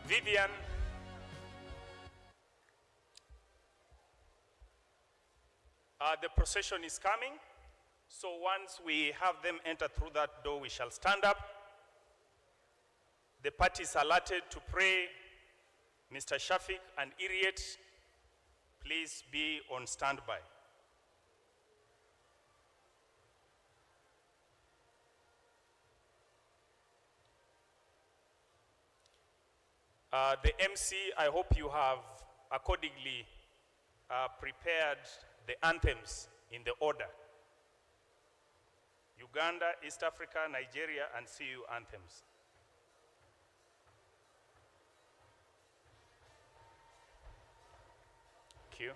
Vivian, the procession is coming, so once we have them enter through that door, we shall stand up. The parties allotted to pray, Mr. Shafiq and Iriet, please be on standby. The MC, I hope you have accordingly prepared the anthems in the order. Uganda, East Africa, Nigeria, and CU anthems. Thank you.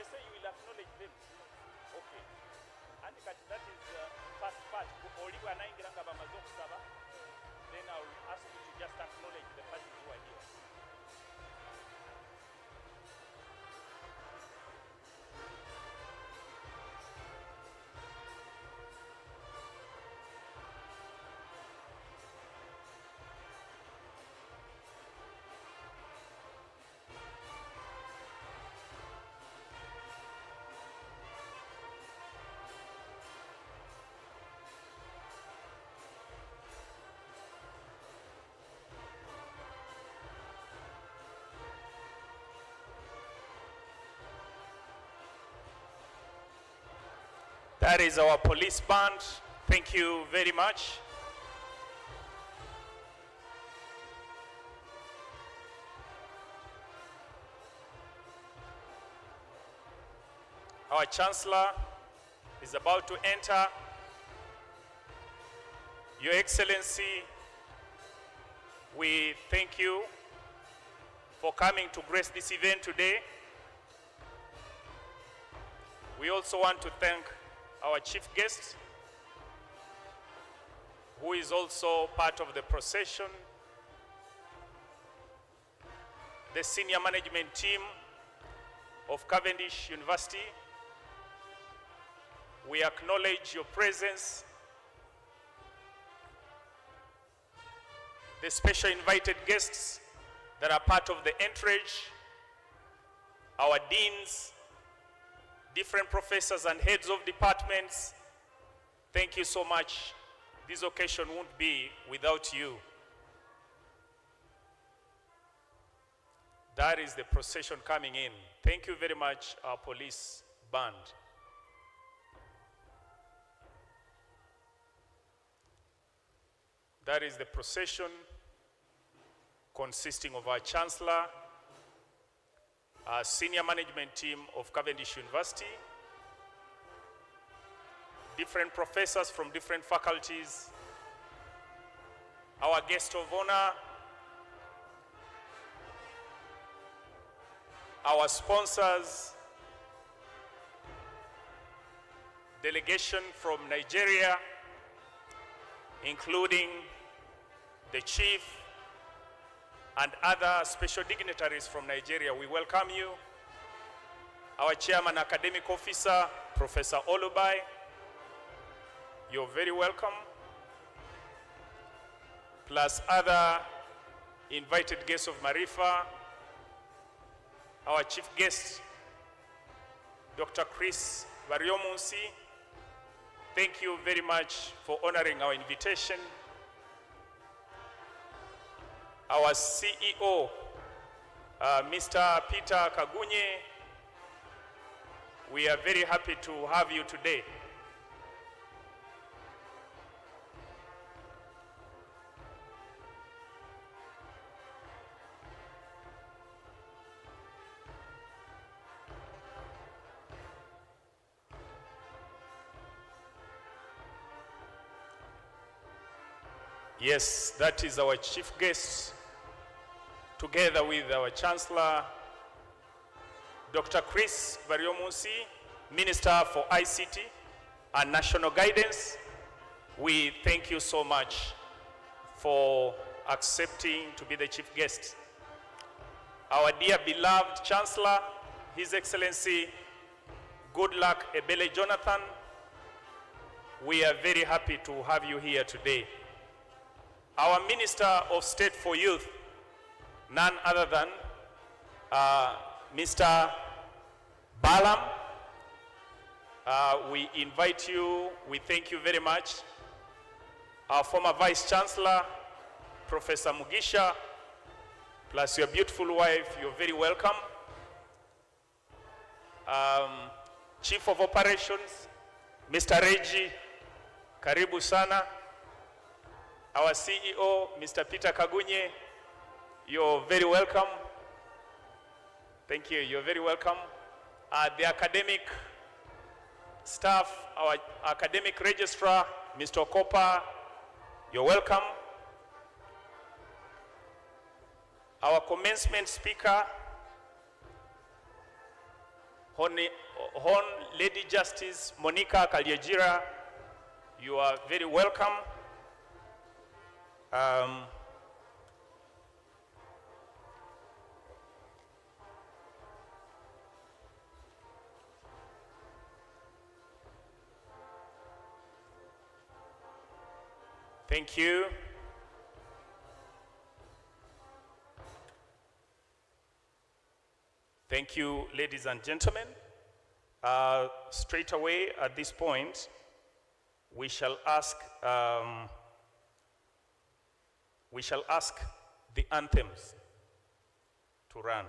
Say you will acknowledge them. Okay. And that is first part. Then I will ask you to just acknowledge the parties who are here. That is our police band. Thank you very much. Our Chancellor is about to enter. Your Excellency, we thank you for coming to grace this event today. We also want to thank our chief guest, who is also part of the procession, the senior management team of Cavendish University. We acknowledge your presence, the special invited guests that are part of the entourage, our deans, different professors and heads of departments. Thank you so much. This occasion won't be without you. That is the procession coming in. Thank you very much, our police band. That is the procession consisting of our Chancellor, our senior management team of Cavendish University, different professors from different faculties, our guest of honor, our sponsors, delegation from Nigeria, including the chief and other special dignitaries from Nigeria. We welcome you. Our chairman academic officer, Professor Olubai, you're very welcome. Plus other invited guests of Marifa, our chief guest, Dr. Chris Bariomunsi. Thank you very much for honoring our invitation. Our CEO, Mr. Peter Kagunye, we are very happy to have you today. Yes, that is our chief guest, together with our Chancellor, Dr. Chris Baryomunsi, Minister for ICT and National Guidance. We thank you so much for accepting to be the chief guest. Our dear beloved Chancellor, His Excellency, Goodluck Ebele Jonathan, we are very happy to have you here today. Our Minister of State for Youth, none other than Mr. Balam, we invite you, we thank you very much. Our former Vice Chancellor, Professor Mugisha, plus your beautiful wife, you're very welcome. Chief of Operations, Mr. Reggie, karibu sana. Our CEO, Mr. Peter Kagunye, you're very welcome. Thank you, you're very welcome. The academic staff, our academic registrar, Mr. Okopa, you're welcome. Our commencement speaker, Hon Lady Justice Monica Kalyejira, you are very welcome. Thank you. Thank you, ladies and gentlemen. Straight away at this point, we shall ask the anthems to run.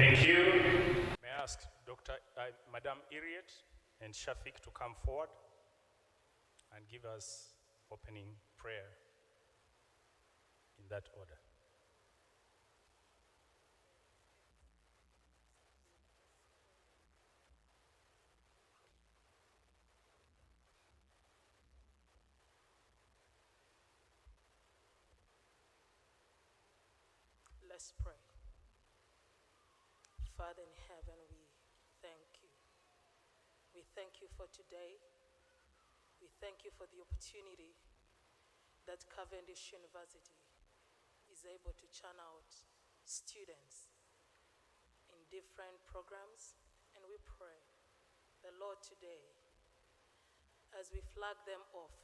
Thank you. May I ask Madam Iriet and Shafiq to come forward and give us opening prayer in that order. Let's pray. Father in heaven, we thank you. We thank you for today. We thank you for the opportunity that Cavendish University is able to churn out students in different programs. And we pray the Lord today, as we flag them off,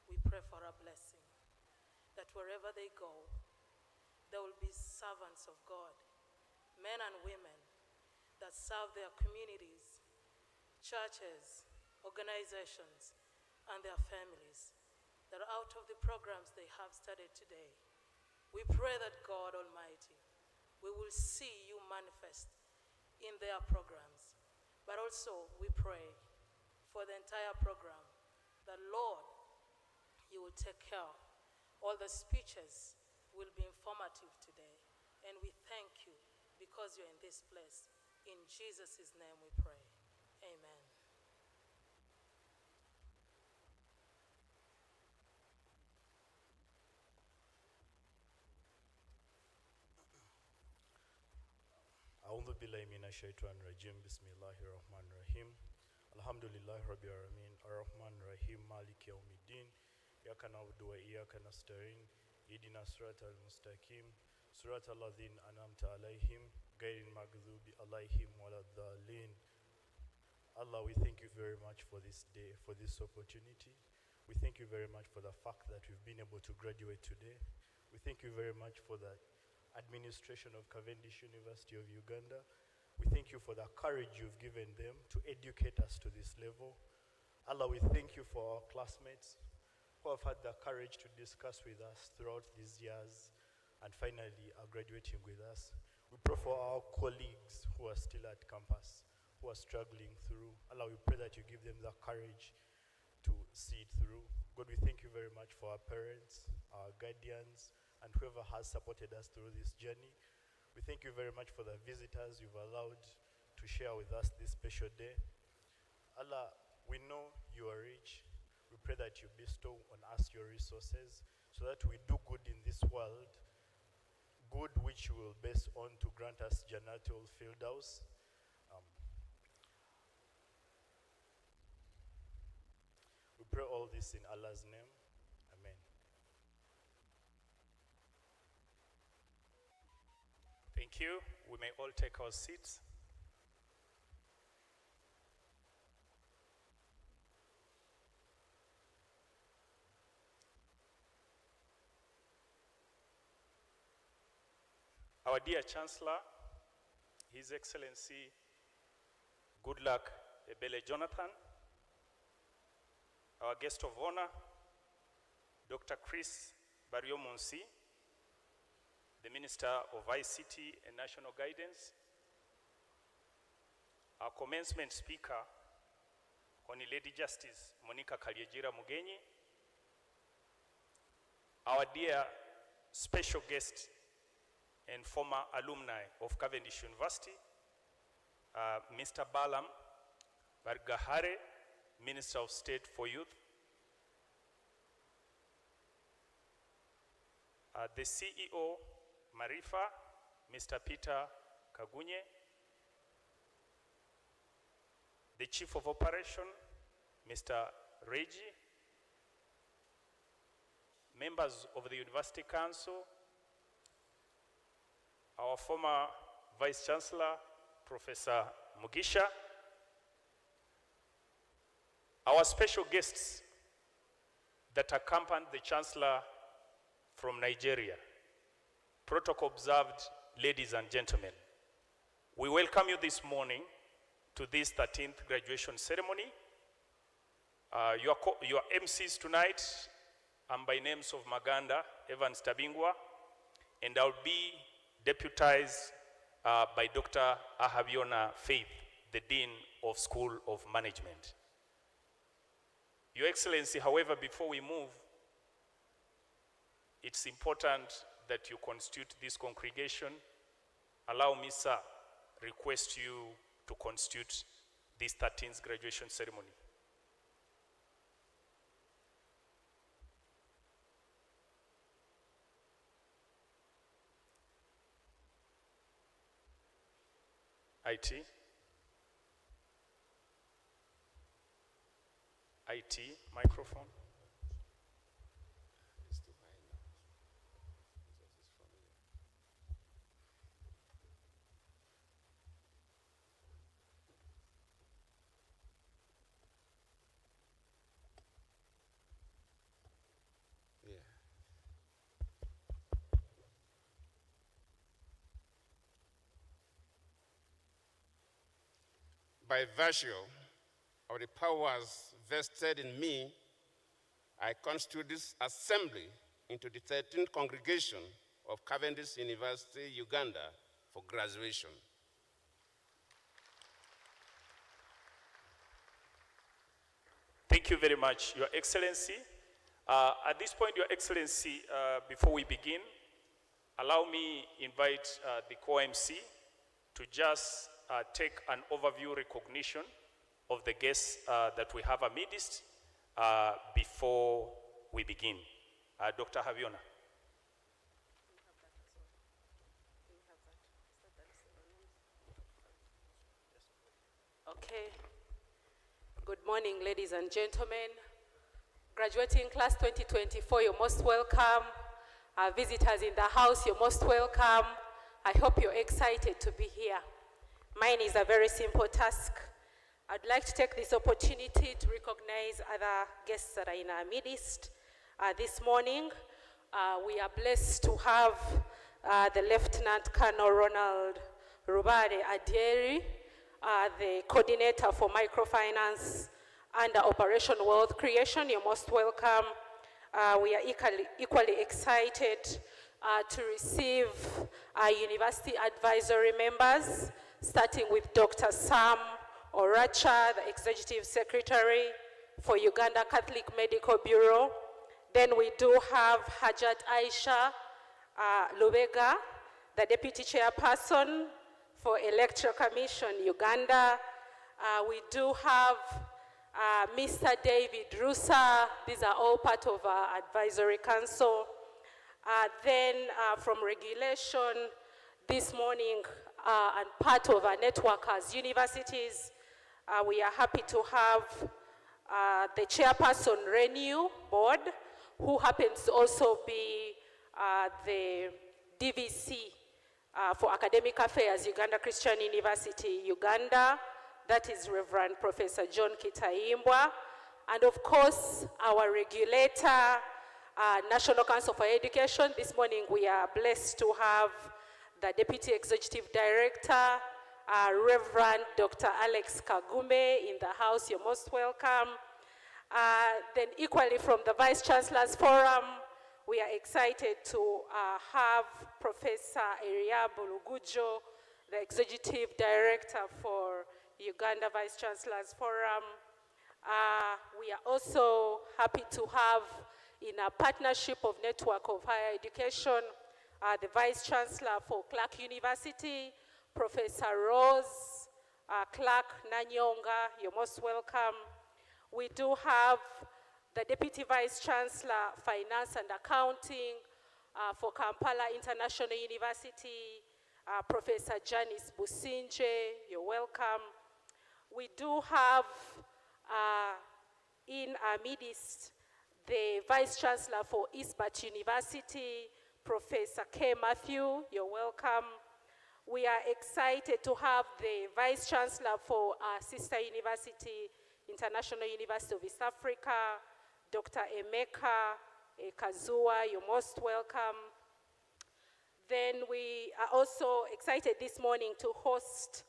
we pray for a blessing, that wherever they go, there will be servants of God, men and women that serve their communities, churches, organizations, and their families, that out of the programs they have started today, we pray that God Almighty, we will see you manifest in their programs. But also we pray for the entire program, that Lord, you will take care. All the speeches will be informative today. And we thank you because you're in this place. In Jesus' name we pray. Amen. أعوذ بالله من الشيطان الرجيم بسم الله الرحمن الرحيم الحمد لله رب العالمين الرحمن الرحيم مالك يوم الدين إياك نعبد وإياك نستعين اهدنا الصراط المستقيم صراط الذين أنعمت عليهم غير المغضوب عليهم ولا الضالين. Allah, we thank you very much for this day, for this opportunity. We thank you very much for the fact that we've been able to graduate today. We thank you very much for the administration of Cavendish University of Uganda. We thank you for the courage you've given them to educate us to this level. Allah, we thank you for our classmates who have had the courage to discuss with us throughout these years and finally are graduating with us. We pray for our colleagues who are still at campus, who are struggling through. Allah, we pray that you give them the courage to see it through. God, we thank you very much for our parents, our guardians, and whoever has supported us through this journey. We thank you very much for the visitors you've allowed to share with us this special day. Allah, we know you are rich. We pray that you bestow on us your resources so that we do good in this world, good which you will base on to grant us Jannatul Firdaus. We pray all this in Allah's name. Amen. Thank you. We may all take our seats. Our dear Chancellor, His Excellency Goodluck Ebele Jonathan, our guest of honor, Dr. Chris Barrio-Monsi, the Minister of ICT and National Guidance, our commencement speaker, Honorable Lady Justice Monica Kalyejira Mugenyi, our dear special guest and former alumni of Cavendish University, Mr. Balam Bargahare, Minister of State for Youth, the CEO, Marifa, Mr. Peter Kagunye, the Chief of Operation, Mr. Reggie, members of the University Council, our former Vice Chancellor, Professor Mugisha, our special guests that accompanied the Chancellor from Nigeria, protocol observed, ladies and gentlemen. We welcome you this morning to this 13th graduation ceremony. Your MCs tonight, I'm by names of Maganda, Evans Tabingwa, and I'll be deputized by Dr. Ahabiona Faith, the Dean of School of Management. Your Excellency, however, before we move, it's important that you constitute this congregation. Allow me, sir, request you to constitute this 13th graduation ceremony. IT microphone. By virtue of the powers vested in me, I constitute this assembly into the 13th congregation of Cavendish Universty Uganda for graduation. Thank you very much, Your Excellency. At this point, Your Excellency, before we begin, allow me invite the co-MC to just take an overview recognition of the guests that we have amidst before we begin. Dr. Haviona. Okay. Good morning, ladies and gentlemen. Graduating class 2024, you're most welcome. Our visitors in the house, you're most welcome. I hope you're excited to be here. Mine is a very simple task. I'd like to take this opportunity to recognize other guests that are in our midst. This morning, we are blessed to have the Lieutenant Colonel Ronald Rubade Adieri, the coordinator for microfinance under Operation Wealth Creation. You're most welcome. We are equally excited to receive our university advisory members, starting with Dr. Sam Oracha, the Executive Secretary for Uganda Catholic Medical Bureau. Then we do have Hajat Aisha Lubega, the Deputy Chairperson for Electoral Commission Uganda. We do have Mr. David Rusa. These are all part of our advisory council. Then from regulation, this morning, and part of our network as universities, we are happy to have the chairperson Renew Board, who happens to also be the DVC for Academic Affairs, Uganda Christian University, Uganda. That is Reverend Professor John Kitaimbwa. And of course, our regulator, National Council for Education. This morning, we are blessed to have the Deputy Executive Director, Reverend Dr. Alex Kagume in the house. You're most welcome. Then equally from the Vice Chancellor's Forum, we are excited to have Professor Eria Bulugujo, the Executive Director for Uganda Vice Chancellor's Forum. We are also happy to have, in a partnership of Network of Higher Education, the Vice Chancellor for Clark University, Professor Rose Clark Nanyonga. You're most welcome. We do have the Deputy Vice Chancellor, Finance and Accounting for Kampala International University, Professor Janice Businje. You're welcome. We do have in our midst the Vice Chancellor for Eastbart University, Professor K. Matthew. You're welcome. We are excited to have the Vice Chancellor for our sister university, International University of East Africa, Dr. Emeka Kazua. You're most welcome. Then we are also excited this morning to host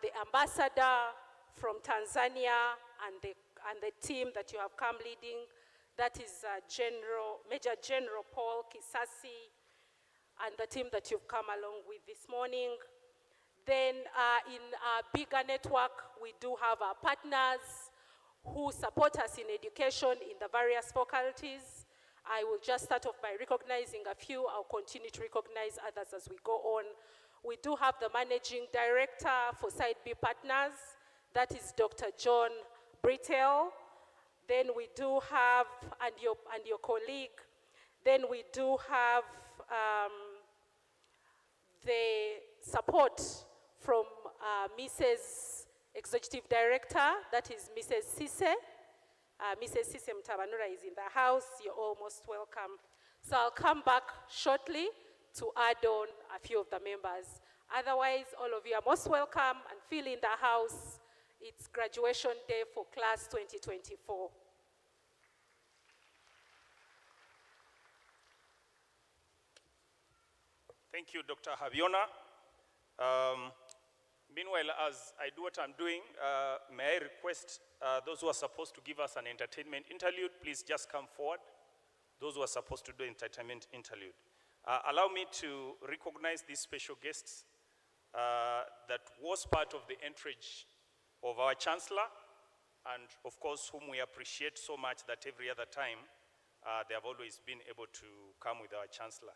the ambassador from Tanzania and the team that you have come leading. That is Major General Paul Kisasi and the team that you've come along with this morning. Then in our bigger network, we do have our partners who support us in education in the various faculties. I will just start off by recognizing a few. I'll continue to recognize others as we go on. We do have the Managing Director for Side B Partners. That is Dr. John Brittle. Then we do have, and your colleague, then we do have the support from Mrs. Executive Director, that is Mrs. Sise. Mrs. Sise Mtabanura is in the house. You're all most welcome. So I'll come back shortly to add on a few of the members. Otherwise, all of you are most welcome and feel in the house. It's graduation day for class 2024. Thank you, Dr. Haviona. Meanwhile, as I do what I'm doing, may I request those who are supposed to give us an entertainment interlude, please just come forward. Those who are supposed to do entertainment interlude. Allow me to recognize these special guests that was part of the entourage of our Chancellor, and of course, whom we appreciate so much that every other time, they have always been able to come with our Chancellor.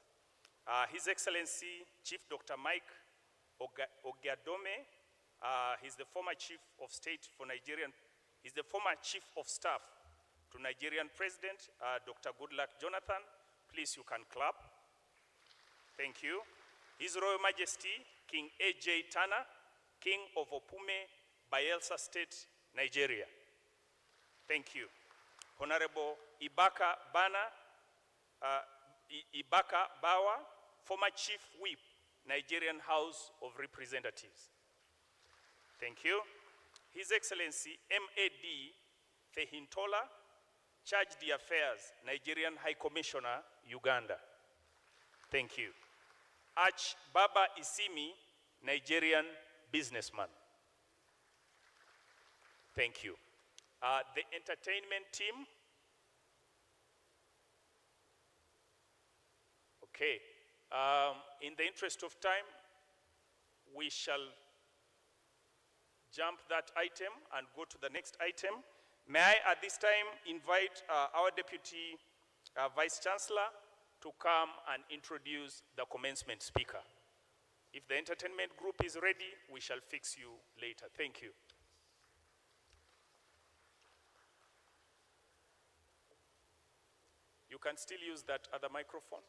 His Excellency, Chief Dr. Mike Ogiadome, he's the former Chief of State for Nigerian, he's the former Chief of Staff to Nigerian President, Dr. Goodluck Jonathan. Please, you can clap. Thank you. His Royal Majesty, King A.J. Tana, King of Opume, Bayelsa State, Nigeria. Thank you. Honorable Ibaka Bana, Ibaka Bawa, former Chief Whip, Nigerian House of Representatives. Thank you. His Excellency M.A.D. Fehintola, Charge d'Affaires, Nigerian High Commissioner, Uganda. Thank you. Arch Baba Isimi, Nigerian businessman. Thank you. The entertainment team. Okay. In the interest of time, we shall jump that item and go to the next item. May I at this time invite our Deputy Vice Chancellor to come and introduce the commencement speaker. If the entertainment group is ready, we shall fix you later. Thank you. You can still use that other microphone.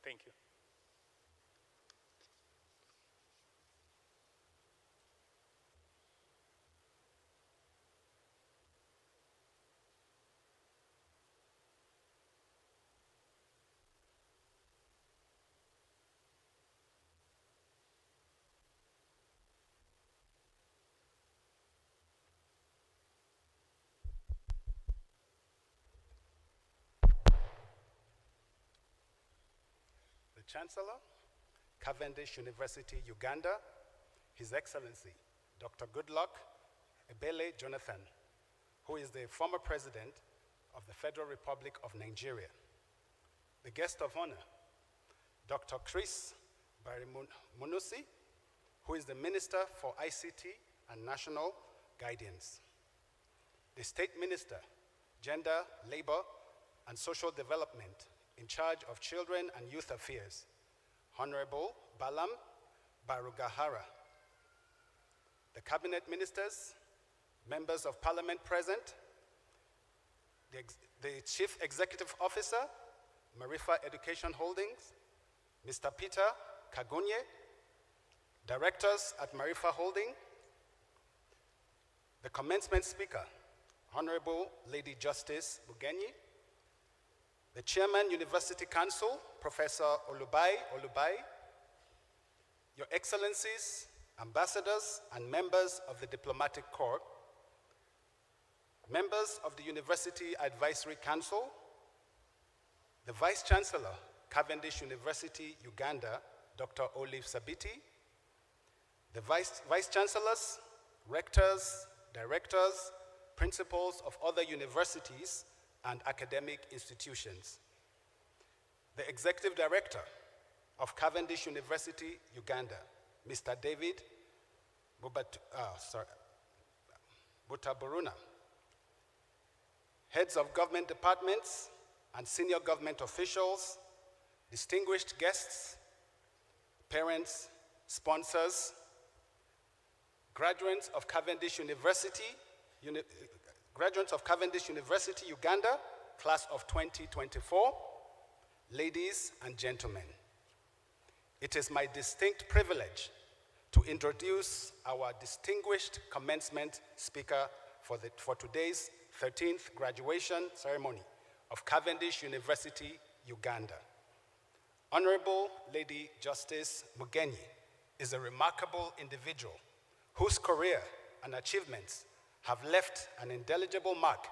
Thank you. Chancellor, Cavendish University Uganda, His Excellency, Dr. Goodluck Ebele Jonathan, who is the former president of the Federal Republic of Nigeria. The guest of honor, Dr. Chris Barimunusi, who is the Minister for ICT and National Guidance. The State Minister, Gender, Labor, and Social Development, in charge of Children and Youth Affairs, Honorable Balam Barugahara. The Cabinet Ministers, Members of Parliament present, the Chief Executive Officer, Marifa Education Holdings, Mr. Peter Kagunye, Directors at Marifa Holding, the commencement speaker, Honorable Lady Justice Bugenyi, the Chairman, University Council, Professor Olubai, Your Excellencies, Ambassadors, and members of the Diplomatic Corps, members of the University Advisory Council, the Vice Chancellor, Cavendish University Uganda, Dr. Olive Sabiti, the Vice Chancellors, Rectors, Directors, Principals of other universities and academic institutions. The Executive Director of Cavendish University Uganda, Mr. David Butaburuna, heads of government departments and senior government officials, distinguished guests, parents, sponsors, graduates of Cavendish University Uganda, class of 2024, ladies and gentlemen. It is my distinct privilege to introduce our distinguished commencement speaker for today's 13th graduation ceremony of Cavendish University Uganda. Honorable Lady Justice Mugenyi is a remarkable individual whose career and achievements have left an indelible mark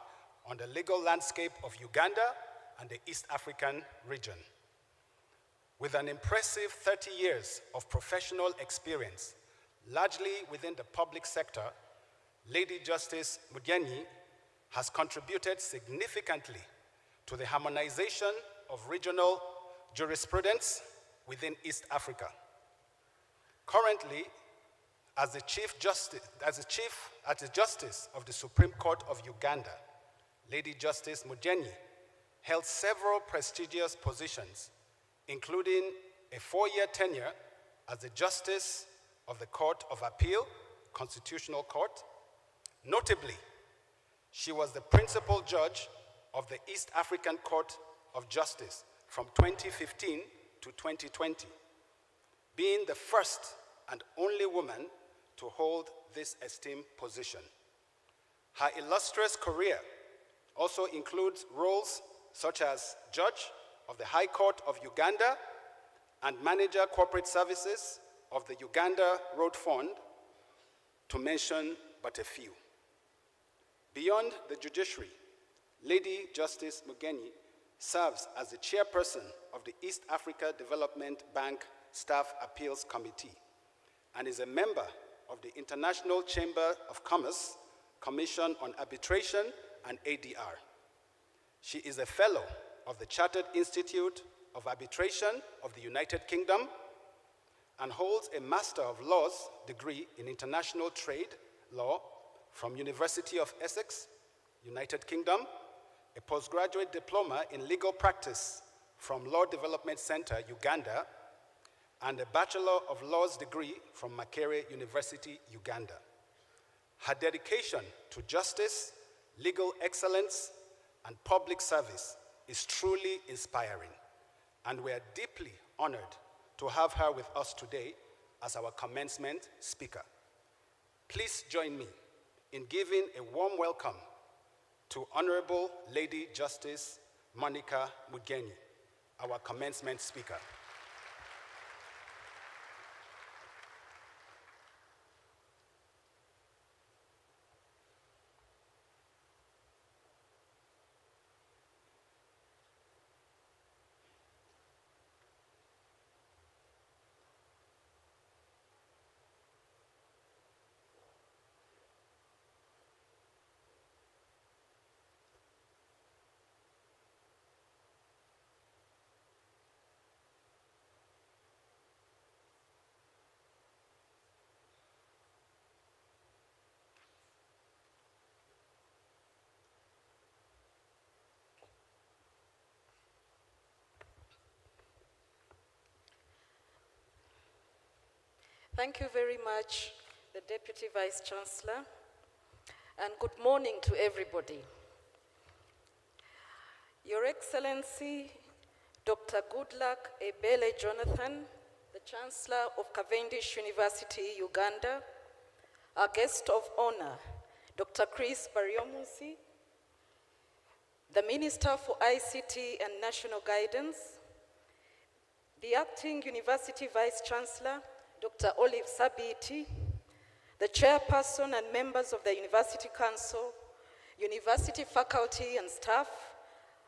on the legal landscape of Uganda and the East African region. With an impressive 30 years of professional experience, largely within the public sector, Lady Justice Mugenyi has contributed significantly to the harmonization of regional jurisprudence within East Africa. Currently, as the Justice of the Supreme Court of Uganda, Lady Justice Mugenyi held several prestigious positions, including a 4-year tenure as the Justice of the Court of Appeal, Constitutional Court. Notably, she was the principal judge of the East African Court of Justice from 2015 to 2020, being the first and only woman to hold this esteemed position. Her illustrious career also includes roles such as Judge of the High Court of Uganda and Manager Corporate Services of the Uganda Road Fund, to mention but a few. Beyond the judiciary, Lady Justice Mugenyi serves as the chairperson of the East Africa Development Bank Staff Appeals Committee and is a member of the International Chamber of Commerce Commission on Arbitration and ADR. She is a fellow of the Chartered Institute of Arbitration of the United Kingdom and holds a Master of Laws degree in International Trade Law from University of Essex, United Kingdom, a postgraduate diploma in legal practice from Law Development Center, Uganda, and a Bachelor of Laws degree from Makerere University, Uganda. Her dedication to justice, legal excellence, and public service is truly inspiring, and we are deeply honored to have her with us today as our commencement speaker. Please join me in giving a warm welcome to Honorable Lady Justice Monica Mugenyi, our commencement speaker. Thank you very much, the Deputy Vice Chancellor, and good morning to everybody. Your Excellency, Dr. Goodluck Ebele Jonathan, the Chancellor of Cavendish University Uganda, our guest of honor, Dr. Chris Baryomunsi, the Minister for ICT and National Guidance, the Acting University Vice Chancellor, Dr. Olive Sabiti, the chairperson and members of the University Council, university faculty and staff,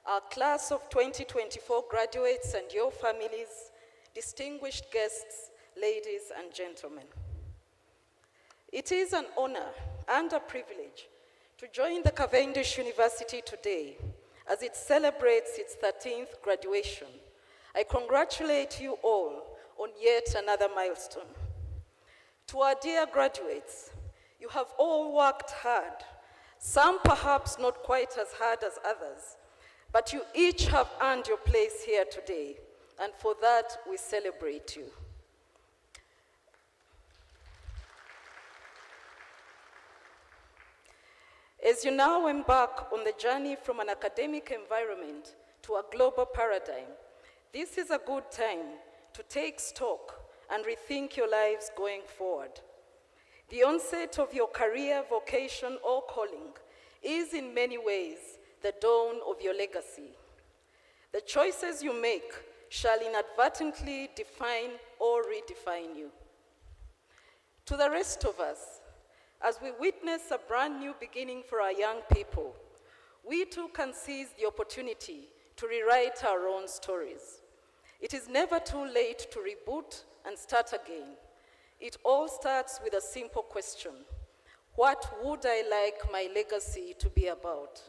our class of 2024 graduates and your families, distinguished guests, ladies and gentlemen. It is an honor and a privilege to join the Cavendish University today as it celebrates its 13th graduation. I congratulate you all on yet another milestone. To our dear graduates, you have all worked hard, some perhaps not quite as hard as others, but you each have earned your place here today, and for that we celebrate you. As you now embark on the journey from an academic environment to a global paradigm, this is a good time to take stock and rethink your lives going forward. The onset of your career, vocation, or calling is in many ways the dawn of your legacy. The choices you make shall inadvertently define or redefine you. To the rest of us, as we witness a brand new beginning for our young people, we too can seize the opportunity to rewrite our own stories. It is never too late to reboot and start again. It all starts with a simple question: what would I like my legacy to be about?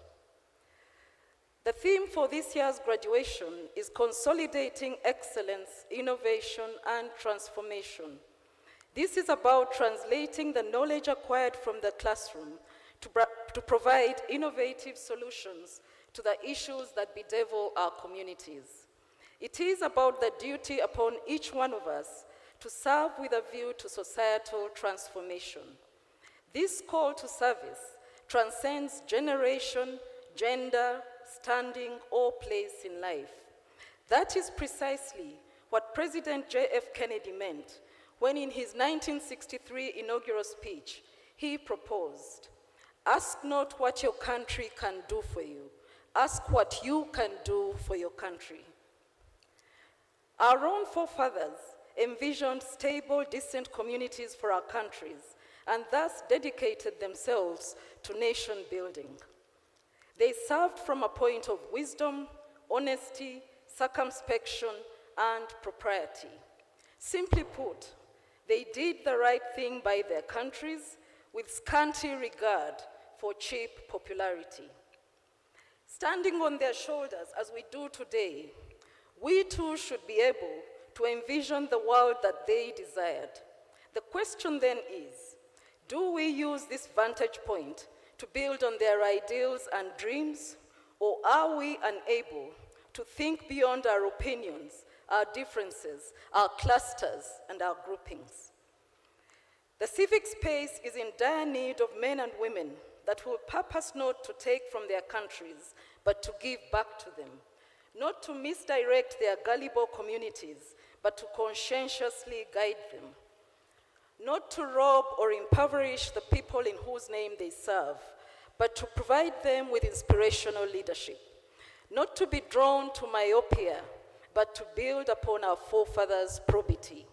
The theme for this year's graduation is consolidating excellence, innovation, and transformation. This is about translating the knowledge acquired from the classroom to provide innovative solutions to the issues that bedevil our communities. It is about the duty upon each one of us to serve with a view to societal transformation. This call to service transcends generation, gender, standing, or place in life. That is precisely what President J.F. Kennedy meant when in his 1963 inaugural speech, he proposed, "Ask not what your country can do for you, ask what you can do for your country." Our own forefathers envisioned stable, decent communities for our countries and thus dedicated themselves to nation building. They served from a point of wisdom, honesty, circumspection, and propriety. Simply put, they did the right thing by their countries with scanty regard for cheap popularity. Standing on their shoulders as we do today, we too should be able to envision the world that they desired. The question then is, do we use this vantage point to build on their ideals and dreams, or are we unable to think beyond our opinions, our differences, our clusters, and our groupings? The civic space is in dire need of men and women that will purpose not to take from their countries, but to give back to them, not to misdirect their gullible communities, but to conscientiously guide them, not to rob or impoverish the people in whose name they serve, but to provide them with inspirational leadership, not to be drawn to myopia, but to build upon our forefathers' probity.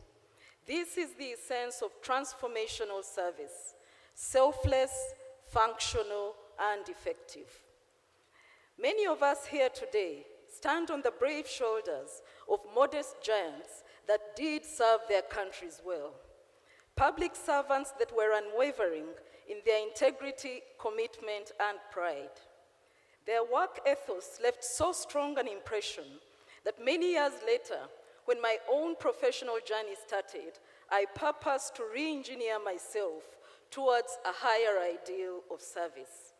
This is the essence of transformational service: selfless, functional, and effective. Many of us here today stand on the brave shoulders of modest giants that did serve their countries well. Public servants that were unwavering in their integrity, commitment, and pride. Their work ethos left so strong an impression that many years later, when my own professional journey started, I purposed to re-engineer myself towards a higher ideal of service.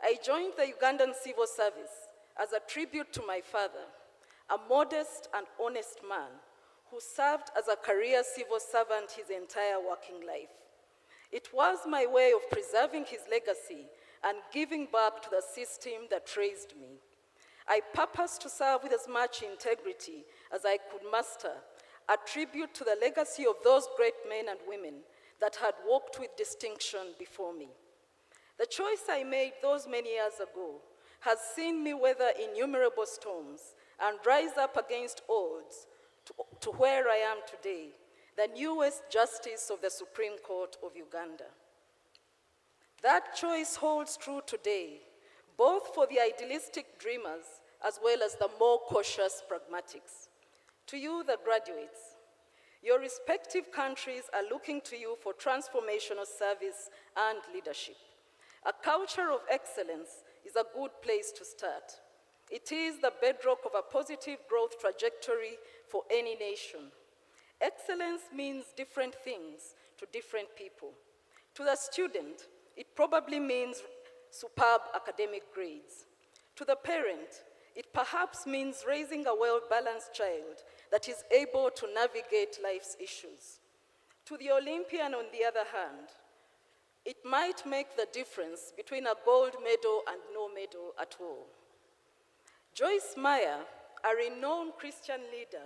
I joined the Ugandan Civil Service as a tribute to my father, a modest and honest man who served as a career civil servant his entire working life. It was my way of preserving his legacy and giving back to the system that raised me. I purposed to serve with as much integrity as I could muster, a tribute to the legacy of those great men and women that had walked with distinction before me. The choice I made those many years ago has seen me weather innumerable storms and rise up against odds to where I am today, the newest Justice of the Supreme Court of Uganda. That choice holds true today, both for the idealistic dreamers as well as the more cautious pragmatics. To you, the graduates, your respective countries are looking to you for transformational service and leadership. A culture of excellence is a good place to start. It is the bedrock of a positive growth trajectory for any nation. Excellence means different things to different people. To the student, it probably means superb academic grades. To the parent, it perhaps means raising a well-balanced child that is able to navigate life's issues. To the Olympian, on the other hand, it might make the difference between a gold medal and no medal at all. Joyce Meyer, a renowned Christian leader,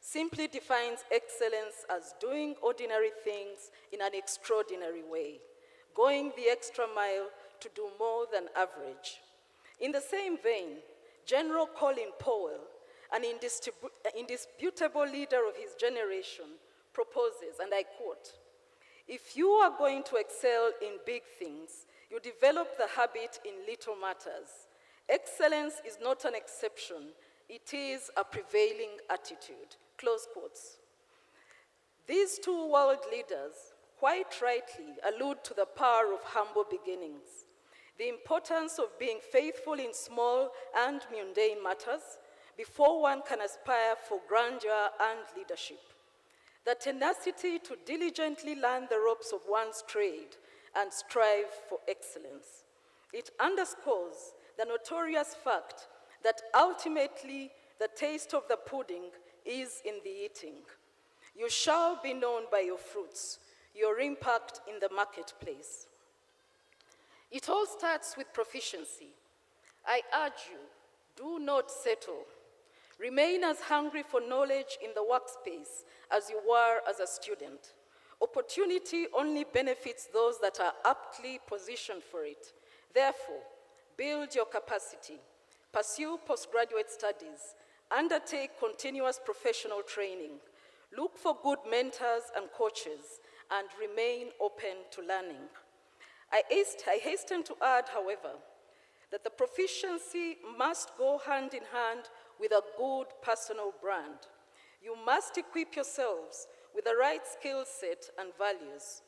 simply defines excellence as doing ordinary things in an extraordinary way, going the extra mile to do more than average. In the same vein, General Colin Powell, an indisputable leader of his generation, proposes, and I quote, "If you are going to excel in big things, you develop the habit in little matters. Excellence is not an exception, it is a prevailing attitude." Close quotes. These two world leaders quite rightly allude to the power of humble beginnings, the importance of being faithful in small and mundane matters before one can aspire for grandeur and leadership, the tenacity to diligently learn the ropes of one's trade and strive for excellence. It underscores the notorious fact that ultimately the taste of the pudding is in the eating. You shall be known by your fruits, your impact in the marketplace. It all starts with proficiency. I urge you, do not settle. Remain as hungry for knowledge in the workspace as you were as a student. Opportunity only benefits those that are aptly positioned for it. Therefore, build your capacity, pursue postgraduate studies, undertake continuous professional training, look for good mentors and coaches, and remain open to learning. I hasten to add, however, that the proficiency must go hand in hand with a good personal brand. You must equip yourselves with the right skill set and values.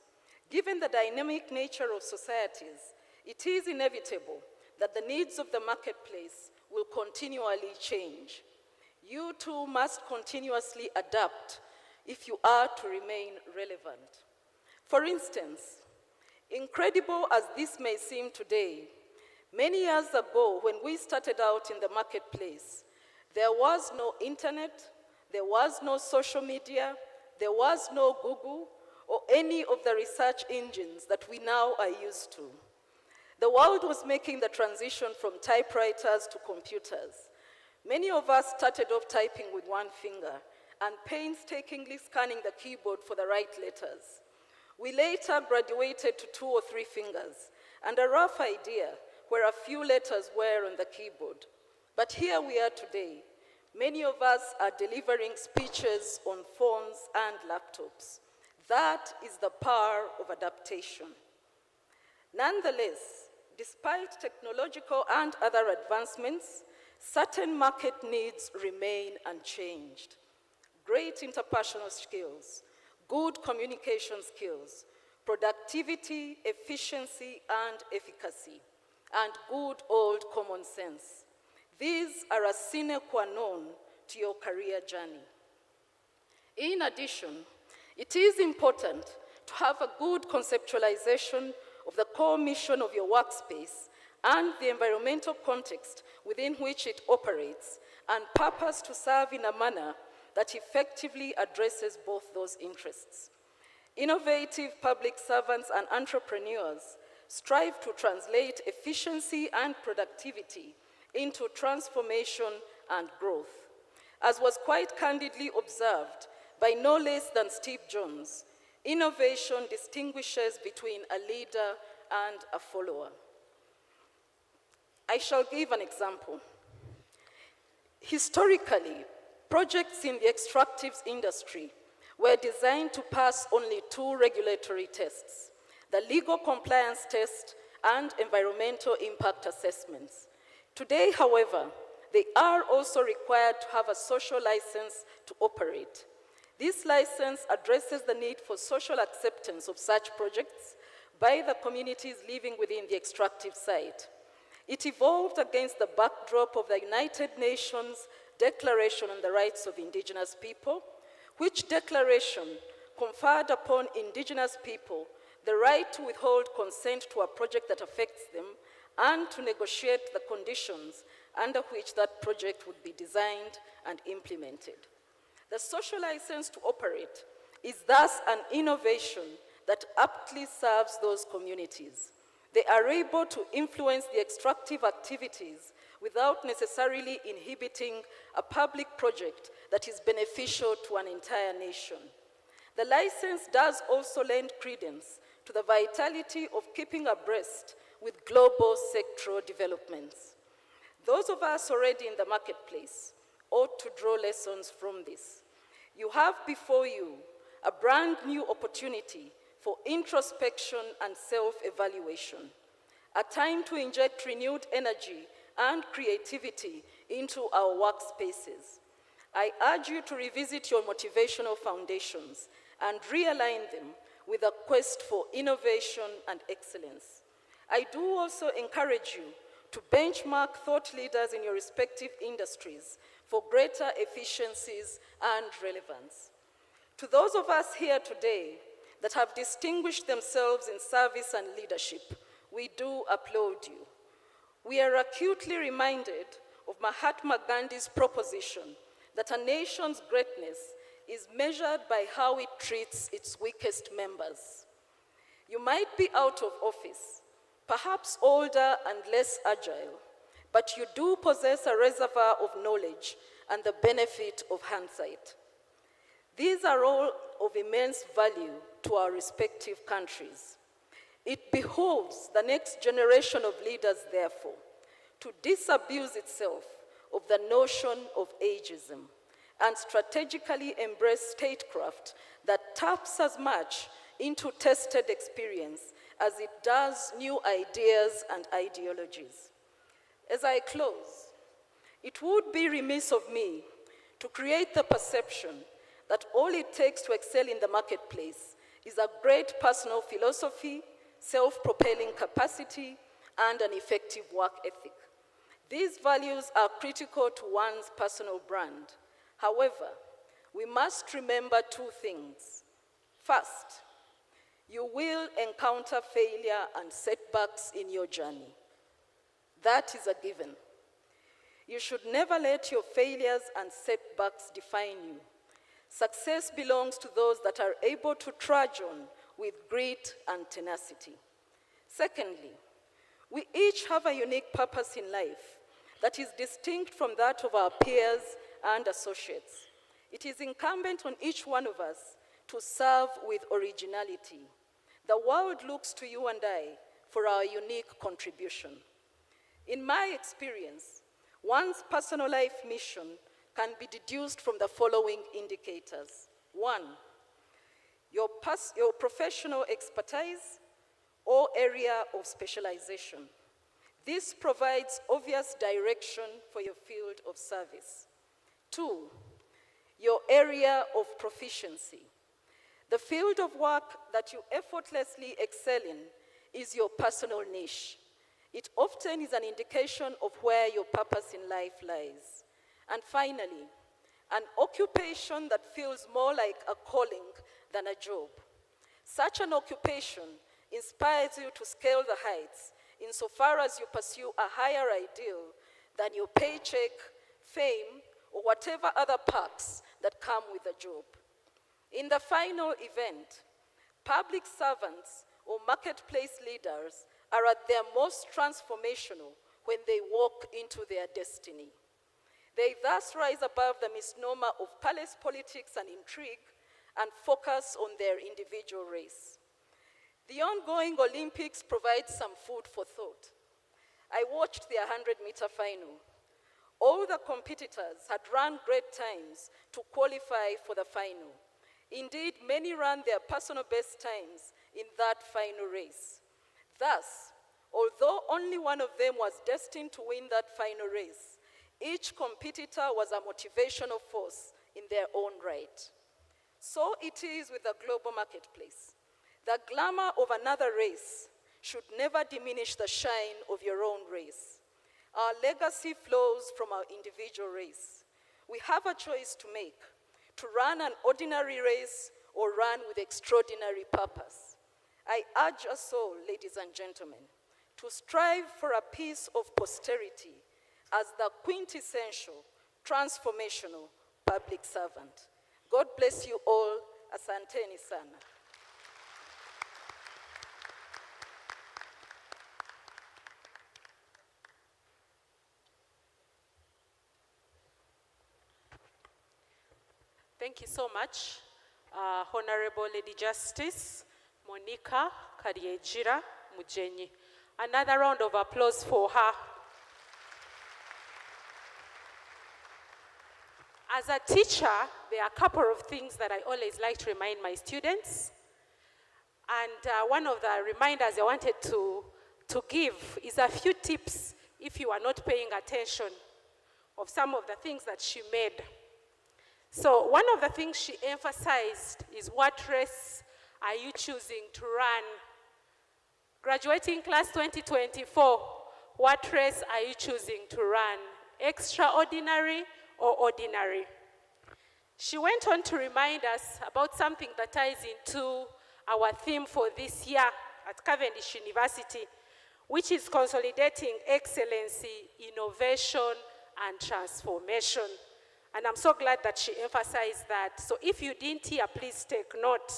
Given the dynamic nature of societies, it is inevitable that the needs of the marketplace will continually change. You too must continuously adapt if you are to remain relevant. For instance, incredible as this may seem today, many years ago when we started out in the marketplace, there was no internet, there was no social media, there was no Google or any of the research engines that we now are used to. The world was making the transition from typewriters to computers. Many of us started off typing with one finger and painstakingly scanning the keyboard for the right letters. We later graduated to 2 or 3 fingers and a rough idea where a few letters were on the keyboard. But here we are today. Many of us are delivering speeches on phones and laptops. That is the power of adaptation. Nonetheless, despite technological and other advancements, certain market needs remain unchanged. Great interpersonal skills, good communication skills, productivity, efficiency, and efficacy, and good old common sense. These are a sine qua non to your career journey. In addition, it is important to have a good conceptualization of the core mission of your workspace and the environmental context within which it operates, and purpose to serve in a manner that effectively addresses both those interests. Innovative public servants and entrepreneurs strive to translate efficiency and productivity into transformation and growth. As was quite candidly observed by no less than Steve Jobs, innovation distinguishes between a leader and a follower. I shall give an example. Historically, projects in the extractives industry were designed to pass only 2 regulatory tests: the legal compliance test and environmental impact assessments. Today, however, they are also required to have a social license to operate. This license addresses the need for social acceptance of such projects by the communities living within the extractive site. It evolved against the backdrop of the United Nations Declaration on the Rights of Indigenous People, which declaration conferred upon indigenous people the right to withhold consent to a project that affects them and to negotiate the conditions under which that project would be designed and implemented. The social license to operate is thus an innovation that aptly serves those communities. They are able to influence the extractive activities without necessarily inhibiting a public project that is beneficial to an entire nation. The license does also lend credence to the vitality of keeping abreast with global sectoral developments. Those of us already in the marketplace ought to draw lessons from this. You have before you a brand new opportunity for introspection and self-evaluation, a time to inject renewed energy and creativity into our workspaces. I urge you to revisit your motivational foundations and realign them with a quest for innovation and excellence. I do also encourage you to benchmark thought leaders in your respective industries for greater efficiencies and relevance. To those of us here today that have distinguished themselves in service and leadership, we do applaud you. We are acutely reminded of Mahatma Gandhi's proposition that a nation's greatness is measured by how it treats its weakest members. You might be out of office, perhaps older and less agile, but you do possess a reservoir of knowledge and the benefit of hindsight. These are all of immense value to our respective countries. It behooves the next generation of leaders, therefore, to disabuse itself of the notion of ageism and strategically embrace statecraft that taps as much into tested experience as it does new ideas and ideologies. As I close, it would be remiss of me to create the perception that all it takes to excel in the marketplace is a great personal philosophy, self-propelling capacity, and an effective work ethic. These values are critical to one's personal brand. However, we must remember two things. First, you will encounter failure and setbacks in your journey. That is a given. You should never let your failures and setbacks define you. Success belongs to those that are able to trudge on with grit and tenacity. Secondly, we each have a unique purpose in life that is distinct from that of our peers and associates. It is incumbent on each one of us to serve with originality. The world looks to you and I for our unique contribution. In my experience, one's personal life mission can be deduced from the following indicators. 1, your professional expertise or area of specialization. This provides obvious direction for your field of service. 2, your area of proficiency. The field of work that you effortlessly excel in is your personal niche. It often is an indication of where your purpose in life lies. And finally, an occupation that feels more like a calling than a job. Such an occupation inspires you to scale the heights insofar as you pursue a higher ideal than your paycheck, fame, or whatever other perks that come with a job. In the final event, public servants or marketplace leaders are at their most transformational when they walk into their destiny. They thus rise above the misnomer of palace politics and intrigue and focus on their individual race. The ongoing Olympics provide some food for thought. I watched the 100-meter final. All the competitors had run great times to qualify for the final. Indeed, many ran their personal best times in that final race. Thus, although only one of them was destined to win that final race, each competitor was a motivational force in their own right. So it is with the global marketplace. The glamour of another race should never diminish the shine of your own race. Our legacy flows from our individual race. We have a choice to make to run an ordinary race or run with extraordinary purpose. I urge us all, ladies and gentlemen, to strive for a piece of posterity as the quintessential, transformational public servant. God bless you all. Asanteni sana. Thank you so much, Honorable Lady Justice Monica Karyejira Mujenyi. Another round of applause for her. As a teacher, there are a couple of things that I always like to remind my students. And one of the reminders I wanted to give is a few tips if you are not paying attention of some of the things that she made. So one of the things she emphasized is, what race are you choosing to run? Graduating class 2024, what race are you choosing to run? Extraordinary or ordinary? She went on to remind us about something that ties into our theme for this year at Cavendish University, which is consolidating excellency, innovation, and transformation. And I'm so glad that she emphasized that. So if you didn't hear, please take note.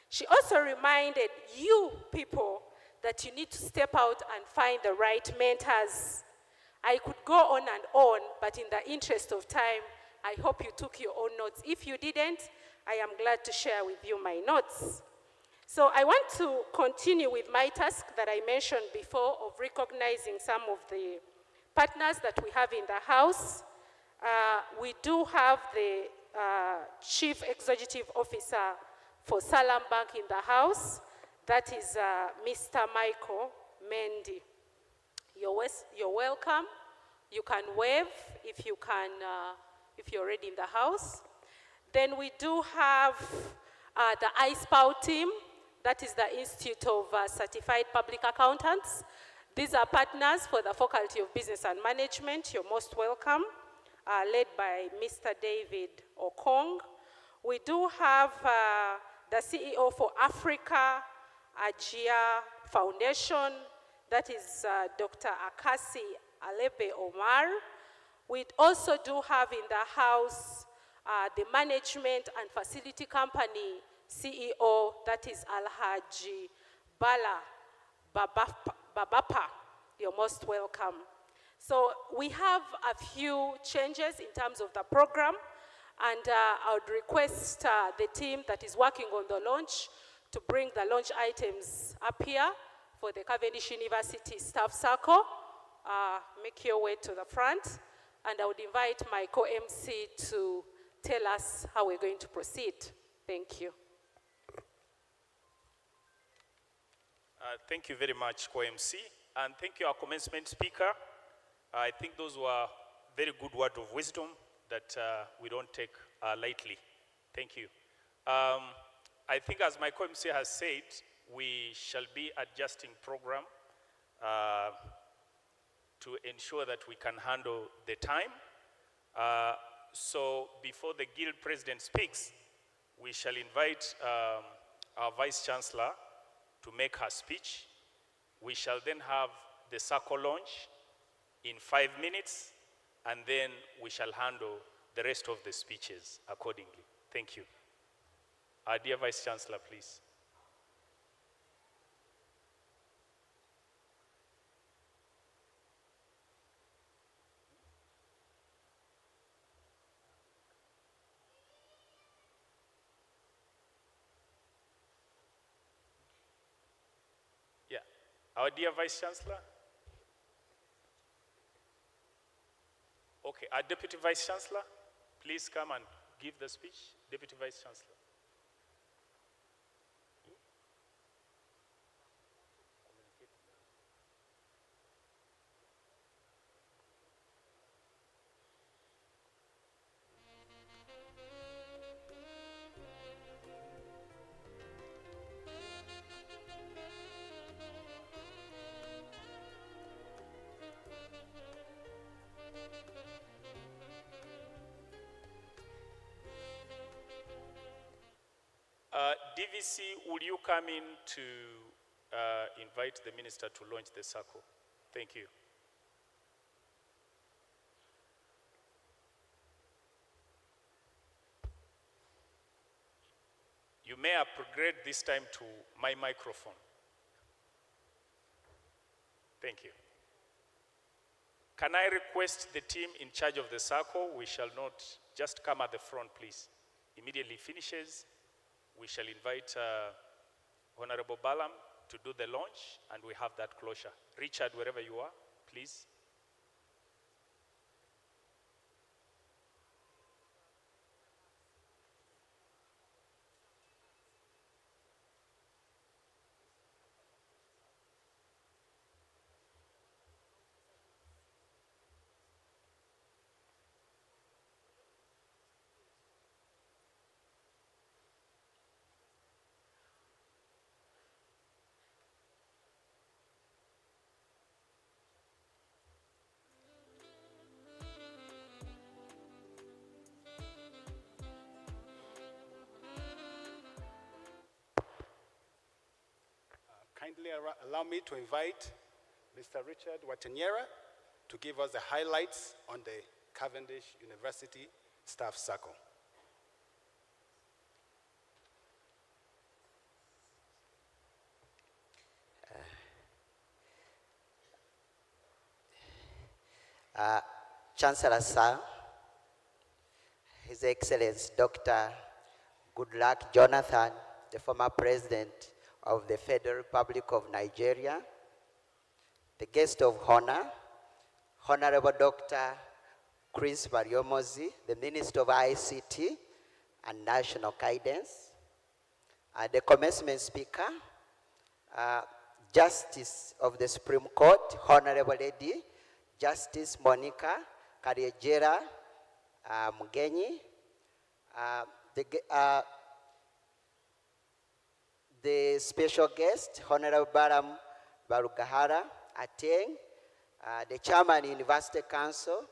She also reminded you people that you need to step out and find the right mentors. I could go on, but in the interest of time, I hope you took your own notes. If you didn't, I am glad to share with you my notes. So I want to continue with my task that I mentioned before of recognizing some of the partners that we have in the house. We do have the Chief Executive Officer for Salam Bank in the house. That is Mr. Michael Mendy. You're welcome. You can wave if you can, if you're already in the house. Then we do have the ISPAO team. That is the Institute of Certified Public Accountants. These are partners for the Faculty of Business and Management. You're most welcome. Led by Mr. David Okong. We do have the CEO for Africa Ajia Foundation. That is Dr. Akasi Alebe Omar. We also do have in the house the Management and Facility Company CEO, that is Alhaji Bala Babapa. You're most welcome. So we have a few changes in terms of the program, and I would request the team that is working on the launch to bring the launch items up here for the Cavendish University Staff Circle. Make your way to the front, and I would invite my co-MC to tell us how we're going to proceed. Thank you. Thank you very much, co-MC, and thank you, our commencement speaker. I think those were very good words of wisdom that we don't take lightly. Thank you. I think, as my co-MC has said, we shall be adjusting program to ensure that we can handle the time. So before the Guild President speaks, we shall invite our Vice Chancellor to make her speech. We shall then have the circle launch in 5 minutes, and then we shall handle the rest of the speeches accordingly. Thank you. Our dear Vice Chancellor, please. Yeah, our dear Vice Chancellor. Okay, our Deputy Vice Chancellor, please come and give the speech. Deputy Vice Chancellor. DVC, will you come in to invite the minister to launch the circle? Thank you. You may upgrade this time to my microphone. Thank you. Can I request the team in charge of the circle? We shall not just come at the front, please. Immediately finishes, we shall invite Honorable Balam to do the launch, and we have that closure. Richard, wherever you are, please. Kindly allow me to invite Mr. Richard Watanyera to give us the highlights on the Cavendish University Staff Circle. Chancellor Sir, His Excellency Dr. Goodluck Jonathan, the former President of the Federal Republic of Nigeria, the guest of honor, Honorable Dr. Chris Baryomozi, the Minister of ICT and National Guidance, the commencement speaker, Justice of the Supreme Court, Honorable Lady Justice Monica Kariejera Mugenyi, the special guest, Honorable Baram Barugahara Ateng, the Chairman University Council,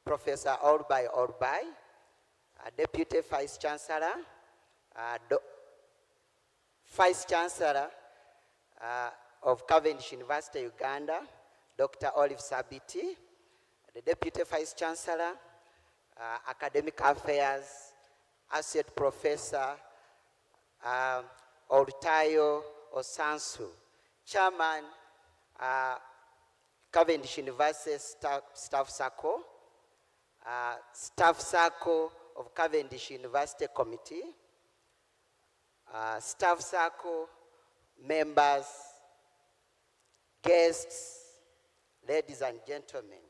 Professor Orbai Orbai, Deputy Vice Chancellor, Vice Chancellor of Cavendish Universty Uganda, Dr. Olive Sabiti, the Deputy Vice Chancellor, Academic Affairs, Associate Professor Oltayo Osansu, Chairman, Cavendish University Staff Circle, Staff Circle of Cavendish University Committee, Staff Circle members, guests, ladies and gentlemen.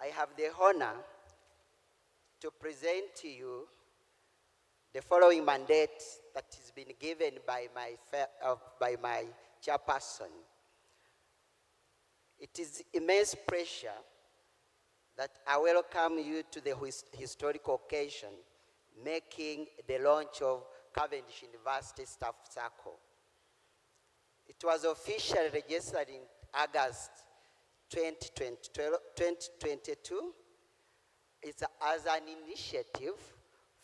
I have the honor to present to you the following mandate that has been given by my chairperson. It is immense pressure that I welcome you to the historical occasion, making the launch of Cavendish University Staff Circle. It was officially registered in August 2022. It's as an initiative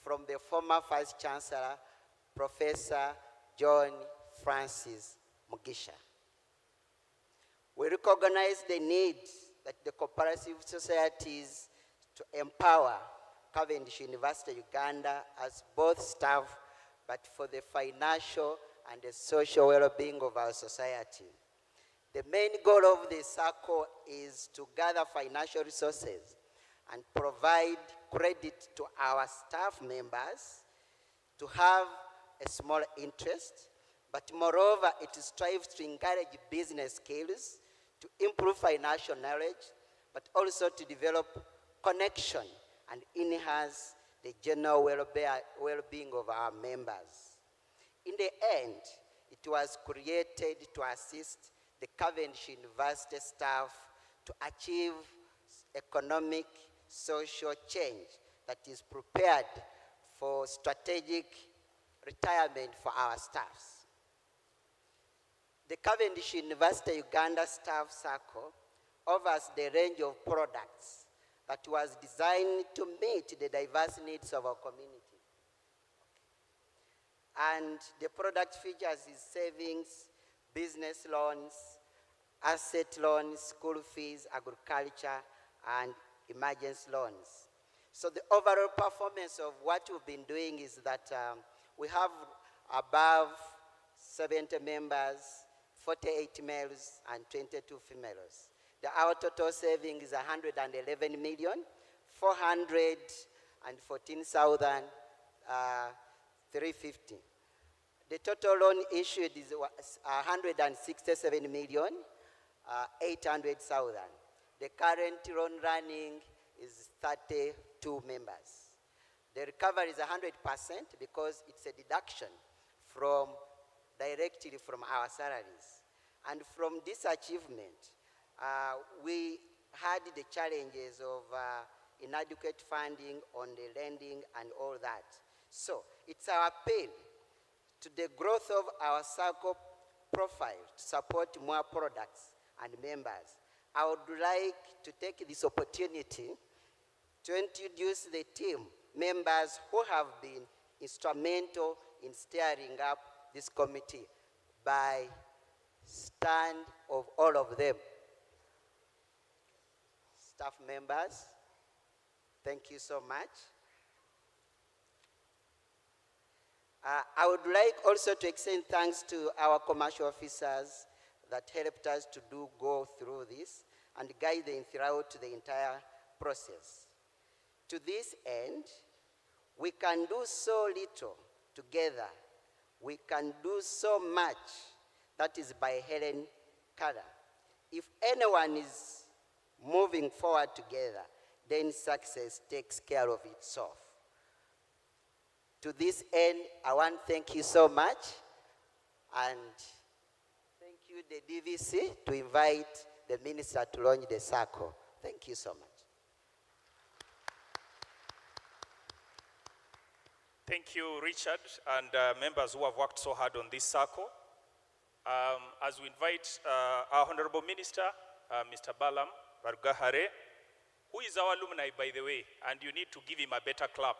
from the former Vice Chancellor, Professor John Francis Mugisha. We recognize the need that the cooperative societies to empower Cavendish University Uganda as both staff, but for the financial and the social well-being of our society. The main goal of the circle is to gather financial resources and provide credit to our staff members to have a small interest, but moreover, it strives to encourage business skills, to improve financial knowledge, but also to develop connection and enhance the general well-being of our members. In the end, it was created to assist the Cavendish University staff to achieve economic, social change that is prepared for strategic retirement for our staffs. The Cavendish University Uganda Staff Circle offers the range of products that was designed to meet the diverse needs of our community. And the product features is savings, business loans, asset loans, school fees, agriculture, and emergency loans. So the overall performance of what we've been doing is that we have above 70 members, 48 males and 22 females. Our total saving is 111,414,350. The total loan issued is 167,800,000. The current loan running is 32 members. The recovery is 100% because it's a deduction directly from our salaries. And from this achievement, we had the challenges of inadequate funding on the lending and all that. So it's our appeal to the growth of our circle profile to support more products and members. I would like to take this opportunity to introduce the team members who have been instrumental in steering up this committee by stand of all of them. Staff members, thank you so much. I would like also to extend thanks to our commercial officers that helped us to go through this and guide them throughout the entire process. To this end, we can do so little together. We can do so much. That is by Helen Keller. If anyone is moving forward together, then success takes care of itself. To this end, I want to thank you so much, and thank you, the DVC, to invite the minister to launch the circle. Thank you so much. Thank you, Richard, and members who have worked so hard on this circle. As we invite our Honorable Minister, Mr. Balam Barugahare, who is our alumni, by the way, and you need to give him a better clap.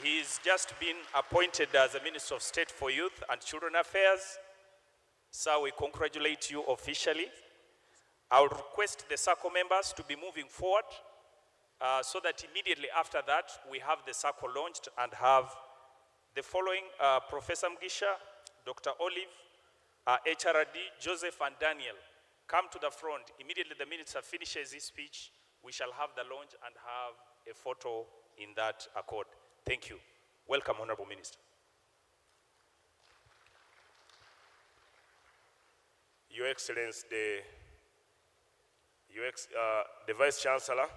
He's just been appointed as the Minister of State for Youth and Children Affairs. So we congratulate you officially. I will request the circle members to be moving forward so that immediately after that, we have the circle launched and have the following Professor Mugisha, Dr. Olive, HRD, Joseph, and Daniel come to the front. Immediately the minister finishes his speech, we shall have the launch and have a photo in that accord. Thank you. Welcome, Honorable Minister. Your Excellency, the Vice Chancellor,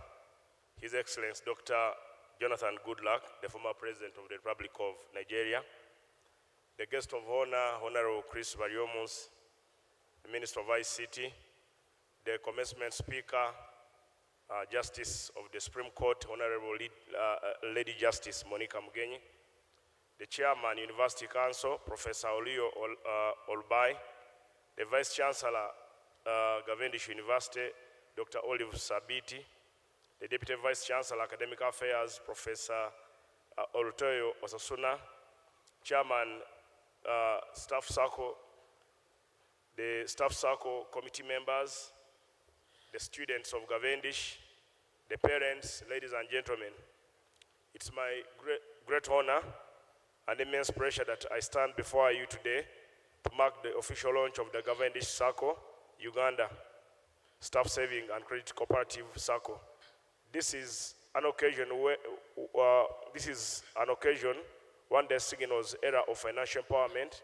His Excellency Dr. Jonathan Goodluck, the former President of the Republic of Nigeria, the guest of honor, Honorable Chris Bariomus, the Minister of ICT, the commencement speaker, Justice of the Supreme Court, Honorable Lady Justice Monica Mugenyi, the Chairman, University Council, Professor Olio Olbai, the Vice Chancellor, Cavendish University, Dr. Olive Sabiti, the Deputy Vice Chancellor, Academic Affairs, Professor Olutoyo Osasuna, Chairman, Staff Circle, the Staff Circle Committee members, the students of Cavendish, the parents, ladies and gentlemen. It's my great honor and immense pleasure that I stand before you today to mark the official launch of the Cavendish Circle, Uganda, Staff Saving and Credit Cooperative Circle. This is an occasion one that signals era of financial empowerment,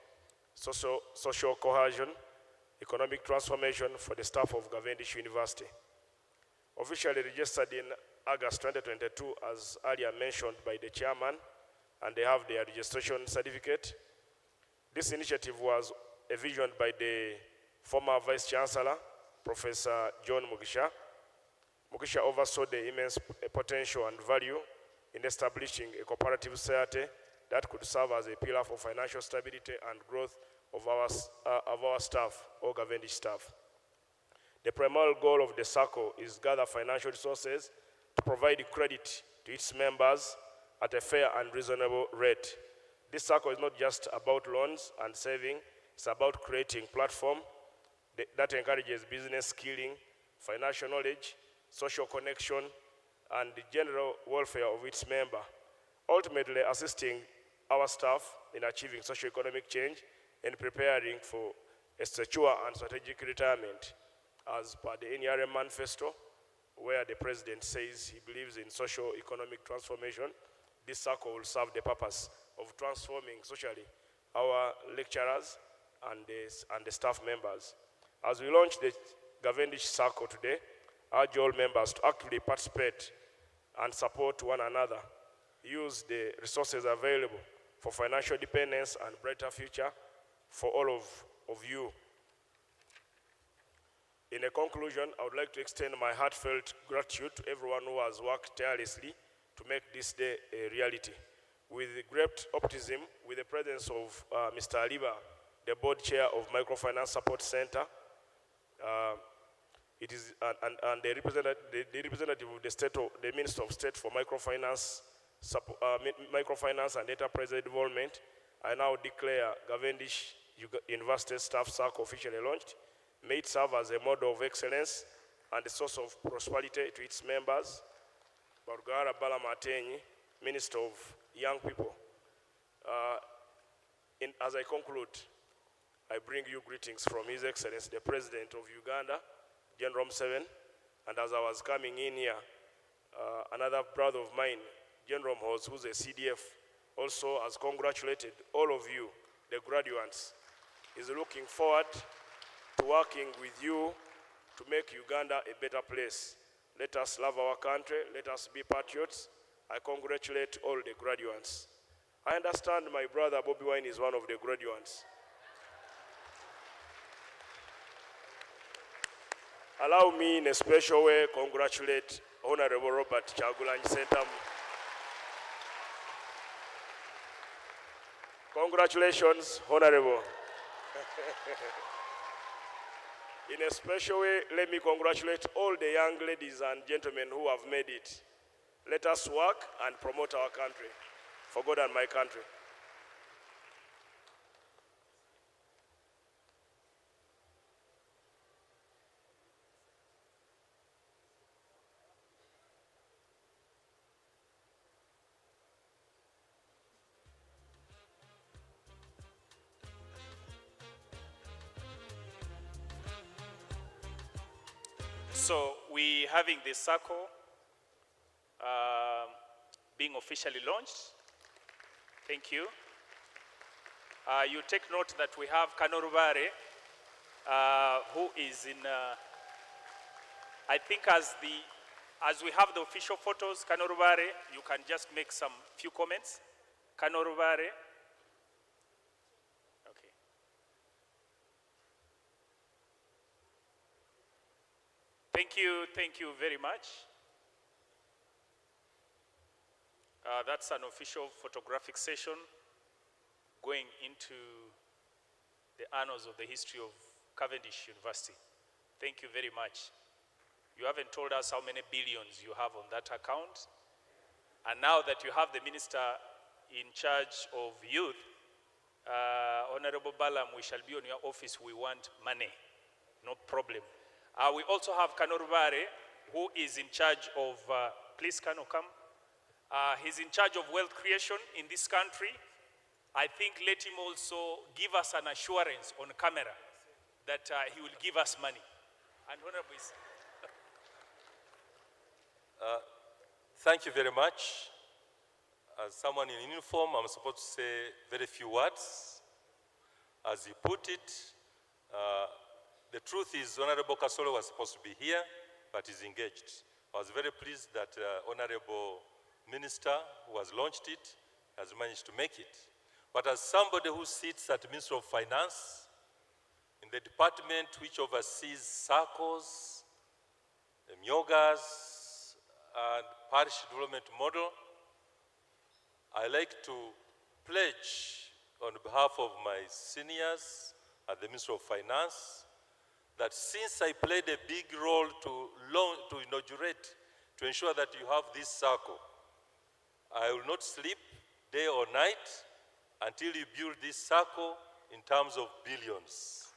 social cohesion, economic transformation for the staff of Cavendish University. Officially registered in August 2022, as earlier mentioned by the chairman, and they have their registration certificate. This initiative was envisioned by the former Vice Chancellor, Professor John Mugisha. Mugisha oversaw the immense potential and value in establishing a cooperative society that could serve as a pillar for financial stability and growth of our staff, or Cavendish staff. The primary goal of the circle is to gather financial resources to provide credit to its members at a fair and reasonable rate. This circle is not just about loans and saving, it's about creating a platform that encourages business skilling, financial knowledge, social connection, and the general welfare of its member, ultimately assisting our staff in achieving socio-economic change and preparing for a secure and strategic retirement as per the NRM manifesto, where the president says he believes in socio-economic transformation. This circle will serve the purpose of transforming socially our lecturers and the staff members. As we launch the Cavendish Circle today, I urge all members to actively participate and support one another, use the resources available for financial independence and brighter future for all of you. In a conclusion, I would like to extend my heartfelt gratitude to everyone who has worked tirelessly to make this day a reality. With great optimism, with the presence of Mr. Aliba, the board chair of Microfinance Support Center, and the representative of the Minister of State for Microfinance and Enterprise Development, I now declare Cavendish University Staff Circle officially launched. May it serve as a model of excellence and a source of prosperity to its members. Barugara Bala Matenyi, Minister of Young People. As I conclude, I bring you greetings from His Excellency, the President of Uganda, General Museveni, and as I was coming in here, another brother of mine, General Mhoz, who's a CDF, also has congratulated all of you, the graduates. He's looking forward to working with you to make Uganda a better place. Let us love our country, let us be patriots. I congratulate all the graduates. I understand my brother Bobby Wine is one of the graduates. Allow me in a special way congratulate Honorable Robert Chagulanyi Sentam. Congratulations, Honorable. In a special way, let me congratulate all the young ladies and gentlemen who have made it. Let us work and promote our country, for God and my country. So we having this circle being officially launched. Thank you. You take note that we have Kanorubare, who is in, I think as we have the official photos, Kanorubare, you can just make some few comments. Kanorubare. Okay. Thank you very much. That's an official photographic session going into the annals of the history of Cavendish University. Thank you very much. You haven't told us how many billions you have on that account. And now that you have the minister in charge of youth, Honorable Balam, we shall be on your office. We want money, no problem. We also have Kanorubare, who is in charge of, please Kano come. He's in charge of wealth creation in this country. I think let him also give us an assurance on camera that he will give us money. And Honorable is... Thank you very much. As someone in uniform, I'm supposed to say very few words. As you put it, the truth is Honorable Kasolo was supposed to be here, but is engaged. I was very pleased that Honorable Minister who has launched it has managed to make it. But as somebody who sits at the Ministry of Finance, in the department which oversees circles, myogas, and parish development model, I like to pledge on behalf of my seniors at the Ministry of Finance that since I played a big role to inaugurate, to ensure that you have this circle, I will not sleep day or night until you build this circle in terms of billions.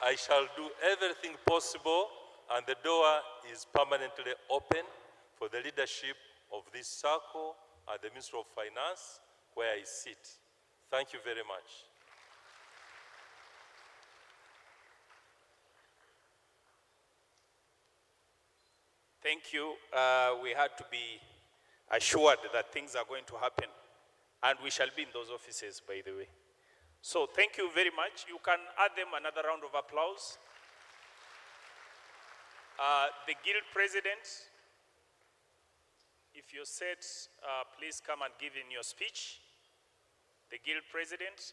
I shall do everything possible, and the door is permanently open for the leadership of this circle at the Ministry of Finance, where I sit. Thank you very much. Thank you. We had to be assured that things are going to happen, and we shall be in those offices, by the way. So thank you very much. You can add them another round of applause. The Guild President, if you're set, please come and give in your speech. The Guild President,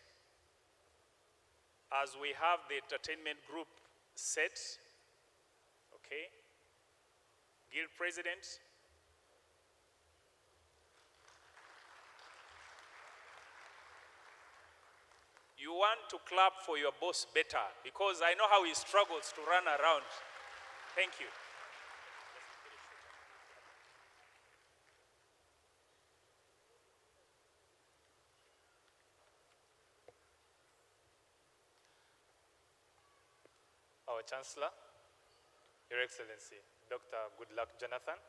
as we have the entertainment group set, okay. Guild President. You want to clap for your boss better, because I know how he struggles to run around. Thank you. Our Chancellor, Your Excellency, Dr. Goodluck Jonathan,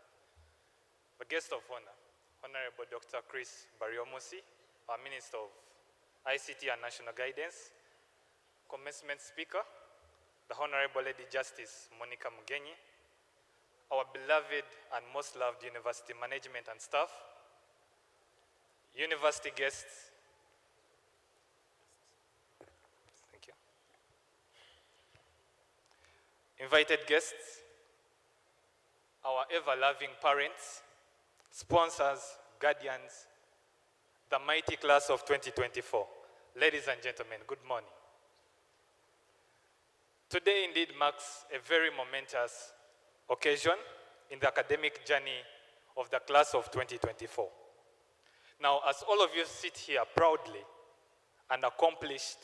the guest of honor, Honorable Dr. Chris Baryomusi, our Minister of ICT and National Guidance, commencement speaker, the Honorable Lady Justice Monica Mugenyi, our beloved and most loved university management and staff, university guests, thank you, invited guests, our ever-loving parents, sponsors, guardians, the mighty class of 2024. Ladies and gentlemen, good morning. Today indeed marks a very momentous occasion in the academic journey of the class of 2024. Now, as all of you sit here proudly and accomplished,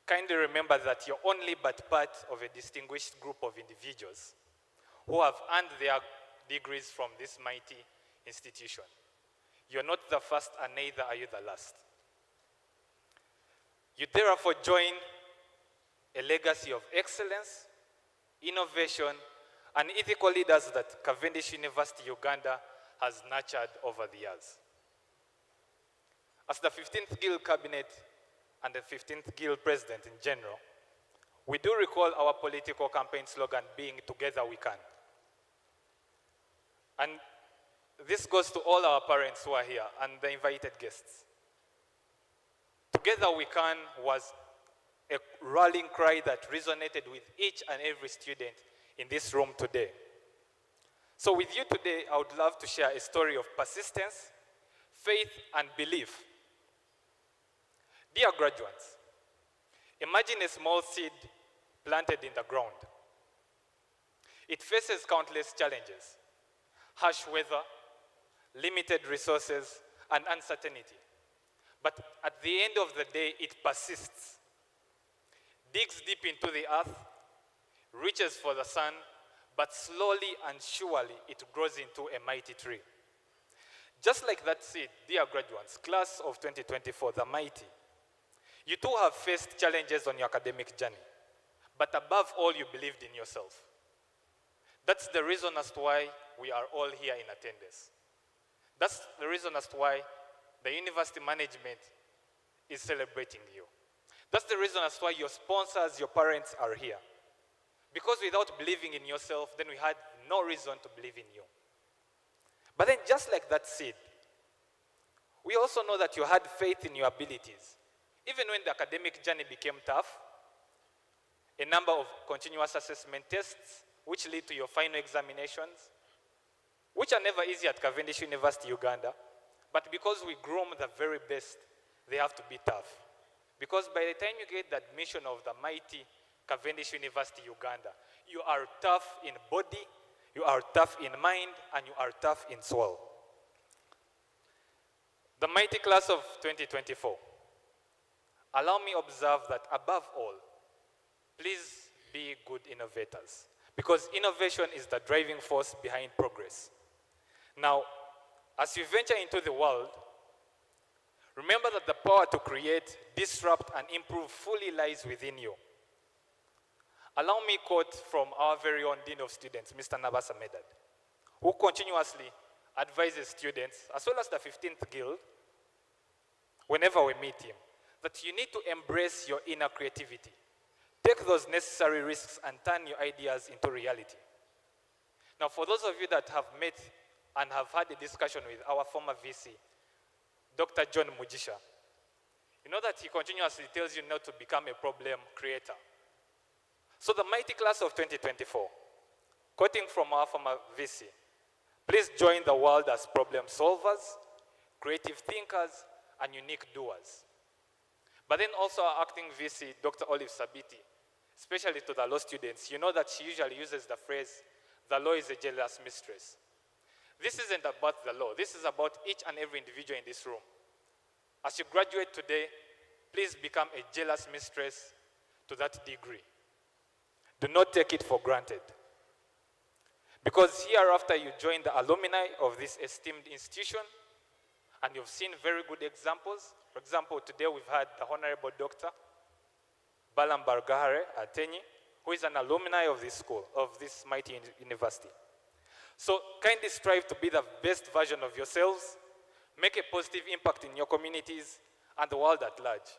kindly remember that you're only but part of a distinguished group of individuals who have earned their degrees from this mighty institution. You're not the first, and neither are you the last. You therefore join a legacy of excellence, innovation, and ethical leaders that Cavendish Universty Uganda has nurtured over the years. As the 15th Guild Cabinet and the 15th Guild President in general, we do recall our political campaign slogan being "Together we can." And this goes to all our parents who are here and the invited guests. Together we can was a rallying cry that resonated with each and every student in this room today. So with you today, I would love to share a story of persistence, faith, and belief. Dear graduates, imagine a small seed planted in the ground. It faces countless challenges: harsh weather, limited resources, and uncertainty. But at the end of the day, it persists, digs deep into the earth, reaches for the sun, but slowly and surely it grows into a mighty tree. Just like that seed, dear graduates, class of 2024, the mighty, you too have faced challenges on your academic journey, but above all, you believed in yourself. That's the reason as to why we are all here in attendance. That's the reason as to why the university management is celebrating you. That's the reason as to why your sponsors, your parents are here. Because without believing in yourself, then we had no reason to believe in you. But then just like that seed, we also know that you had faith in your abilities. Even when the academic journey became tough, a number of continuous assessment tests, which lead to your final examinations, which are never easy at Cavendish Universty Uganda, but because we groom the very best, they have to be tough. Because by the time you get the admission of the mighty Cavendish Universty Uganda, you are tough in body, you are tough in mind, and you are tough in soul. The mighty class of 2024, allow me observe that above all, please be good innovators, because innovation is the driving force behind progress. Now, as you venture into the world, Remember that the power to create, disrupt, and improve fully lies within you. Allow me to quote from our very own Dean of Students, Mr. Nabasa Medad, who continuously advises students, as well as the 15th Guild, whenever we meet him, that you need to embrace your inner creativity. Take those necessary risks and turn your ideas into reality. Now, for those of you that have met and have had a discussion with our former VC, Dr. John Mugisha, you know that he continuously tells you not to become a problem creator. So the mighty class of 2024, quoting from our former VC, please join the world as problem solvers, creative thinkers, and unique doers. But then also our acting VC, Dr. Olive Sabiti, especially to the law students, you know that she usually uses the phrase, the law is a jealous mistress. This isn't about the law. This is about each and every individual in this room. As you graduate today, please become a jealous mistress to that degree. Do not take it for granted. Because hereafter you join the alumni of this esteemed institution, and you've seen very good examples. For example, today we've had the Honorable Dr. Balam Bargahare Atenyi, who is an alumni of this school, of this mighty university. So kindly strive to be the best version of yourselves, make a positive impact in your communities and the world at large.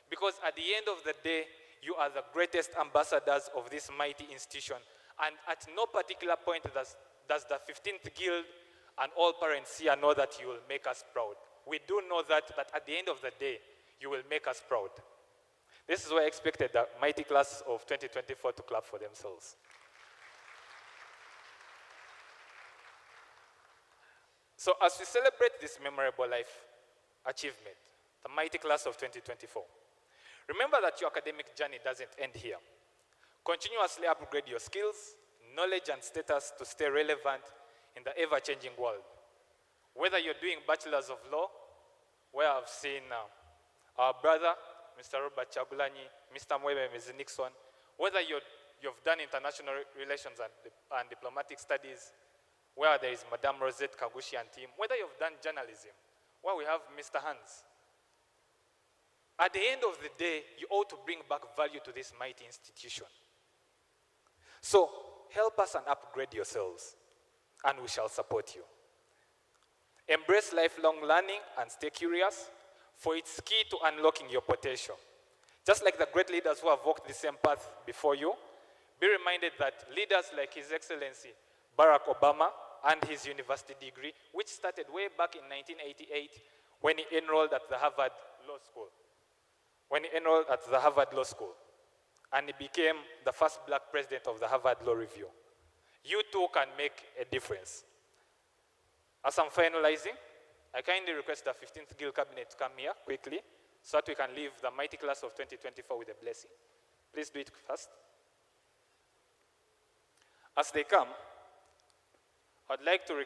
Because at the end of the day, you are the greatest ambassadors of this mighty institution. And at no particular point does the 15th Guild and all parents here know that you will make us proud. We do know that at the end of the day, you will make us proud. This is why I expected the mighty class of 2024 to clap for themselves. So as we celebrate this memorable life achievement, the mighty class of 2024, remember that your academic journey doesn't end here. Continuously upgrade your skills, knowledge, and status to stay relevant in the ever-changing world. Whether you're doing Bachelors of Law, where I've seen our brother, Mr. Robert Chagulanyi, Mr. Mwebe, Ms. Nixon, whether you've done international relations and diplomatic studies, where there is Madame Rosette Kagushi and team, whether you've done journalism, where we have Mr. Hans. At the end of the day, you ought to bring back value to this mighty institution. So help us and upgrade yourselves, and we shall support you. Embrace lifelong learning and stay curious, for it's key to unlocking your potential. Just like the great leaders who have walked the same path before you, be reminded that leaders like His Excellency Barack Obama and his university degree, which started way back in 1988 when he enrolled at the Harvard Law School. And he became the first black president of the Harvard Law Review. You too can make a difference. As I'm finalizing, I kindly request the 15th Guild Cabinet to come here quickly so that we can leave the mighty class of 2024 with a blessing. Please do it fast. As they come, I'd like to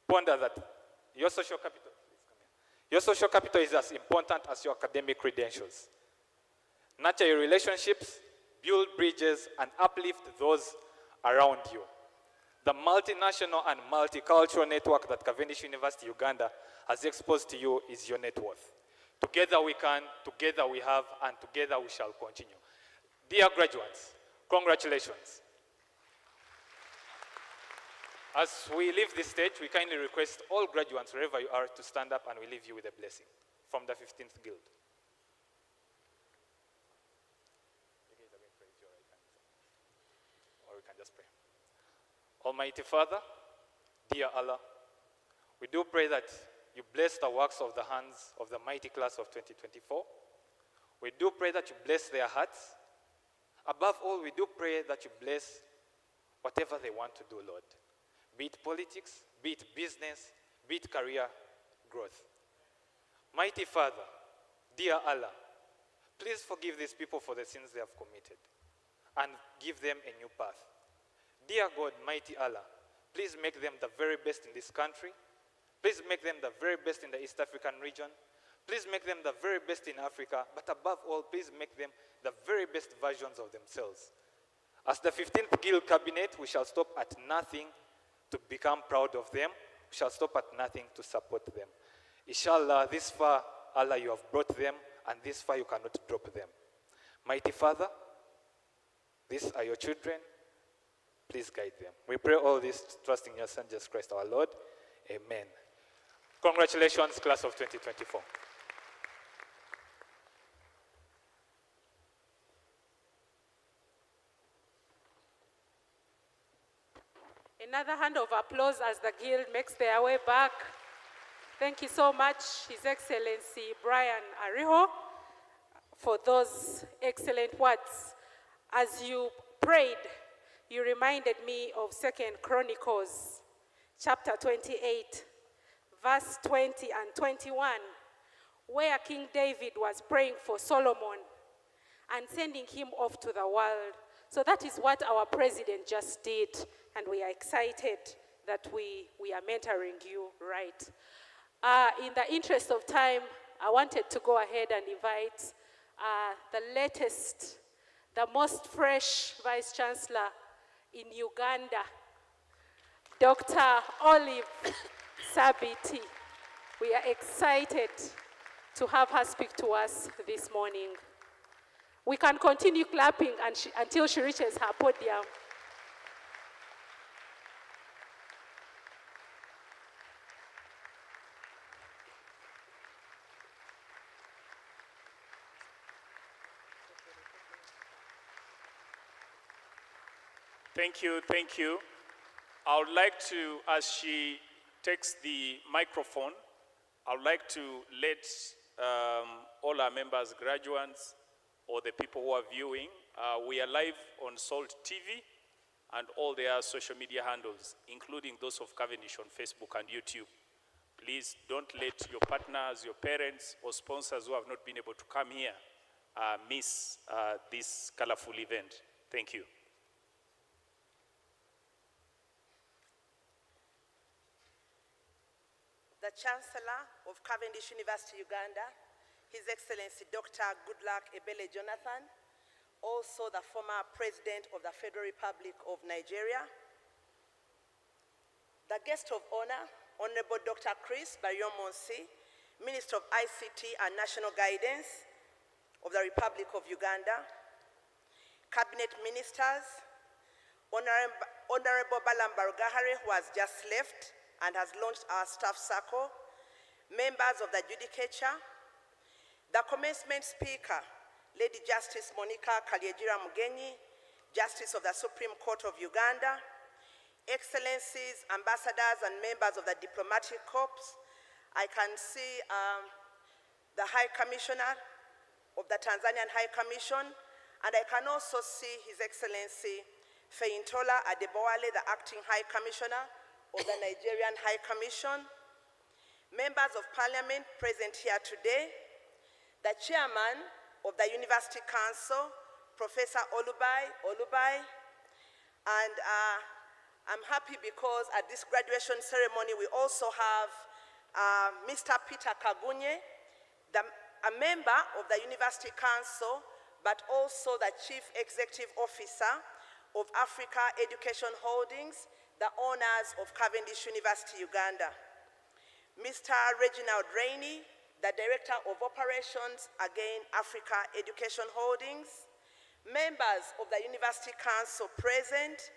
ponder that your social capital, your social capital is as important as your academic credentials. Nurture your relationships, build bridges, and uplift those around you. The multinational and multicultural network that Cavendish Universty Uganda has exposed to you is your net worth. Together we can, together we have, and together we shall continue. Dear graduates, congratulations. As we leave this stage, we kindly request all graduates, wherever you are, to stand up, and we leave you with a blessing from the 15th Guild. You guys are going to raise your right hand, or we can just pray. Almighty Father, dear Allah, we do pray that you bless the works of the hands of the mighty class of 2024. We do pray that you bless their hearts. Above all, we do pray that you bless whatever they want to do, Lord. Be it politics, be it business, be it career growth. Mighty Father, dear Allah, please forgive these people for the sins they have committed and give them a new path. Dear God, mighty Allah, please make them the very best in this country. Please make them the very best in the East African region. Please make them the very best in Africa. But above all, please make them the very best versions of themselves. As the 15th Guild Cabinet, we shall stop at nothing to become proud of them. We shall stop at nothing to support them. Inshallah, this far Allah, you have brought them, and this far you cannot drop them. Mighty Father, these are your children. Please guide them. We pray all this trusting in your Son, Jesus Christ, our Lord. Amen. Congratulations, class of 2024. Another hand of applause as the Guild makes their way back. Thank you so much, His Excellency Brian Ariho, for those excellent words. As you prayed, you reminded me of 2nd Chronicles, chapter 28, verse 20 and 21, where King David was praying for Solomon and sending him off to the world. So that is what our president just did, and we are excited that we are mentoring you right. In the interest of time, I wanted to go ahead and invite the latest, the most fresh Vice Chancellor in Uganda, Dr. Olive Sabiti. We are excited to have her speak to us this morning. We can continue clapping until she reaches her podium. Thank you, thank you. I would like to, as she takes the microphone, I would like to let all our members, graduates, or the people who are viewing, we are live on Salt TV and all their social media handles, including those of Cavendish on Facebook and YouTube. Please don't let your partners, your parents, or sponsors who have not been able to come here miss this colorful event. Thank you. The Chancellor of Cavendish University Uganda, His Excellency Dr. Goodluck Ebele Jonathan, also the former President of the Federal Republic of Nigeria, the guest of honor, Honorable Dr. Chris Baryomonsi, Minister of ICT and National Guidance of the Republic of Uganda, Cabinet Ministers, Honorable Balam Barugahare, who has just left and has launched our staff circle, members of the Judicature, the commencement speaker, Lady Justice Monica Kalyegira Mugenyi, Justice of the Supreme Court of Uganda, Excellencies, ambassadors, and members of the diplomatic corps. I can see the High Commissioner of the Tanzanian High Commission, and I can also see His Excellency Feintola Adebowale, the Acting High Commissioner of the Nigerian High Commission, members of Parliament present here today, the Chairman of the University Council, Professor Olubai, and I'm happy because at this graduation ceremony we also have Mr. Peter Kagunye, a member of the University Council, but also the Chief Executive Officer of Africa Education Holdings, the owners of Cavendish University Uganda. Mr. Reginald Rainey, the Director of Operations, again, Africa Education Holdings. Members of the University Council present,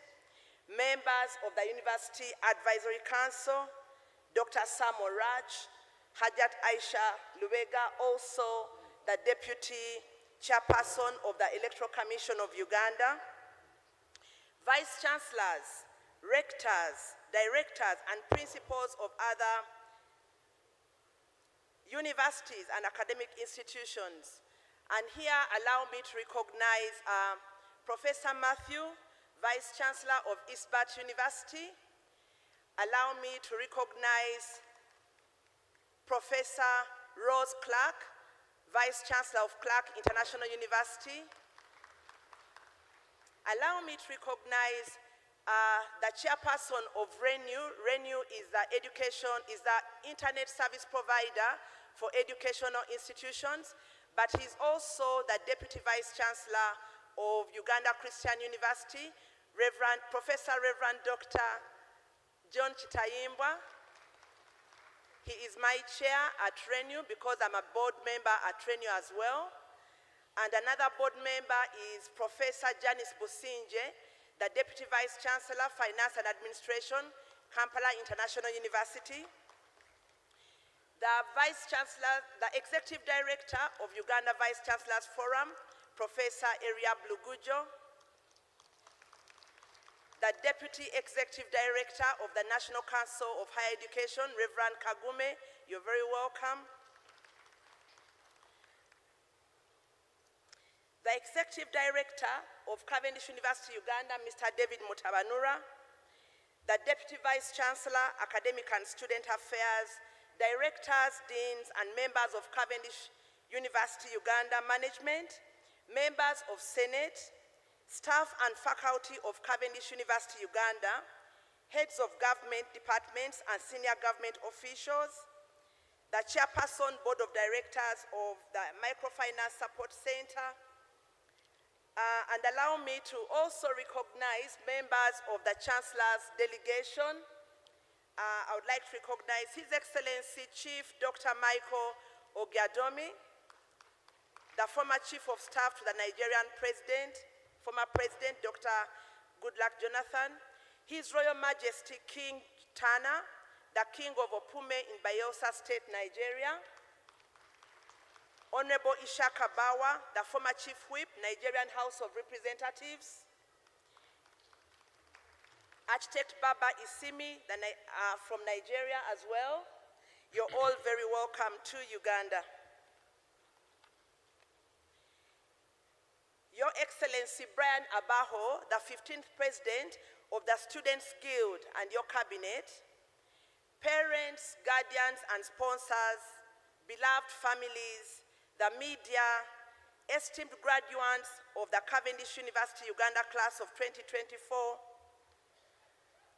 members of the University Advisory Council, Dr. Samuel Raj, Hajat Aisha Lubega, also the Deputy Chairperson of the Electoral Commission of Uganda, Vice Chancellors, rectors, directors, and principals of other universities and academic institutions. And here, allow me to recognize Professor Matthew, Vice Chancellor of Eastbart University. Allow me to recognize Professor Rose Clark, Vice Chancellor of Clark International University. Allow me to recognize the chairperson of RENU. RENU is the internet service provider for educational institutions, but he's also the Deputy Vice Chancellor of Uganda Christian University, Professor Reverend Dr. John Chitayimbwa. He is my chair at RENU because I'm a board member at RENU as well. And another board member is Professor Janice Businje, the Deputy Vice Chancellor, Finance and Administration, Kampala International University. The Vice Chancellor, the Executive Director of Uganda Vice Chancellors Forum, Professor Eria Blugujo. The Deputy Executive Director of the National Council of Higher Education, Reverend Kagume, you're very welcome. The Executive Director of Cavendish Universty Uganda, Mr. David Mutabanura. The Deputy Vice Chancellor, Academic and Student Affairs, Directors, Deans, and members of Cavendish Universty Uganda Management, members of Senate, staff and faculty of Cavendish Universty Uganda, heads of government departments and senior government officials, the chairperson, board of directors of the Microfinance Support Center, and allow me to also recognize members of the Chancellor's delegation. I would like to recognize His Excellency Chief Dr. Michael Ogiadomi, the former Chief of Staff to the Nigerian President, former President Dr. Goodluck Jonathan, His Royal Majesty King Tana, the King of Opume in Bayelsa State, Nigeria, Honorable Ishaka Bawa, the former Chief Whip, Nigerian House of Representatives, Architect Baba Isimi from Nigeria as well. You're all very welcome to Uganda. Your Excellency Brian Abaho, the 15th President of the Students' Guild, and your cabinet, parents, guardians, and sponsors, beloved families, the media, esteemed graduates of the Cavendish Universty Uganda class of 2024,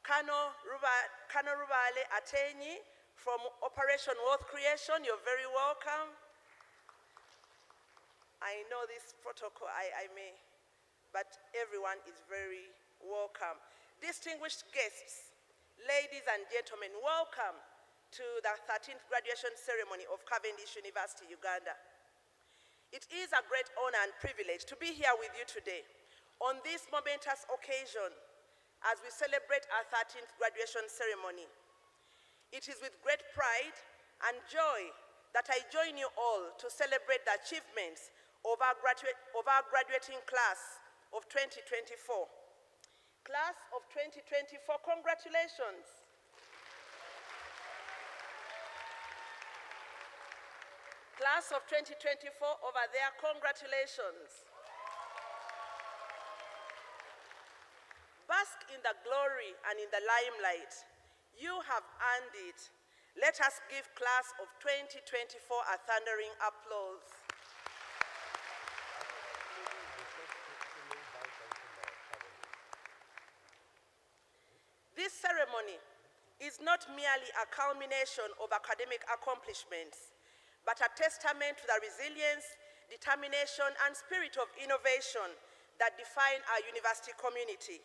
Colonel Rubale Atenyi from Operation Wealth Creation, you're very welcome. I know this protocol, I may, but everyone is very welcome. Distinguished guests, ladies and gentlemen, welcome to the 13th graduation ceremony of Cavendish University Uganda. It is a great honor and privilege to be here with you today on this momentous occasion as we celebrate our 13th graduation ceremony. It is with great pride and joy that I join you all to celebrate the achievements of our graduating class of 2024. Class of 2024, congratulations. Class of 2024 over there, congratulations. Bask in the glory and in the limelight. You have earned it. Let us give class of 2024 a thundering applause. This ceremony is not merely a culmination of academic accomplishments, but a testament to the resilience, determination, and spirit of innovation that define our university community.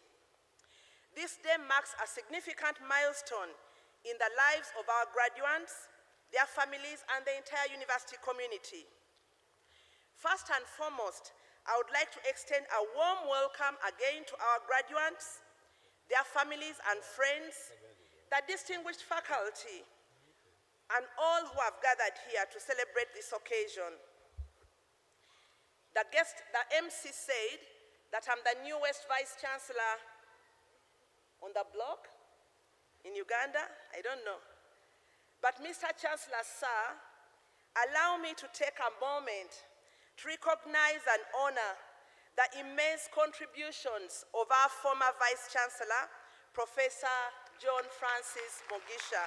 This day marks a significant milestone in the lives of our graduates, their families, and the entire university community. First and foremost, I would like to extend a warm welcome again to our graduates, their families and friends, the distinguished faculty, and all who have gathered here to celebrate this occasion. The MC said that I'm the newest Vice Chancellor on the block in Uganda. I don't know. But Mr. Chancellor, sir, allow me to take a moment to recognize and honor the immense contributions of our former Vice Chancellor, Professor John Francis Mugisha.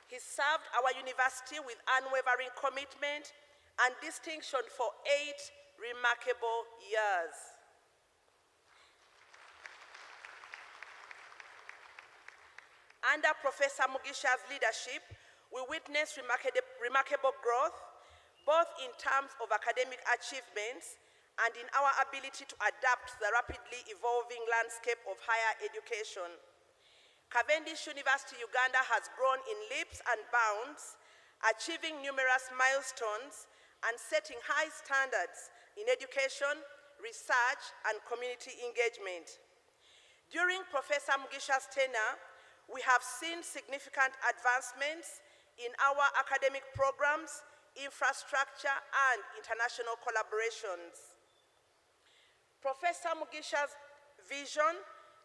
He served our university with unwavering commitment and distinction for 8 remarkable years. Under Professor Mugisha's leadership, we witnessed remarkable growth, both in terms of academic achievements and in our ability to adapt to the rapidly evolving landscape of higher education. Cavendish University Uganda has grown in leaps and bounds, achieving numerous milestones and setting high standards in education, research, and community engagement. During Professor Mugisha's tenure, we have seen significant advancements in our academic programs, infrastructure, and international collaborations. Professor Mugisha's vision,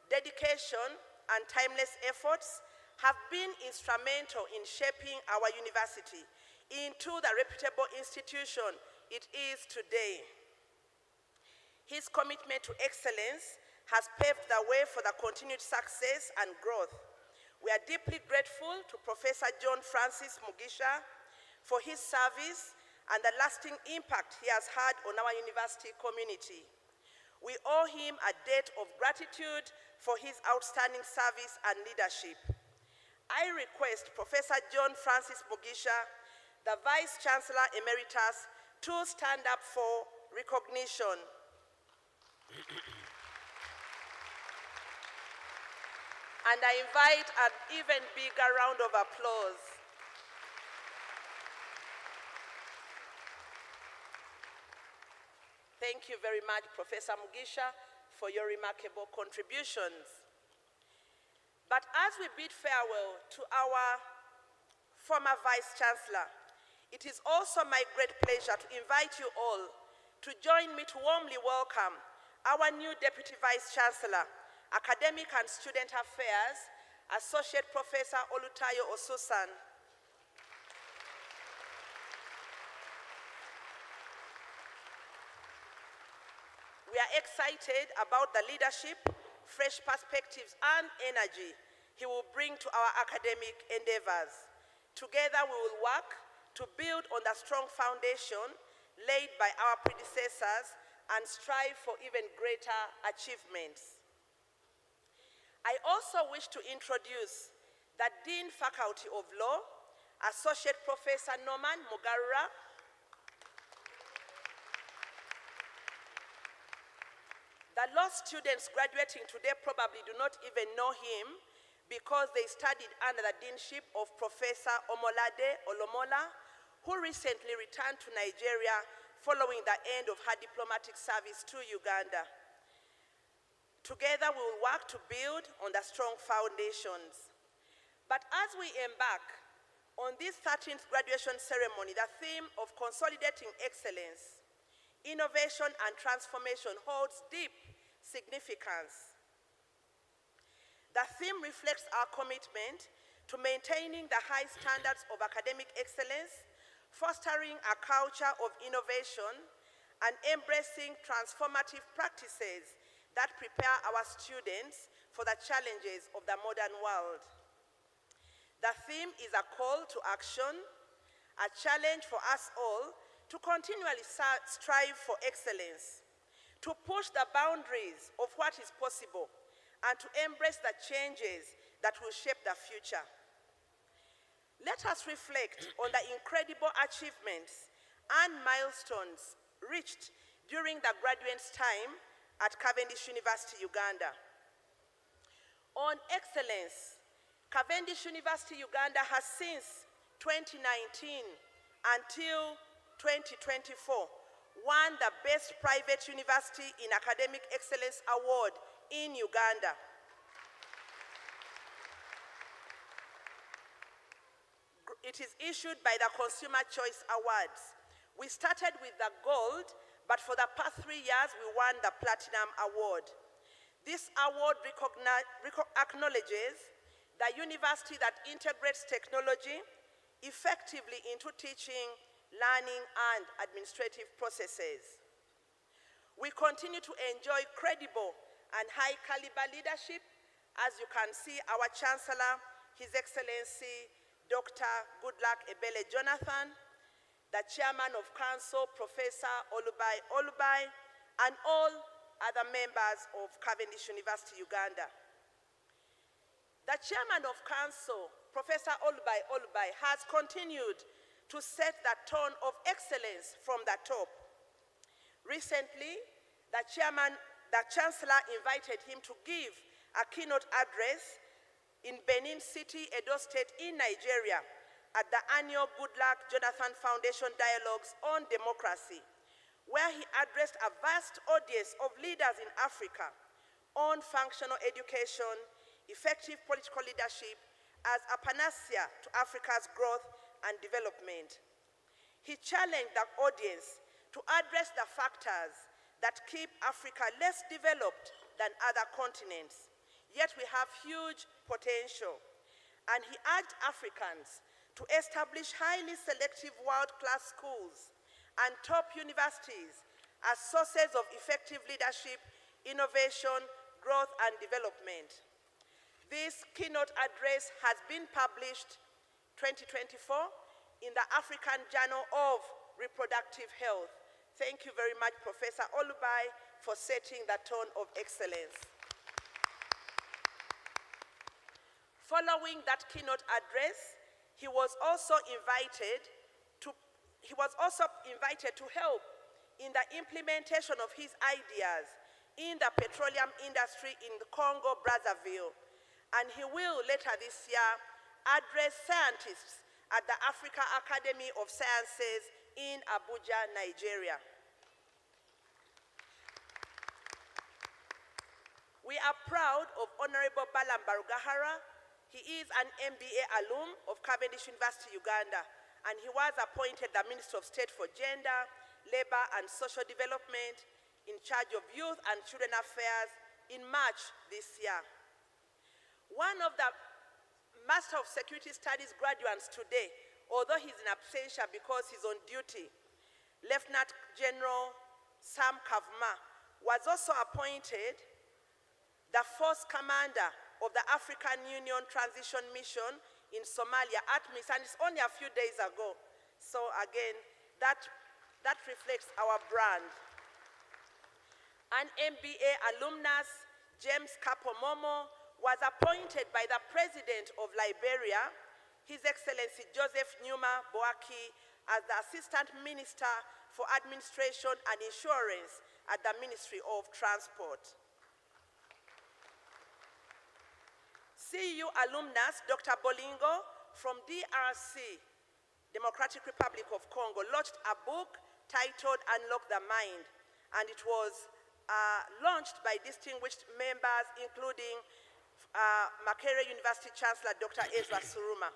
dedication, and timeless efforts have been instrumental in shaping our university into the reputable institution it is today. His commitment to excellence has paved the way for the continued success and growth. We are deeply grateful to Professor John Francis Mugisha for his service and the lasting impact he has had on our university community. We owe him a debt of gratitude for his outstanding service and leadership. I request Professor John Francis Mugisha, the Vice Chancellor Emeritus, to stand up for recognition. And I invite an even bigger round of applause. Thank you very much, Professor Mugisha, for your remarkable contributions. But as we bid farewell to our former Vice Chancellor, it is also my great pleasure to invite you all to join me to warmly welcome our new Deputy Vice Chancellor, Academic and Student Affairs, Associate Professor Olutayo Osusan. We are excited about the leadership, fresh perspectives, and energy he will bring to our academic endeavors. Together, we will work to build on the strong foundation laid by our predecessors and strive for even greater achievements. I also wish to introduce the Dean Faculty of Law, Associate Professor Norman Mugarura, the law students graduating today probably do not even know him because they studied under the deanship of Professor Omolade Olomola, who recently returned to Nigeria following the end of her diplomatic service to Uganda. Together, we will work to build on the strong foundations. But as we embark on this 13th graduation ceremony, the theme of consolidating excellence, innovation, and transformation holds deep significance. The theme reflects our commitment to maintaining the high standards of academic excellence, fostering a culture of innovation, and embracing transformative practices that prepare our students for the challenges of the modern world. The theme is a call to action, a challenge for us all to continually strive for excellence, to push the boundaries of what is possible, and to embrace the changes that will shape the future. Let us reflect on the incredible achievements and milestones reached during the graduates' time at Cavendish University Uganda. On excellence, Cavendish University Uganda has since 2019 until 2024 won the Best Private University in Academic Excellence Award in Uganda. It is issued by the Consumer Choice Awards. We started with the gold, but for the past 3 years, we won the Platinum Award. This award acknowledges the university that integrates technology effectively into teaching, learning, and administrative processes. We continue to enjoy credible and high-caliber leadership, as you can see our Chancellor, His Excellency, Dr. Goodluck Ebele Jonathan, the Chairman of Council, Professor Olubai, and all other members of Cavendish University Uganda. The Chairman of Council, Professor Olubai, has continued to set the tone of excellence from the top. Recently, the Chancellor invited him to give a keynote address in Benin City, Edo State in Nigeria at the annual Goodluck Jonathan Foundation Dialogues on Democracy, where he addressed a vast audience of leaders in Africa on functional education, effective political leadership as a panacea to Africa's growth and development. He challenged the audience to address the factors that keep Africa less developed than other continents, yet we have huge potential. And he urged Africans to establish highly selective world-class schools and top universities as sources of effective leadership, innovation, growth, and development. This keynote address has been published 2024 in the African Journal of Reproductive Health. Thank you very much, Professor Olubai, for setting the tone of excellence. Following that keynote address, he was also invited to help in the implementation of his ideas in the petroleum industry in Congo, Brazzaville. And he will later this year address scientists at the Africa Academy of Sciences in Abuja, Nigeria. We are proud of Honorable Balam Barugahara. He is an MBA alum of Cavendish Universty Uganda, and he was appointed the Minister of State for Gender, Labor and Social Development in charge of Youth and Children Affairs in March this year. One of the Master of Security Studies graduates today, although he's in absentia because he's on duty, Lieutenant General Sam Kavuma, was also appointed the first commander of the African Union Transition Mission in Somalia, ATMIS, and it's only a few days ago. So again, that reflects our brand. An MBA alumnus, James Kapomomo, was appointed by the President of Liberia, His Excellency Joseph Nyuma Boaki, as the Assistant Minister for Administration and Insurance at the Ministry of Transport. CU alumnus Dr. Bolingo from DRC, Democratic Republic of Congo, launched a book titled Unlock the Mind, and it was launched by distinguished members including Makerere University Chancellor Dr. Ezra Suruma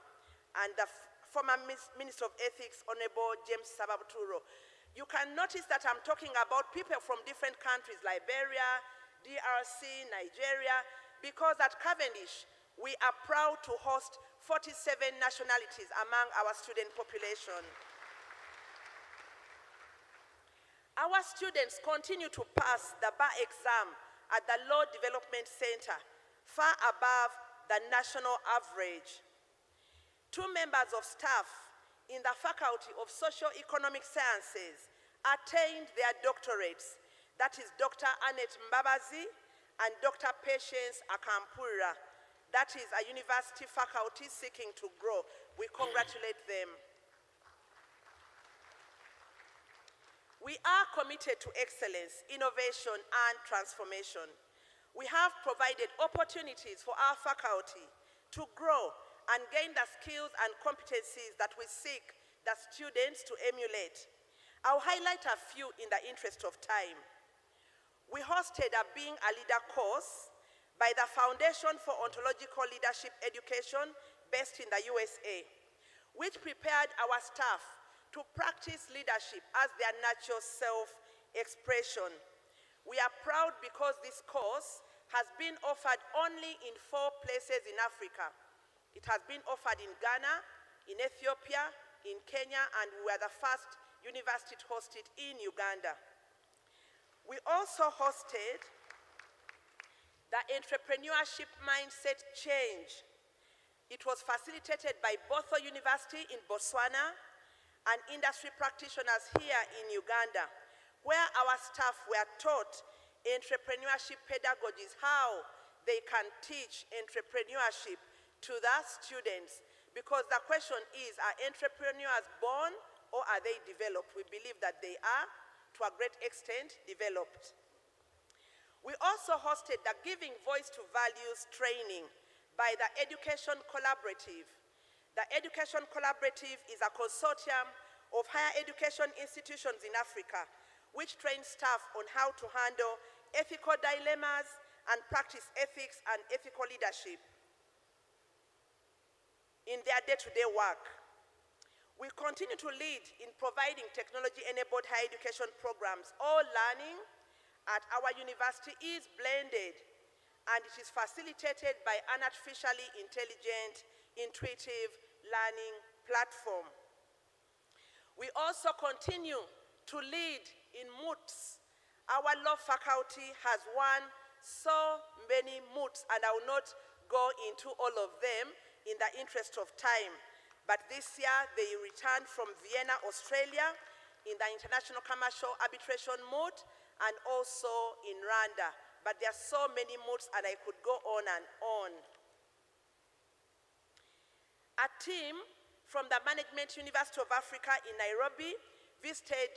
and the former Minister of Ethics, Honorable James Sababuturo. You can notice that I'm talking about people from different countries, Liberia, DRC, Nigeria, because at Cavendish, we are proud to host 47 nationalities among our student population. Our students continue to pass the bar exam at the Law Development Center, far above the national average. 2 members of staff in the Faculty of Socio-Economic Sciences attained their doctorates. That is Dr. Annette Mbabazi and Dr. Patience Akampura. That is a university faculty seeking to grow. We congratulate them. We are committed to excellence, innovation, and transformation. We have provided opportunities for our faculty to grow and gain the skills and competencies that we seek the students to emulate. I'll highlight a few in the interest of time. We hosted a Being a Leader course by the Foundation for Ontological Leadership Education based in the USA, which prepared our staff to practice leadership as their natural self-expression. We are proud because this course has been offered only in 4 places in Africa. It has been offered in Ghana, in Ethiopia, in Kenya, and we are the first university to host it in Uganda. We also hosted the Entrepreneurship Mindset Change. It was facilitated by Botho University in Botswana and industry practitioners here in Uganda, where our staff were taught entrepreneurship pedagogies, how they can teach entrepreneurship to the students. Because the question is, are entrepreneurs born or are they developed? We believe that they are. to a great extent, developed. We also hosted the Giving Voice to Values training by the Education Collaborative. The Education Collaborative is a consortium of higher education institutions in Africa, which trains staff on how to handle ethical dilemmas and practice ethics and ethical leadership in their day-to-day work. We continue to lead in providing technology-enabled higher education programs. All learning at our university is blended, and it is facilitated by an artificially intelligent, intuitive learning platform. We also continue to lead in MOOCs. Our law faculty has won so many MOOCs, and I will not go into all of them in the interest of time. But this year, they returned from Vienna, Australia, in the International Commercial Arbitration Moot, and also in Rwanda. But there are so many moods, and I could go on and on. A team from the Management University of Africa in Nairobi visited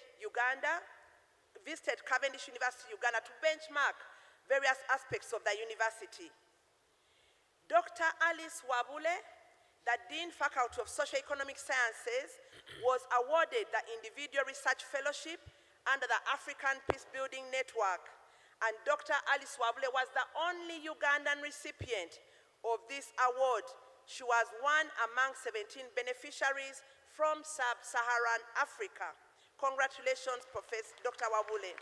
Cavendish Universty Uganda to benchmark various aspects of the university. Dr. Alice Wabule, the Dean Faculty of Socio-Economic Sciences, was awarded the Individual Research Fellowship under the African Peacebuilding Network, and Dr. Alice Wabule was the only Ugandan recipient of this award. She was one among 17 beneficiaries from sub-Saharan Africa. Congratulations, Professor Dr. Wabule.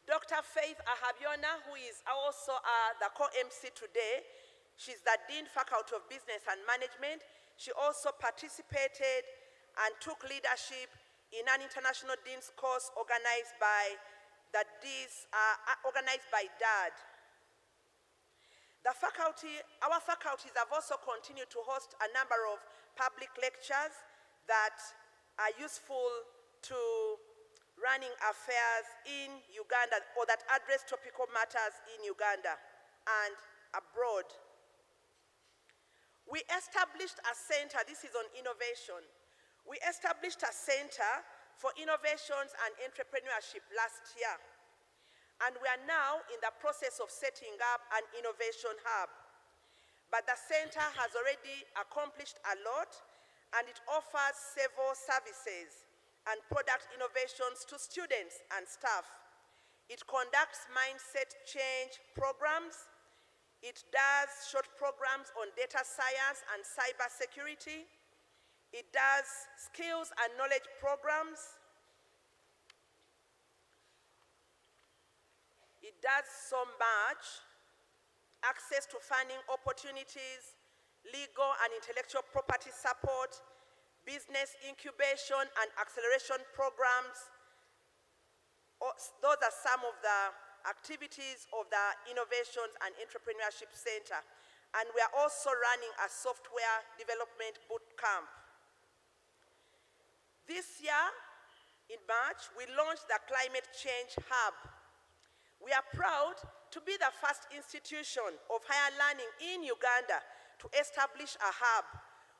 Dr. Faith Ahabiona, who is also the co-MC today, she's the Dean Faculty of Business and Management. She also participated and took leadership in an international Dean's course organized by DAD. Our faculties have also continued to host a number of public lectures that are useful to running affairs in Uganda, or that address topical matters in Uganda and abroad. We established a center, this is on innovation. We established a center for innovations and entrepreneurship last year. And we are now in the process of setting up an innovation hub. But the center has already accomplished a lot, and it offers several services and product innovations to students and staff. It conducts mindset change programs. It does short programs on data science and cybersecurity. It does skills and knowledge programs. It does so much: access to funding opportunities, legal and intellectual property support, business incubation and acceleration programs. Those are some of the activities of the Innovations and Entrepreneurship Center. And we are also running a software development boot camp. This year, in March, we launched the Climate Change Hub. We are proud to be the first institution of higher learning in Uganda to establish a hub,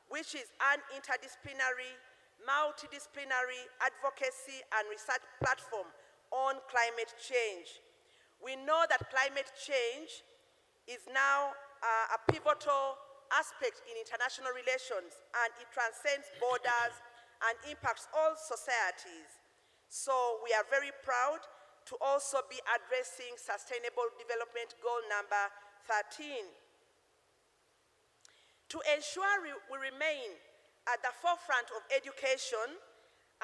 which is an interdisciplinary, multidisciplinary advocacy and research platform on climate change. We know that climate change is now a pivotal aspect in international relations, and it transcends borders and impacts all societies. So we are very proud to also be addressing Sustainable Development Goal number 13. To ensure we remain at the forefront of education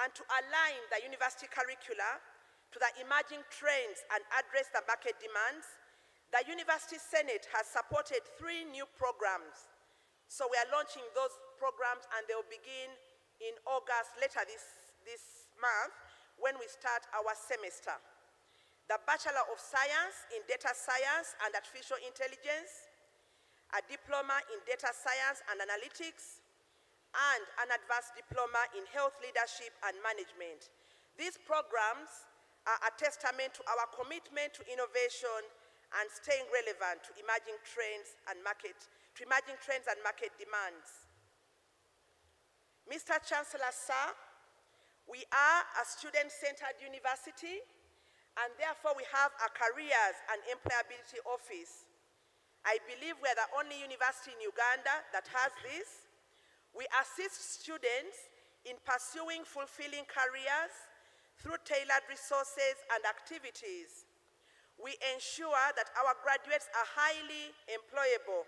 and to align the university curricula to the emerging trends and address the market demands, the University Senate has supported 3 new programs. So we are launching those programs, and they will begin in August, later this month, when we start our semester. The Bachelor of Science in Data Science and Artificial Intelligence, a diploma in data science and analytics, and an advanced diploma in health leadership and management. These programs are a testament to our commitment to innovation and staying relevant to emerging trends and market demands. Mr. Chancellor, sir, We are a student-centered university, and therefore we have a careers and employability office. I believe we're the only university in Uganda that has this. We assist students in pursuing fulfilling careers through tailored resources and activities. We ensure that our graduates are highly employable.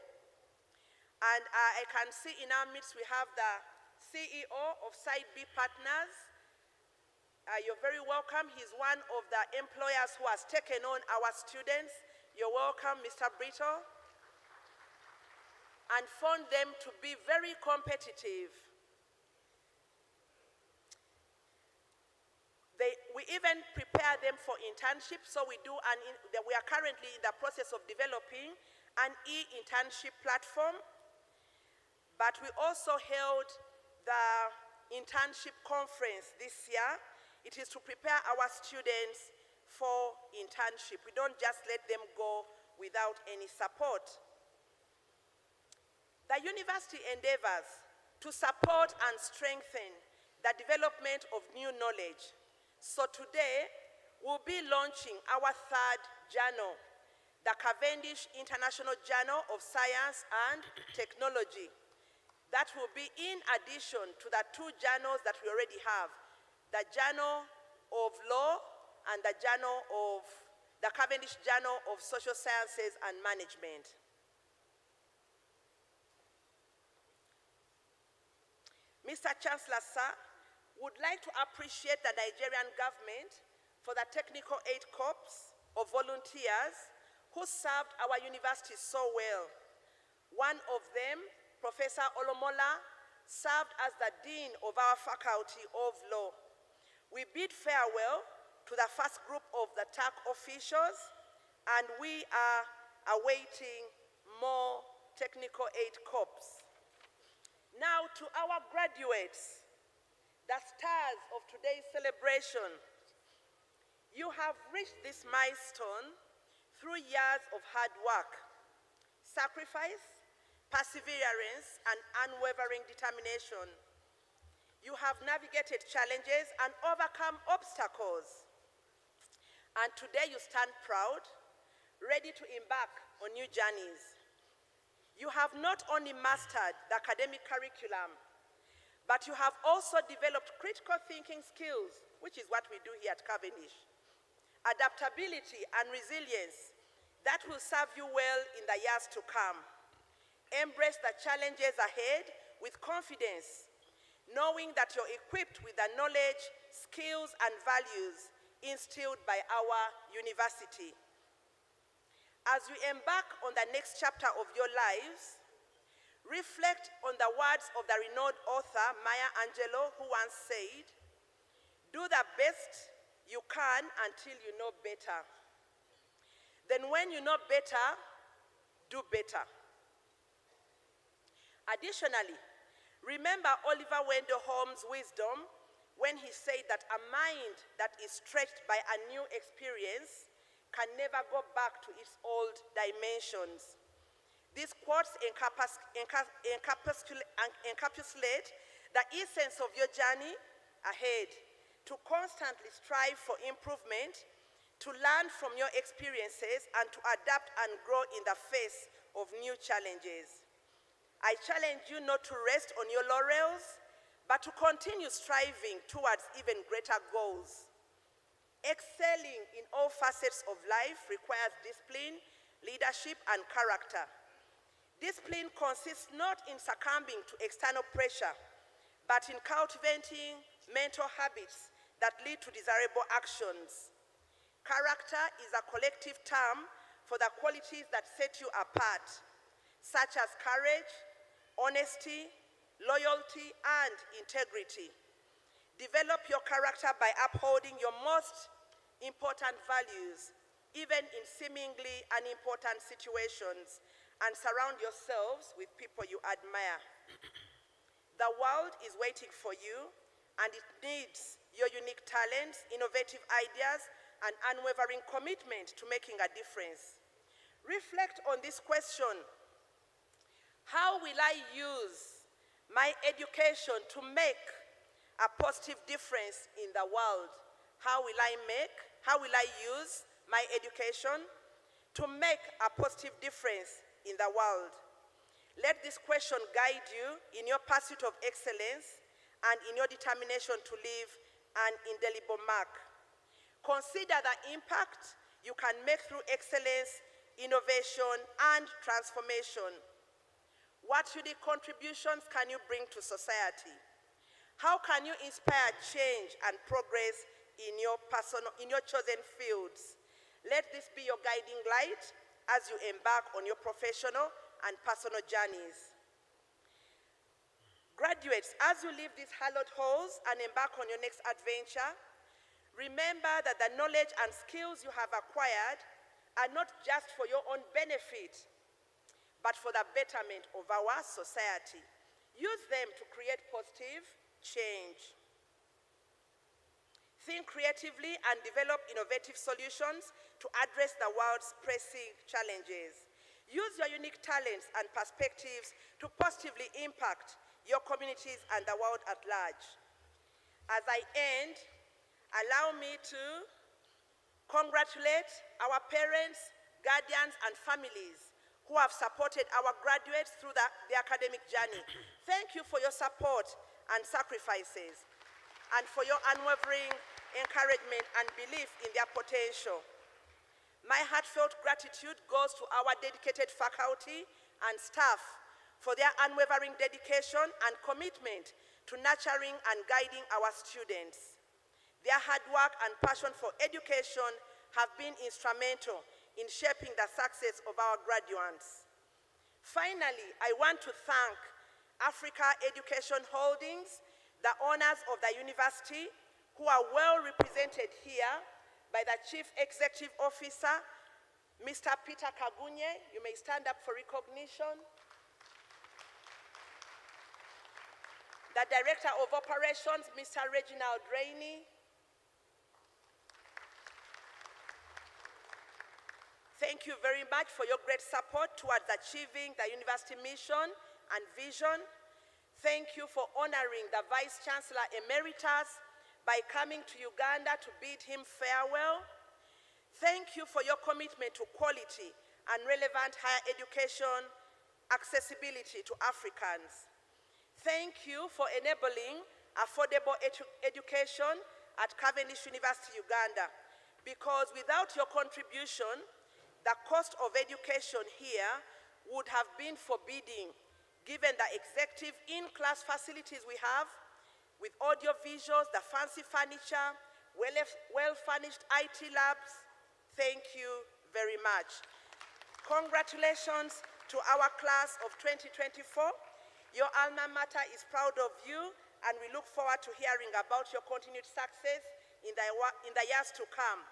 And I can see in our midst we have the CEO of Side B Partners. You're very welcome. He's one of the employers who has taken on our students. You're welcome, Mr. Brito. And found them to be very competitive. We even prepare them for internships, so we are currently in the process of developing an e-internship platform, but we also held the internship conference this year. It is to prepare our students for internship. We don't just let them go without any support. The university endeavors to support and strengthen the development of new knowledge. So today, we'll be launching our third journal, the Cavendish International Journal of Science and Technology. That will be in addition to the two journals that we already have, the Journal of Law and the Cavendish Journal of Social Sciences and Management. Mr. Chancellor, sir, would like to appreciate the Nigerian government for the Technical Aid Corps of volunteers who served our university so well. One of them, Professor Olomola, served as the Dean of our Faculty of Law. We bid farewell to the first group of the TAC officials, and we are awaiting more Technical Aid Corps. Now to our graduates, the stars of today's celebration. You have reached this milestone through years of hard work, sacrifice, perseverance, and unwavering determination. You have navigated challenges and overcome obstacles. And today you stand proud, ready to embark on new journeys. You have not only mastered the academic curriculum, but you have also developed critical thinking skills, which is what we do here at Cavendish. Adaptability and resilience that will serve you well in the years to come. Embrace the challenges ahead with confidence, knowing that you're equipped with the knowledge, skills, and values instilled by our university. As you embark on the next chapter of your lives, reflect on the words of the renowned author Maya Angelou, who once said, "Do the best you can until you know better. Then when you know better, do better." Additionally, remember Oliver Wendell Holmes' wisdom when he said that a mind that is stretched by a new experience can never go back to its old dimensions. These quotes encapsulate the essence of your journey ahead, to constantly strive for improvement, to learn from your experiences, and to adapt and grow in the face of new challenges. I challenge you not to rest on your laurels, but to continue striving towards even greater goals. Excelling in all facets of life requires discipline, leadership, and character. Discipline consists not in succumbing to external pressure, but in cultivating mental habits that lead to desirable actions. Character is a collective term for the qualities that set you apart, such as courage, honesty, loyalty, and integrity. Develop your character by upholding your most important values, even in seemingly unimportant situations, and surround yourselves with people you admire. The world is waiting for you, and it needs your unique talents, innovative ideas, and unwavering commitment to making a difference. Reflect on this question: how will I use my education to make a positive difference in the world? How will I use my education to make a positive difference in the world? Let this question guide you in your pursuit of excellence and in your determination to leave an indelible mark. Consider the impact you can make through excellence, innovation, and transformation. What unique contributions can you bring to society? How can you inspire change and progress in your chosen fields? Let this be your guiding light as you embark on your professional and personal journeys. Graduates, as you leave these hallowed halls and embark on your next adventure, remember that the knowledge and skills you have acquired are not just for your own benefit, but for the betterment of our society. Use them to create positive change. Think creatively and develop innovative solutions to address the world's pressing challenges. Use your unique talents and perspectives to positively impact your communities and the world at large. As I end, allow me to congratulate our parents, guardians, and families who have supported our graduates through the academic journey. Thank you for your support and sacrifices, and for your unwavering encouragement and belief in their potential. My heartfelt gratitude goes to our dedicated faculty and staff for their unwavering dedication and commitment to nurturing and guiding our students. Their hard work and passion for education have been instrumental in shaping the success of our graduates. Finally, I want to thank Africa Education Holdings, the owners of the university, who are well represented here by the Chief Executive Officer, Mr. Peter Kagunye. You may stand up for recognition. The Director of Operations, Mr. Reginald Rainey. Thank you very much for your great support towards achieving the university mission and vision. Thank you for honoring the Vice Chancellor Emeritus by coming to Uganda to bid him farewell. Thank you for your commitment to quality and relevant higher education accessibility to Africans. Thank you for enabling affordable education at Cavendish Universty Uganda, because without your contribution, the cost of education here would have been forbidding, given the executive in-class facilities we have, with audio visuals, the fancy furniture, well-furnished IT labs. Thank you very much. Congratulations to our class of 2024. Your alma mater is proud of you, and we look forward to hearing about your continued success in the years to come.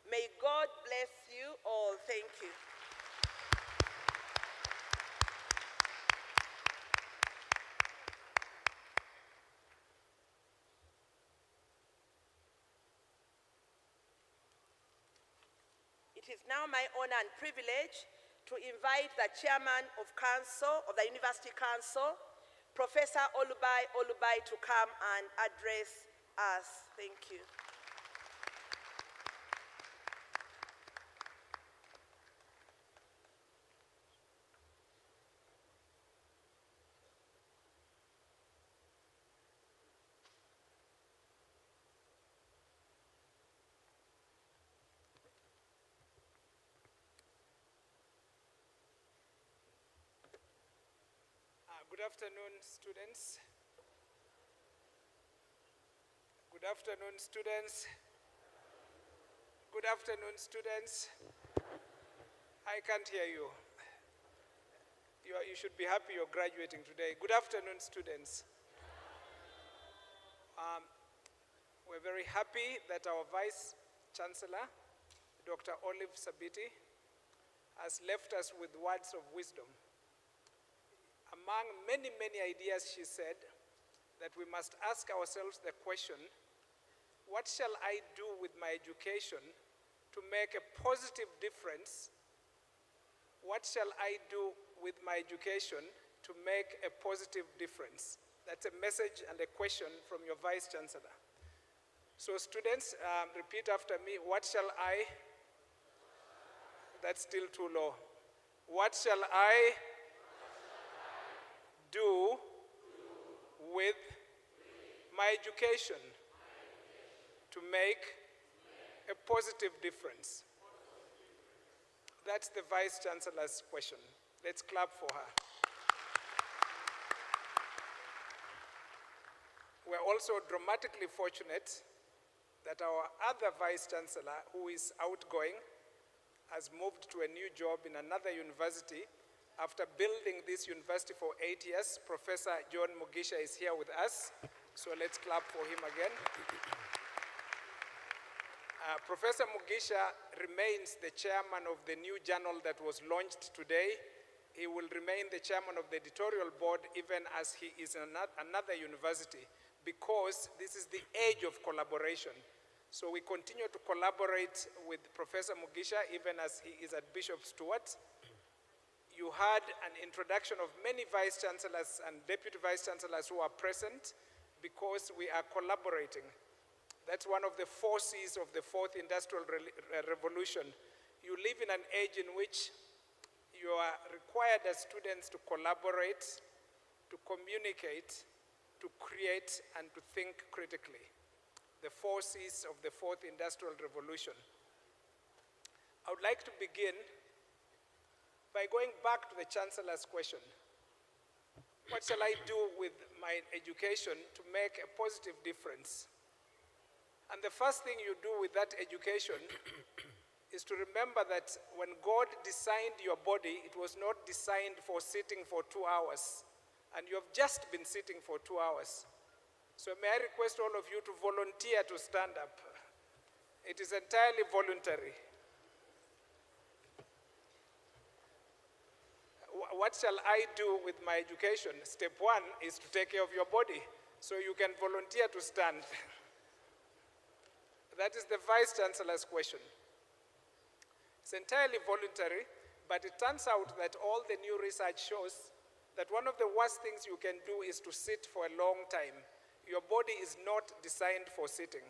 May God bless you all. Thank you. It is now my honor and privilege to invite the Chairman of the University Council, Professor Olubai, to come and address us. Thank you. Good afternoon, students. Good afternoon, students. Good afternoon, students. I can't hear you. You should be happy you're graduating today. Good afternoon, students. We're very happy that our Vice Chancellor, Dr. Olive Sabiti, has left us with words of wisdom. Among many, many ideas, she said that we must ask ourselves the question, what shall I do with my education to make a positive difference? What shall I do with my education to make a positive difference? That's a message and a question from your Vice Chancellor. So students, repeat after me. What shall I? That's still too low. What shall I do with my education to make a positive difference? That's the Vice Chancellor's question. Let's clap for her. We're also dramatically fortunate that our other Vice Chancellor, who is outgoing, has moved to a new job in another university. After building this university for 8 years, Professor John Mugisha is here with us. So let's clap for him again. Professor Mugisha remains the chairman of the new journal that was launched today. He will remain the chairman of the editorial board even as he is in another university, because this is the age of collaboration. So we continue to collaborate with Professor Mugisha even as he is at Bishop Stewart. You had an introduction of many vice chancellors and deputy vice chancellors who are present because we are collaborating. That's one of the forces of the fourth industrial revolution. You live in an age in which you are required as students to collaborate, to communicate, to create, and to think critically. The forces of the fourth industrial revolution. I would like to begin by going back to the Chancellor's question. What shall I do with my education to make a positive difference? And the first thing you do with that education is to remember that when God designed your body, it was not designed for sitting for 2 hours. And you have just been sitting for 2 hours. So may I request all of you to volunteer to stand up. It is entirely voluntary. What shall I do with my education? Step one is to take care of your body. So you can volunteer to stand. That is the Vice Chancellor's question. It's entirely voluntary, but it turns out that all the new research shows that one of the worst things you can do is to sit for a long time. Your body is not designed for sitting.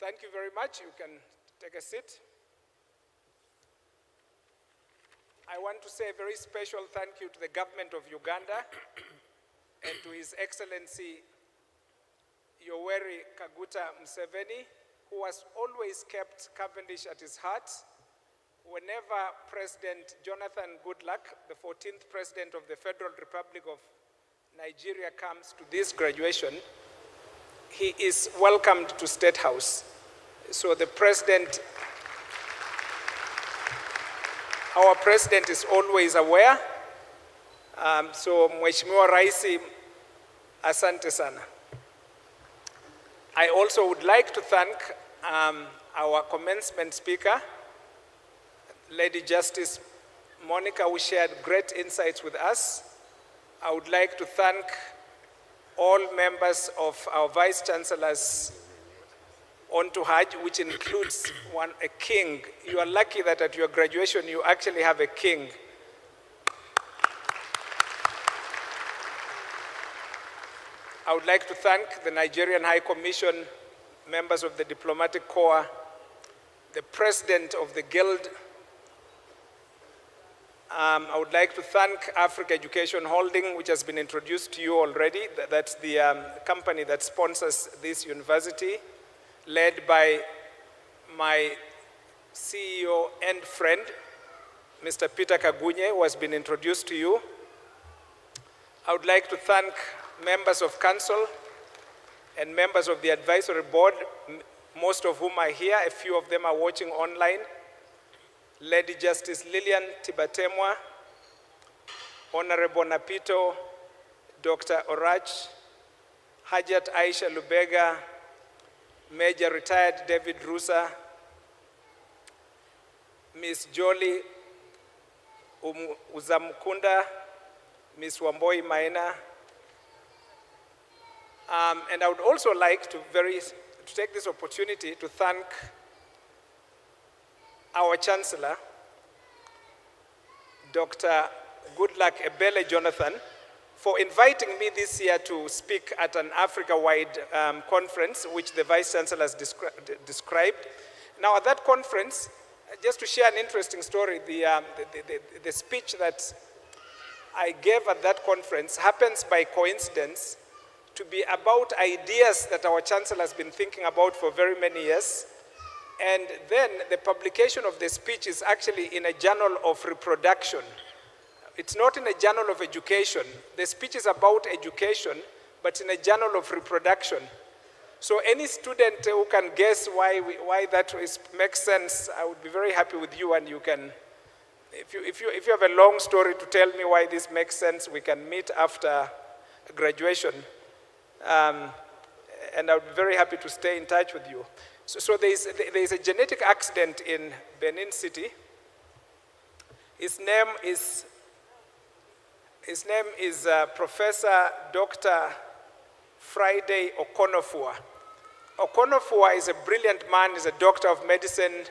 Thank you very much. You can take a seat. I want to say a very special thank you to the government of Uganda and to His Excellency Yoweri Kaguta Museveni, who has always kept Cavendish at his heart. Whenever President Jonathan Goodluck, the 14th President of the Federal Republic of Nigeria, comes to this graduation, he is welcomed to State House. So the President, our President is always aware. So Mheshimiwa Raisi, asante sana. I also would like to thank our commencement speaker, Lady Justice Monica, who shared great insights with us. I would like to thank all members of our Vice Chancellors onto Hajj, which includes a king. You are lucky that at your graduation you actually have a king. I would like to thank the Nigerian High Commission, members of the Diplomatic Corps, the President of the Guild. I would like to thank Africa Education Holding, which has been introduced to you already. That's the company that sponsors this university, led by my CEO and friend, Mr. Peter Kagunye, who has been introduced to you. I would like to thank members of council and members of the advisory board, most of whom are here. A few of them are watching online. Lady Justice Lillian Tibatemwa, Honorable Napito, Dr. Orach, Hajat Aisha Lubega, Major Retired David Rusa, Ms. Jolie Uzamukunda, Ms. Wamboi Maina. And I would also like to take this opportunity to thank our Chancellor, Dr. Goodluck Ebele Jonathan, for inviting me this year to speak at an Africa-wide conference, which the Vice Chancellor has described. Now, at that conference, just to share an interesting story, the speech that I gave at that conference happens by coincidence to be about ideas that our Chancellor has been thinking about for very many years. And then the publication of the speech is actually in a journal of reproduction. It's not in a journal of education. The speech is about education, but in a journal of reproduction. So any student who can guess why that makes sense, I would be very happy with you, and you can, if you have a long story to tell me why this makes sense, we can meet after graduation. And I would be very happy to stay in touch with you. So there is a genetic accident in Benin City. His name is Professor Dr. Friday Okonofua. Okonofua is a brilliant man, he's a doctor of medicine,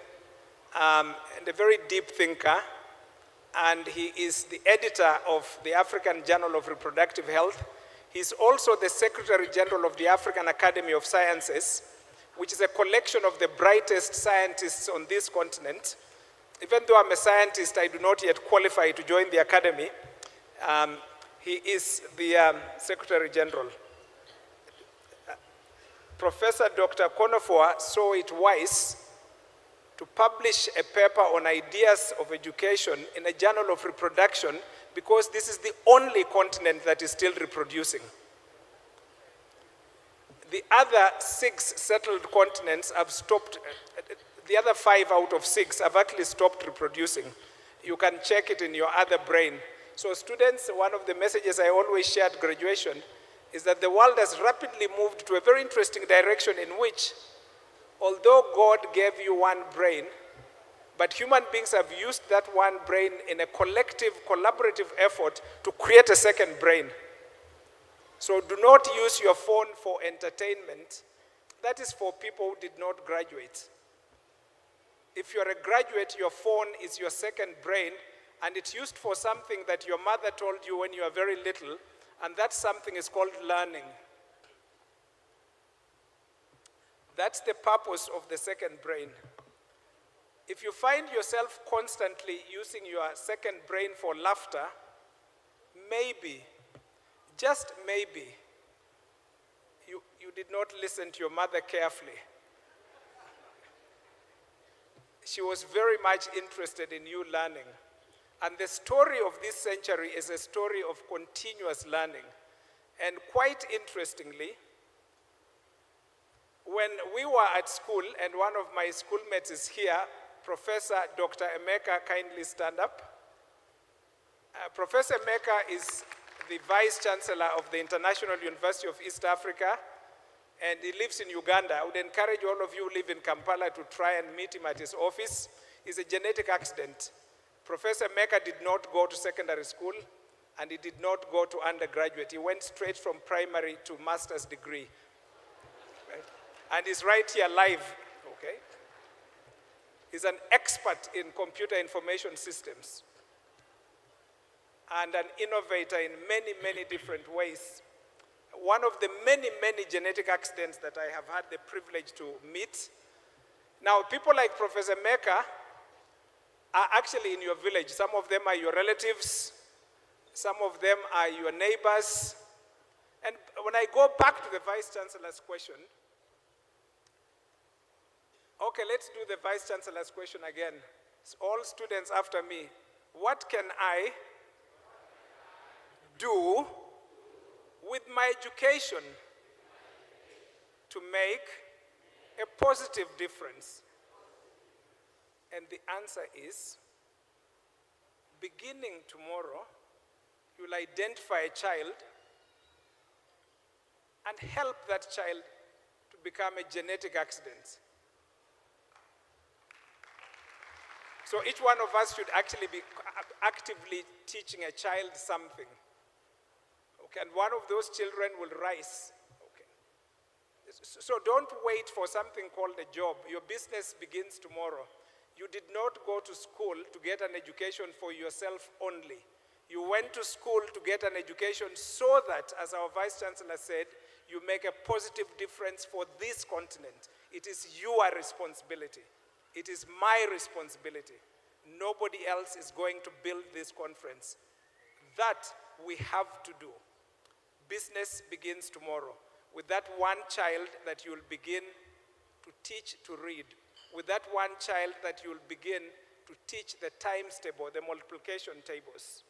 and a very deep thinker, and he is the editor of the African Journal of Reproductive Health. He's also the Secretary General of the African Academy of Sciences, which is a collection of the brightest scientists on this continent. Even though I'm a scientist, I do not yet qualify to join the academy. He is the Secretary General. Professor Dr. Okonofua saw it wise to publish a paper on ideas of education in a journal of reproduction, because this is the only continent that is still reproducing. The other 6 settled continents have stopped, the other 5 out of 6 have actually stopped reproducing. You can check it in your other brain. So students, one of the messages I always share at graduation is that the world has rapidly moved to a very interesting direction in which, although God gave you one brain, but human beings have used that one brain in a collective, collaborative effort to create a second brain. So do not use your phone for entertainment. That is for people who did not graduate. If you're a graduate, your phone is your second brain, and it's used for something that your mother told you when you were very little, and that something is called learning. That's the purpose of the second brain. If you find yourself constantly using your second brain for laughter, maybe, just maybe, you did not listen to your mother carefully. She was very much interested in you learning. And the story of this century is a story of continuous learning. And quite interestingly, when we were at school, and one of my schoolmates is here, Professor Dr. Emeka, kindly stand up. Professor Emeka is the Vice Chancellor of the International University of East Africa, and he lives in Uganda. I would encourage all of you who live in Kampala to try and meet him at his office. It's a genetic accident. Professor Emeka did not go to secondary school, and he did not go to undergraduate. He went straight from primary to master's degree. Right? And he's right here live, okay? He's an expert in computer information systems and an innovator in many, many different ways. One of the many, many genetic accidents that I have had the privilege to meet. Now, people like Professor Emeka are actually in your village. Some of them are your relatives. Some of them are your neighbors. And when I go back to the Vice Chancellor's question, okay, let's do the Vice Chancellor's question again. All students after me. What can I do with my education to make a positive difference? And the answer is, beginning tomorrow, you'll identify a child and help that child to become a genetic accident. So each one of us should actually be actively teaching a child something. Okay, and one of those children will rise. Okay. So don't wait for something called a job. Your business begins tomorrow. You did not go to school to get an education for yourself only. You went to school to get an education so that, as our Vice Chancellor said, you make a positive difference for this continent. It is your responsibility. It is my responsibility. Nobody else is going to build this conference. That we have to do. Business begins tomorrow. With that one child that you'll begin to teach to read, with that one child that you'll begin to teach the times table, the multiplication tables.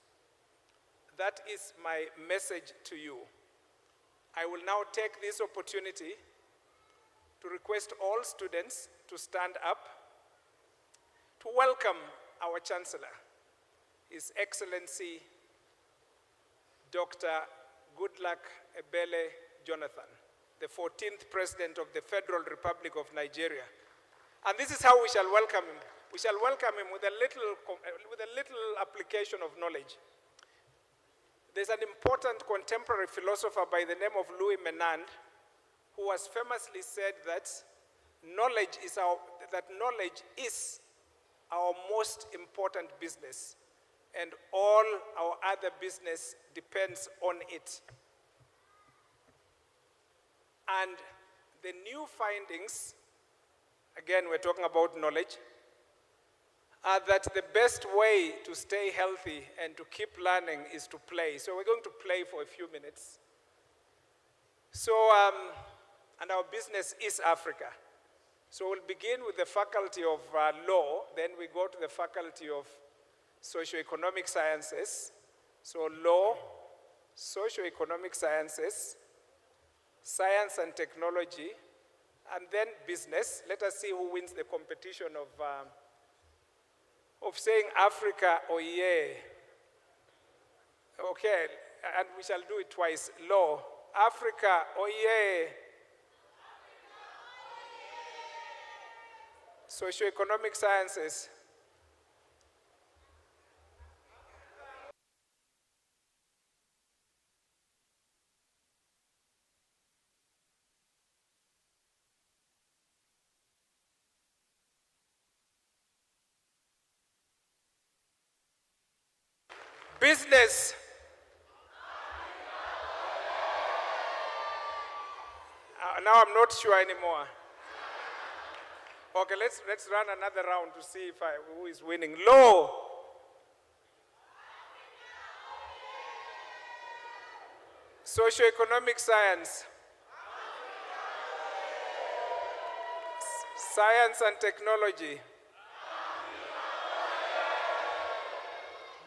That is my message to you. I will now take this opportunity to request all students to stand up to welcome our Chancellor, His Excellency Dr. Goodluck Ebele Jonathan, the 14th President of the Federal Republic of Nigeria. And this is how we shall welcome him. We shall welcome him with a little application of knowledge. There's an important contemporary philosopher by the name of Louis Menand who has famously said that knowledge is our most important business, and all our other business depends on it. And the new findings, again, we're talking about knowledge, are that the best way to stay healthy and to keep learning is to play. So we're going to play for a few minutes. So, and our business is Africa. So we'll begin with the Faculty of Law, then we go to the Faculty of Socioeconomic Sciences. So law, socioeconomic sciences, science and technology, and then business. Let us see who wins the competition of saying Africa or yeah. Okay, and we shall do it twice. Law, Africa or yeah. Socioeconomic sciences. Business. Now I'm not sure anymore. Okay, let's run another round to see who is winning. Law. Socioeconomic science. Science and technology.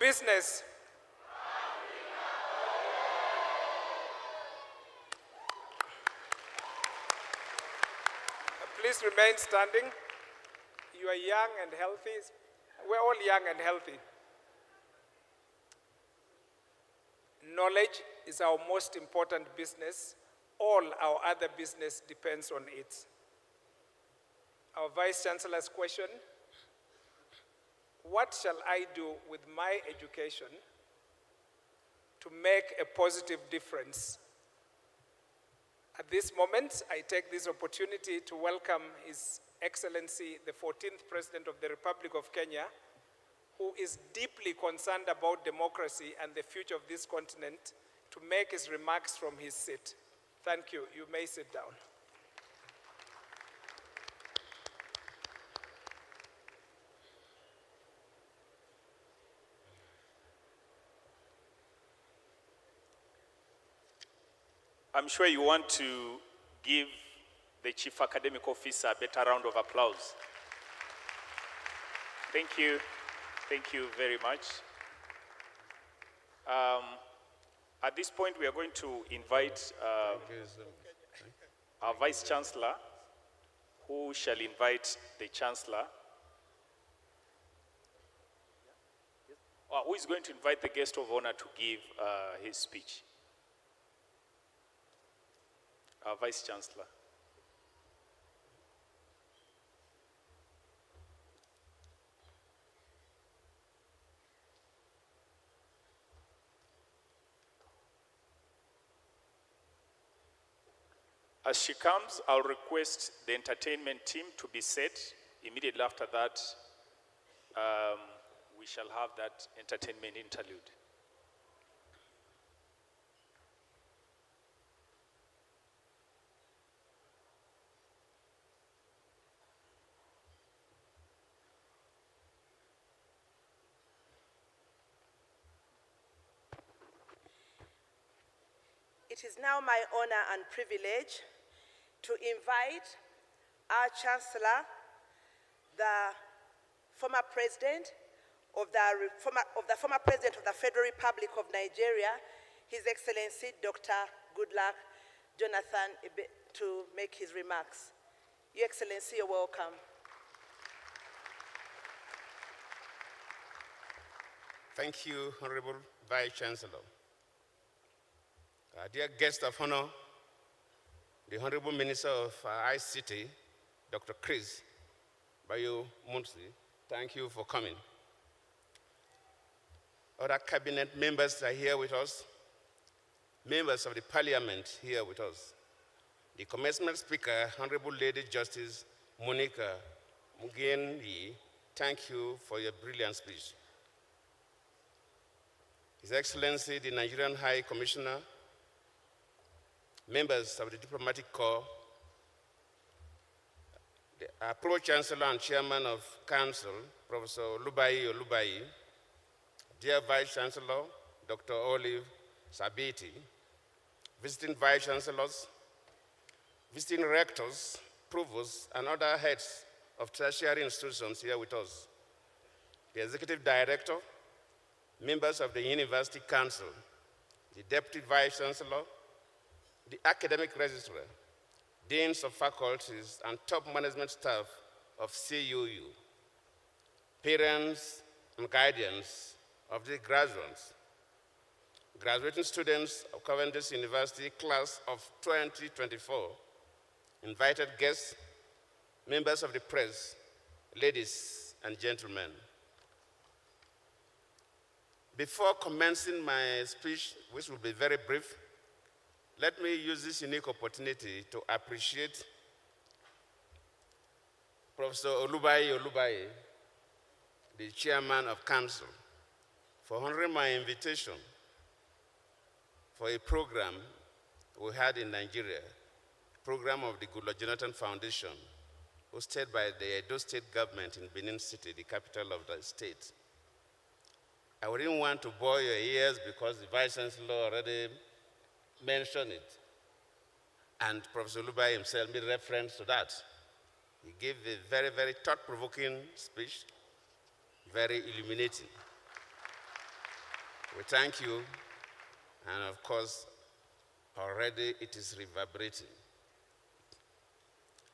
Business. Please remain standing. You are young and healthy. We're all young and healthy. Knowledge is our most important business. All our other business depends on it. Our Vice Chancellor's question: what shall I do with my education to make a positive difference? At this moment, I take this opportunity to welcome His Excellency, the 14th President of the Republic of Kenya, who is deeply concerned about democracy and the future of this continent, to make his remarks from his seat. Thank you. You may sit down. I'm sure you want to give the Chief Academic Officer a better round of applause. Thank you. Thank you very much. At this point, we are going to invite our Vice Chancellor, who shall invite the Chancellor, who is going to invite the guest of honor to give his speech. Our Vice Chancellor. As she comes, I'll request the entertainment team to be set. Immediately after that, we shall have that entertainment interlude. It is now my honor and privilege to invite our Chancellor, the former President of the former President of the Federal Republic of Nigeria, His Excellency Dr. Goodluck Jonathan, to make his remarks. Your Excellency, you're welcome. Thank you, Honorable Vice Chancellor. Dear guest of honor, the Honorable Minister of ICT, Dr. Chris Bayo Munsi, thank you for coming. Other cabinet members are here with us, members of the parliament here with us. The commencement speaker, Honorable Lady Justice Monica Mugenyi, thank you for your brilliant speech. His Excellency, the Nigerian High Commissioner, members of the Diplomatic Corps, the Pro-Chancellor and Chairman of Council, Professor Olubayi, dear Vice Chancellor, Dr. Olive Sabiti, visiting Vice Chancellors, visiting rectors, provosts, and other heads of tertiary institutions here with us, the Executive Director, members of the University Council, the Deputy Vice Chancellor, the Academic Registrar, deans of faculties, and top management staff of CUU, parents and guardians of the graduates, graduating students of Cavendish University class of 2024, invited guests, members of the press, ladies and gentlemen. Before commencing my speech, which will be very brief, let me use this unique opportunity to appreciate Professor Olubayi, the Chairman of Council, for honoring my invitation for a program we had in Nigeria, program of the Goodluck Jonathan Foundation, hosted by the Edo State government in Benin City, the capital of the state. I wouldn't want to bore your ears because the Vice Chancellor already mentioned it. And Professor Olubayi himself made reference to that. He gave a very, very thought-provoking speech, very illuminating. We thank you, and of course, already it is reverberating.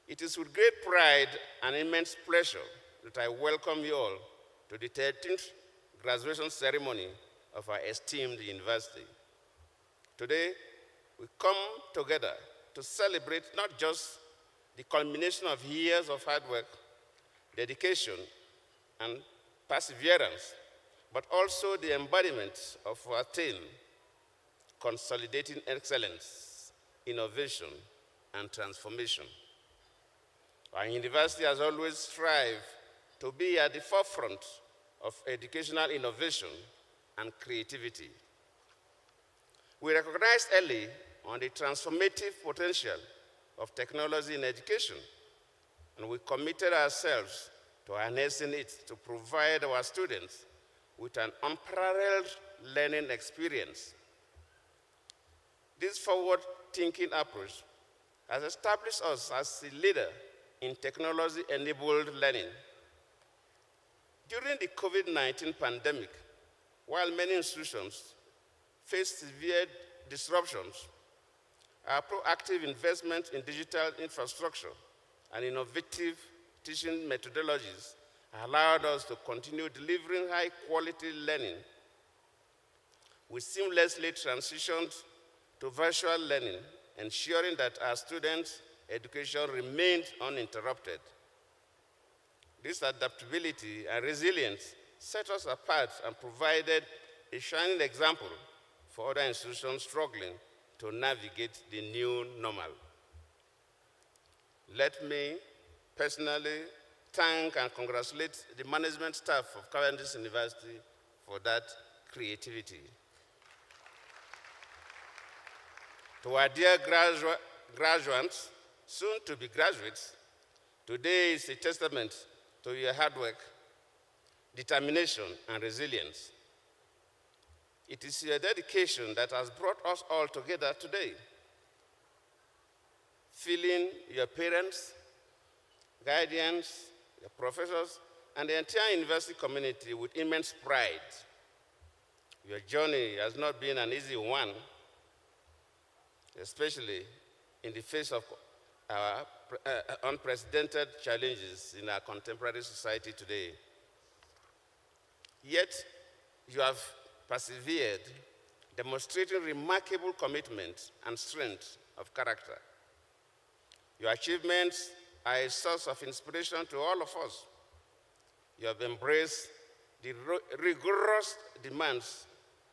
It is with great pride and immense pleasure that I welcome you all to the 13th graduation ceremony of our esteemed university. Today, we come together to celebrate not just the culmination of years of hard work, dedication, and perseverance, but also the embodiment of our theme, consolidating excellence, innovation, and transformation. Our university has always strived to be at the forefront of educational innovation and creativity. We recognized early on the transformative potential of technology in education, and we committed ourselves to harnessing it to provide our students with an unparalleled learning experience. This forward-thinking approach has established us as a leader in technology-enabled learning. During the COVID-19 pandemic, while many institutions faced severe disruptions, our proactive investment in digital infrastructure and innovative teaching methodologies allowed us to continue delivering high-quality learning. We seamlessly transitioned to virtual learning, ensuring that our students' education remained uninterrupted. This adaptability and resilience set us apart and provided a shining example for other institutions struggling to navigate the new normal. Let me personally thank and congratulate the management staff of Cavendish University for that creativity. To our dear graduates, soon to be graduates, today is a testament to your hard work, determination, and resilience. It is your dedication that has brought us all together today, filling your parents, guardians, your professors, and the entire university community with immense pride. Your journey has not been an easy one, especially in the face of our unprecedented challenges in our contemporary society today. Yet, you have persevered, demonstrating remarkable commitment and strength of character. Your achievements are a source of inspiration to all of us. You have embraced the rigorous demands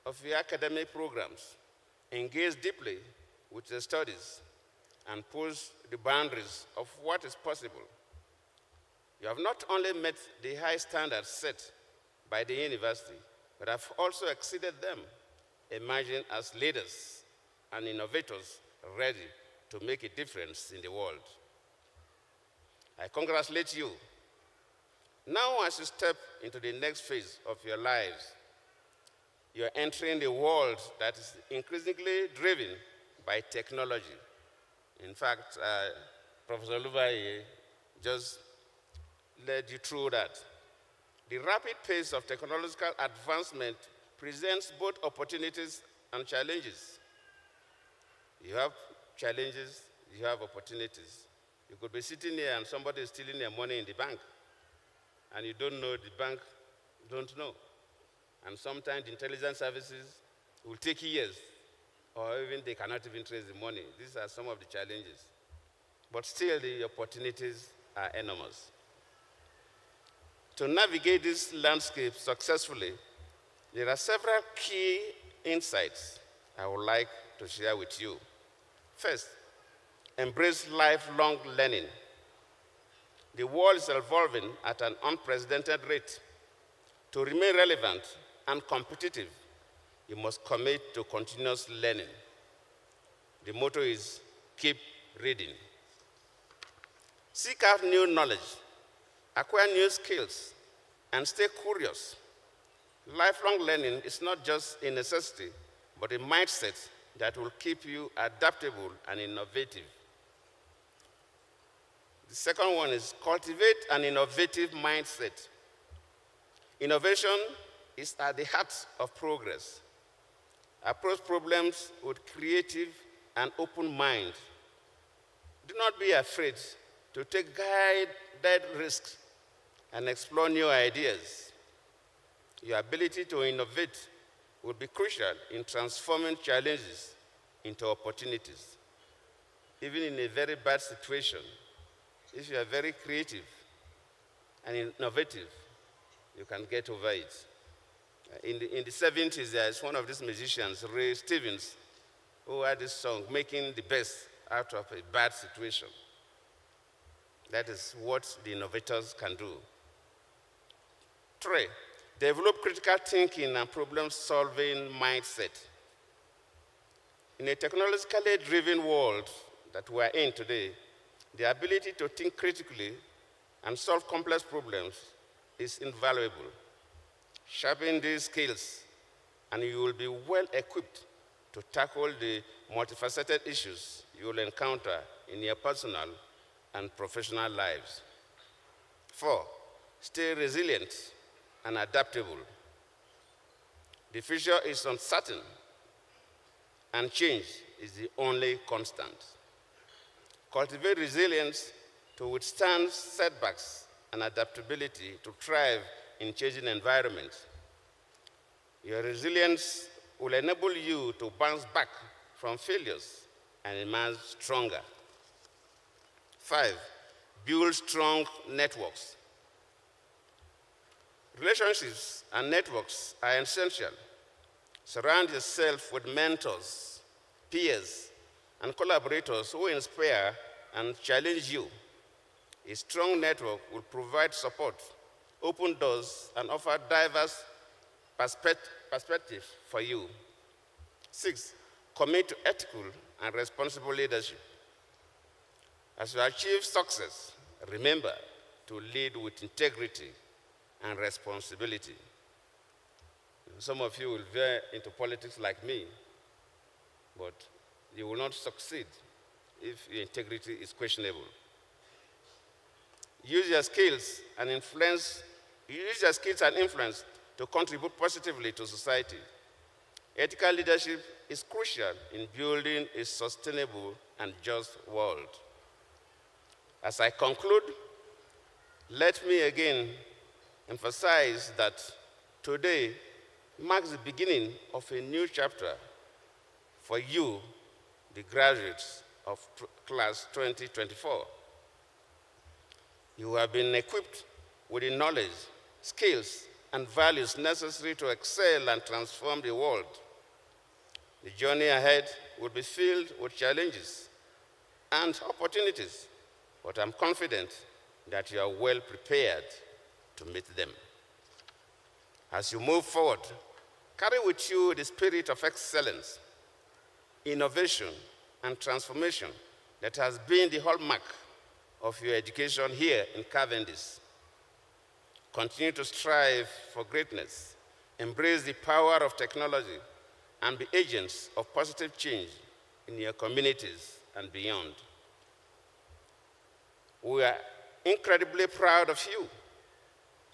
of your academic programs, engaged deeply with your studies, and pushed the boundaries of what is possible. You have not only met the high standards set by the university, but have also exceeded them, emerging as leaders and innovators ready to make a difference in the world. I congratulate you. Now, as you step into the next phase of your lives, you're entering a world that is increasingly driven by technology. In fact, Professor Lubai just led you through that. The rapid pace of technological advancement presents both opportunities and challenges. You have challenges, you have opportunities. You could be sitting here and somebody is stealing your money in the bank, and you don't know, the bank don't know. And sometimes the intelligence services will take years, or even they cannot even trace the money. These are some of the challenges. But still, the opportunities are enormous. To navigate this landscape successfully, there are several key insights I would like to share with you. First, embrace lifelong learning. The world is evolving at an unprecedented rate. To remain relevant and competitive, you must commit to continuous learning. The motto is, keep reading. Seek out new knowledge, acquire new skills, and stay curious. Lifelong learning is not just a necessity, but a mindset that will keep you adaptable and innovative. The second one is cultivate an innovative mindset. Innovation is at the heart of progress. Approach problems with creative and open mind. Do not be afraid to take guided risks and explore new ideas. Your ability to innovate will be crucial in transforming challenges into opportunities. Even in a very bad situation, if you are very creative and innovative, you can get over it. In the 70s, there is one of these musicians, Ray Stevens, who had this song, Making the Best Out of a Bad Situation. That is what the innovators can do. 3, develop critical thinking and problem-solving mindset. In a technologically driven world that we are in today, the ability to think critically and solve complex problems is invaluable. Sharpen these skills, and you will be well equipped to tackle the multifaceted issues you will encounter in your personal and professional lives. 4, stay resilient and adaptable. The future is uncertain, and change is the only constant. Cultivate resilience to withstand setbacks and adaptability to thrive in changing environments. Your resilience will enable you to bounce back from failures and emerge stronger. 5, build strong networks. Relationships and networks are essential. Surround yourself with mentors, peers, and collaborators who inspire and challenge you. A strong network will provide support, open doors, and offer diverse perspectives for you. 6, commit to ethical and responsible leadership. As you achieve success, remember to lead with integrity and responsibility. some of you will veer into politics like me, but you will not succeed if your integrity is questionable. Use your skills and influence to contribute positively to society. Ethical leadership is crucial in building a sustainable and just world. As I conclude, let me again emphasize that today marks the beginning of a new chapter for you, the graduates of class 2024. You have been equipped with the knowledge, skills, and values necessary to excel and transform the world. The journey ahead will be filled with challenges and opportunities, but I'm confident that you are well prepared to meet them. As you move forward, carry with you the spirit of excellence, innovation, and transformation that has been the hallmark of your education here in Cavendish. Continue to strive for greatness, embrace the power of technology, and be agents of positive change in your communities and beyond. We are incredibly proud of you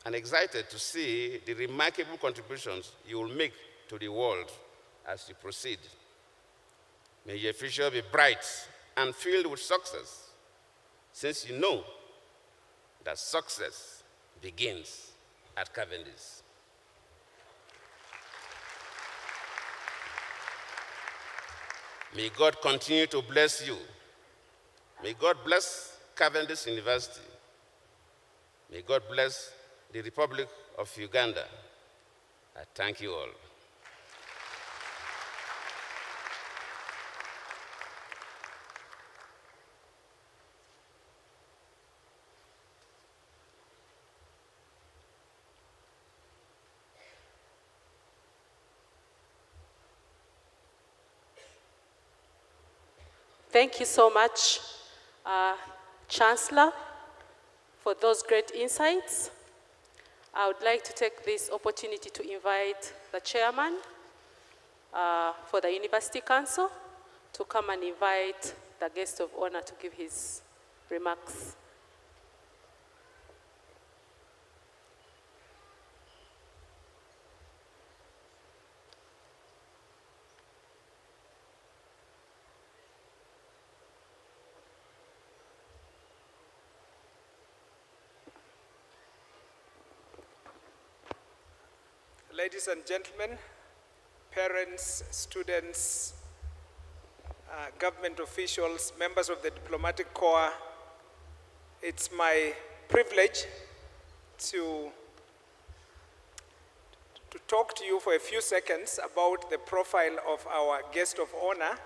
and excited to see the remarkable contributions you will make to the world as you proceed. May your future be bright and filled with success, since you know that success begins at Cavendish. May God continue to bless you. May God bless Cavendish University. May God bless the Republic of Uganda. I thank you all. Thank you so much, Chancellor, for those great insights. I would like to take this opportunity to invite the chairman for the University Council to come and invite the guest of honor to give his remarks. Ladies and gentlemen, parents, students, government officials, members of the diplomatic corps, it's my privilege to talk to you for a few seconds about the profile of our guest of honor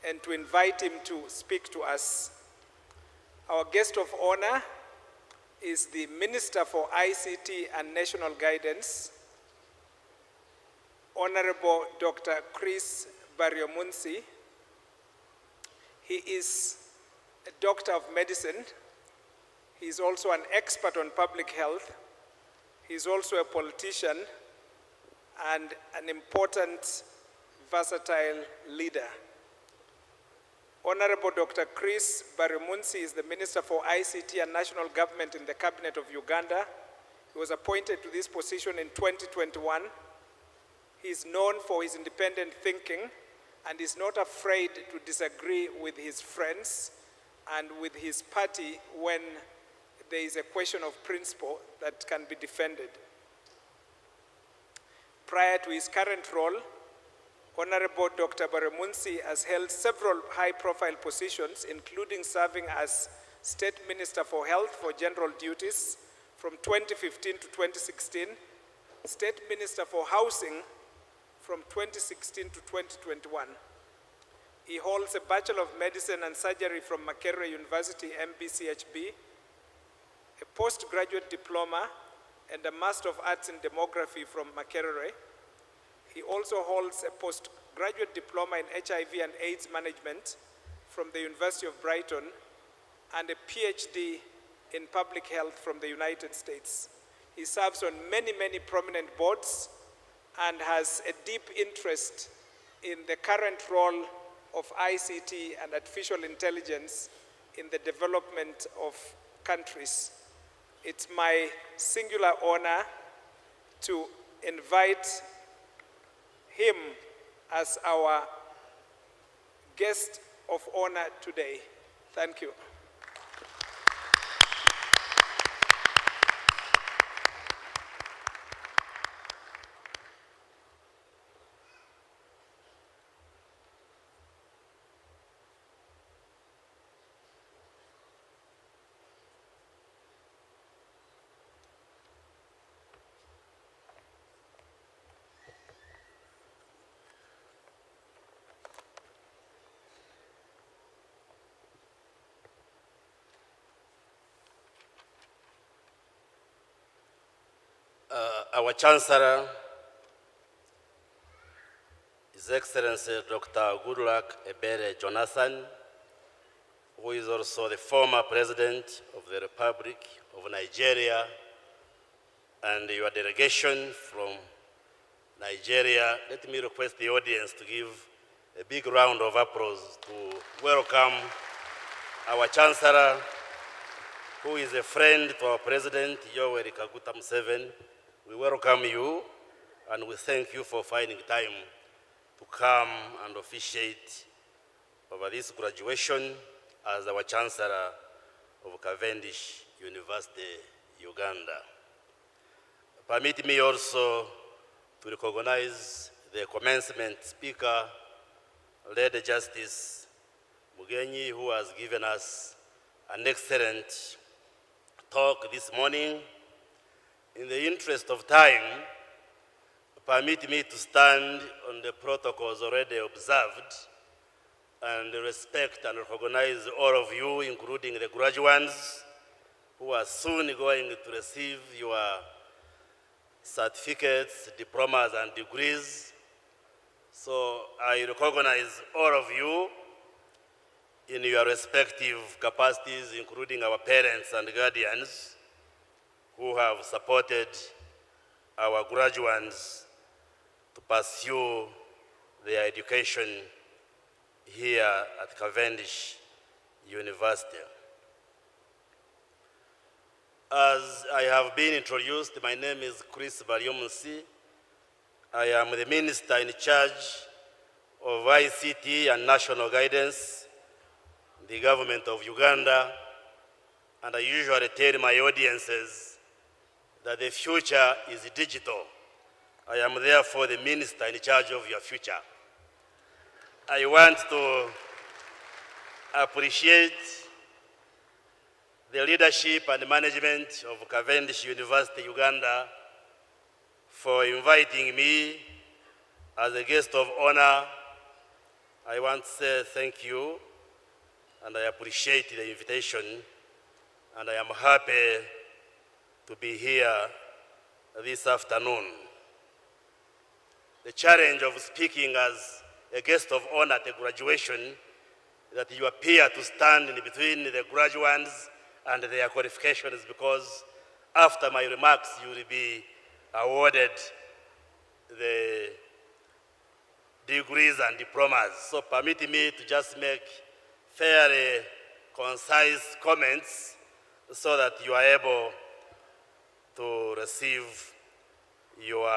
and to invite him to speak to us. Our guest of honor is the Minister for ICT and National Guidance, Honorable Dr. Chris Baryomunsi. He is a doctor of medicine. He is also an expert on public health. He is also a politician and an important, versatile leader. Honorable Dr. Chris Baryomunsi is the Minister for ICT and National Government in the Cabinet of Uganda. He was appointed to this position in 2021. He is known for his independent thinking and is not afraid to disagree with his friends and with his party when there is a question of principle that can be defended. Prior to his current role, Honorable Dr. Baryomunsi has held several high-profile positions, including serving as State Minister for Health for General Duties from 2015 to 2016, State Minister for Housing from 2016 to 2021. He holds a Bachelor of Medicine and Surgery from Makerere University, MBCHB, a postgraduate diploma, and a Master of Arts in Demography from Makerere. He also holds a postgraduate diploma in HIV and AIDS management from the University of Brighton and a PhD in public health from the United States. He serves on many, many prominent boards and has a deep interest in the current role of ICT and artificial intelligence in the development of countries. It's my singular honor to invite him as our guest of honor today. Thank you. Our Chancellor, His Excellency Dr. Goodluck Ebele Jonathan, who is also the former President of the Republic of Nigeria, and your delegation from Nigeria, let me request the audience to give a big round of applause to welcome our Chancellor, who is a friend to our President, Yoweri Kaguta Museveni. We welcome you, and we thank you for finding time to come and officiate over this graduation as our Chancellor of Cavendish University Uganda. Permit me also to recognize the commencement speaker, Lady Justice Mugenyi, who has given us an excellent talk this morning. In the interest of time, permit me to stand on the protocols already observed and respect and recognize all of you, including the graduates who are soon going to receive your certificates, diplomas, and degrees. So I recognize all of you in your respective capacities, including our parents and guardians who have supported our graduates to pursue their education here at Cavendish University. As I have been introduced, my name is Chris Baryomunsi. I am the Minister in charge of ICT and National Guidance in the government of Uganda, and I usually tell my audiences that the future is digital. I am therefore the minister in charge of your future. I want to appreciate the leadership and management of Cavendish University Uganda for inviting me as a guest of honor. I want to say thank you, and I appreciate the invitation, and I am happy to be here this afternoon. The challenge of speaking as a guest of honor at a graduation is that you appear to stand in between the graduates and their qualifications, because after my remarks you will be awarded the degrees and diplomas. So permit me to just make fairly concise comments so that you are able to receive your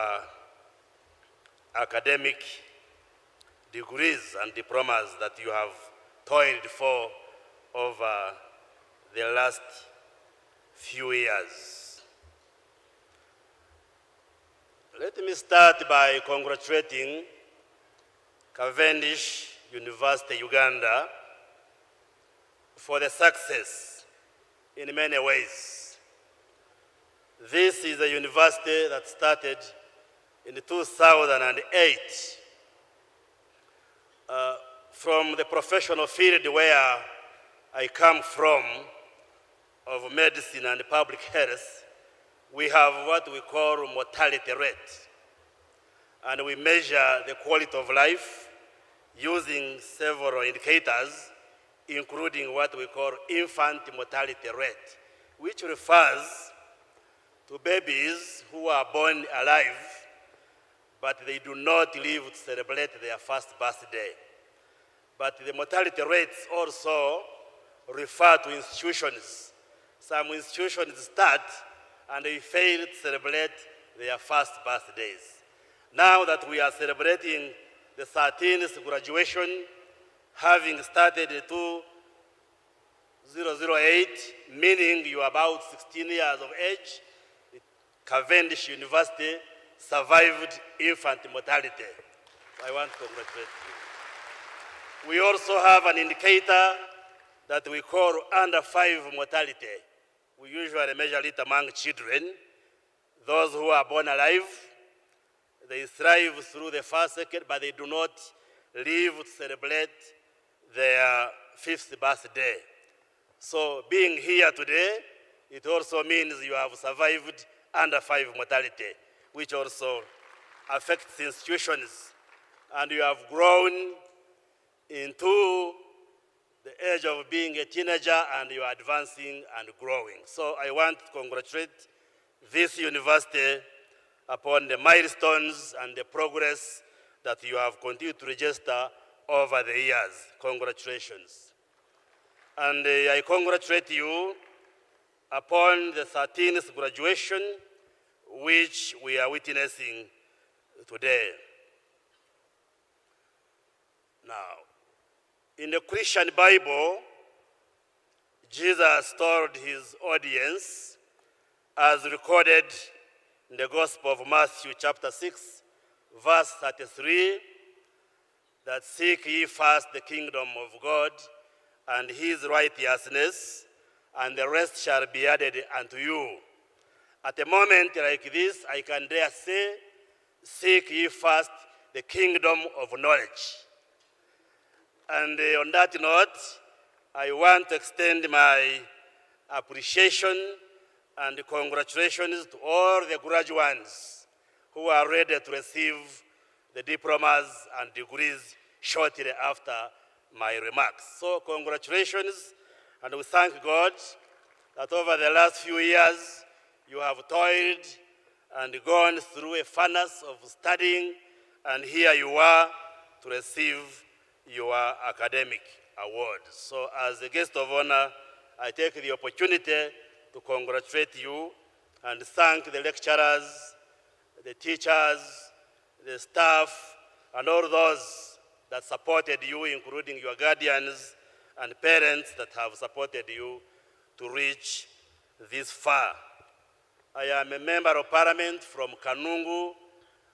academic degrees and diplomas that you have toiled for over the last few years. Let me start by congratulating Cavendish University Uganda for the success in many ways. This is a university that started in 2008 from the professional field where I come from, of medicine and public health. We have what we call mortality rate, and we measure the quality of life using several indicators, including what we call infant mortality rate, which refers to babies who are born alive but they do not live to celebrate their first birthday. But the mortality rates also refer to institutions. Some institutions start and they fail to celebrate their first birthdays. Now that we are celebrating the 13th graduation, having started in 2008, meaning you are about 16 years of age, Cavendish University survived infant mortality. I want to congratulate you. We also have an indicator that we call under 5 mortality. We usually measure it among children. Those who are born alive, they thrive through the first, second, but they do not live to celebrate their 5th birthday. So being here today, it also means you have survived under 5 mortality, which also affects institutions. And you have grown into the age of being a teenager and you are advancing and growing. So I want to congratulate this university upon the milestones and the progress that you have continued to register over the years. Congratulations. And I congratulate you upon the 13th graduation, which we are witnessing today. Now, in the Christian Bible, Jesus told his audience, as recorded in the Gospel of Matthew chapter 6, verse 33, that seek ye first the kingdom of God and his righteousness, and the rest shall be added unto you. At a moment like this, I can dare say, seek ye first the kingdom of knowledge. And on that note, I want to extend my appreciation and congratulations to all the graduates who are ready to receive the diplomas and degrees shortly after my remarks. So congratulations, and we thank God that over the last few years you have toiled and gone through a furnace of studying, and here you are to receive your academic award. So as a guest of honor, I take the opportunity to congratulate you and thank the lecturers, the teachers, the staff, and all those that supported you, including your guardians and parents that have supported you to reach this far. I am a member of parliament from Kanungu.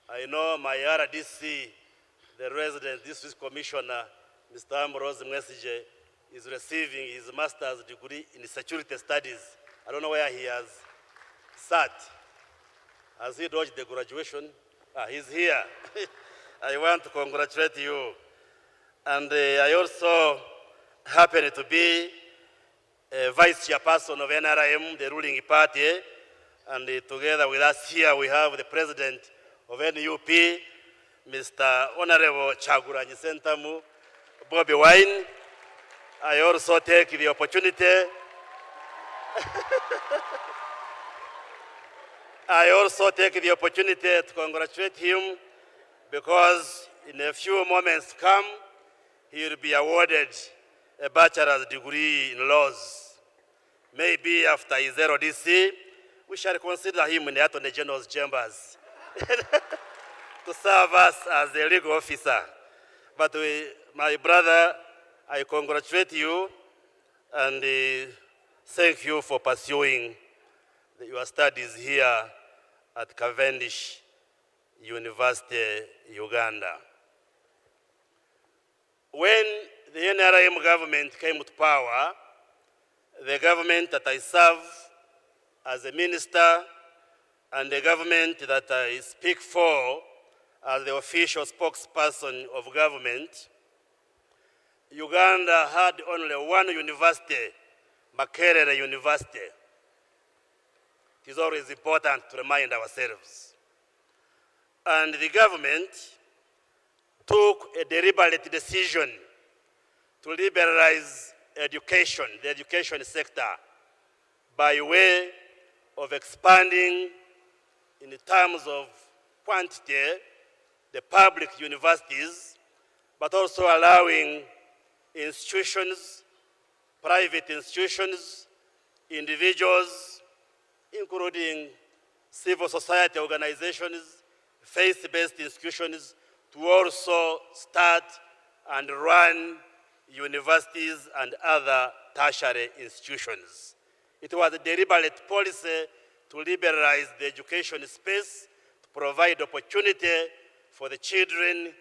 I know my RDC, the resident district commissioner, Mr. Ambrose Mwesije, is receiving his master's degree in security studies. I don't know where he has sat. Has he dodged the graduation? He's here. I want to congratulate you. And I also happen to be a vice chairperson of NRM, the ruling party. And together with us here, we have the president of NUP, Mr. Honorable Chaguranyi Sentamu, Bobby Wine. I also take the opportunity to congratulate him, because in a few moments to come, he will be awarded a bachelor's degree in laws. Maybe after his RODC, we shall consider him in the Attorney General's chambers to serve us as a legal officer. But my brother, I congratulate you and thank you for pursuing your studies here at Cavendish University Uganda. When the NRM government came to power, the government that I serve as a minister and the government that I speak for as the official spokesperson of government, Uganda had only one university, Makerere University. It is always important to remind ourselves. And the government took a deliberate decision to liberalize education, the education sector, by way of expanding in terms of quantity the public universities, but also allowing institutions, private institutions, individuals, including civil society organizations, faith-based institutions, to also start and run universities and other tertiary institutions. It was a deliberate policy to liberalize the education space, to provide opportunity for the children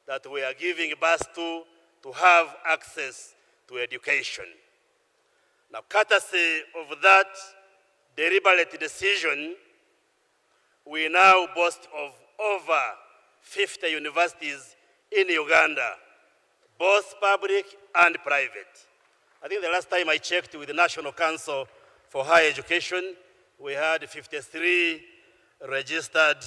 that we are giving birth to have access to education. Now, courtesy of that deliberate decision, we now boast of over 50 universities in Uganda, both public and private. I think the last time I checked with the National Council for Higher Education, we had 53 registered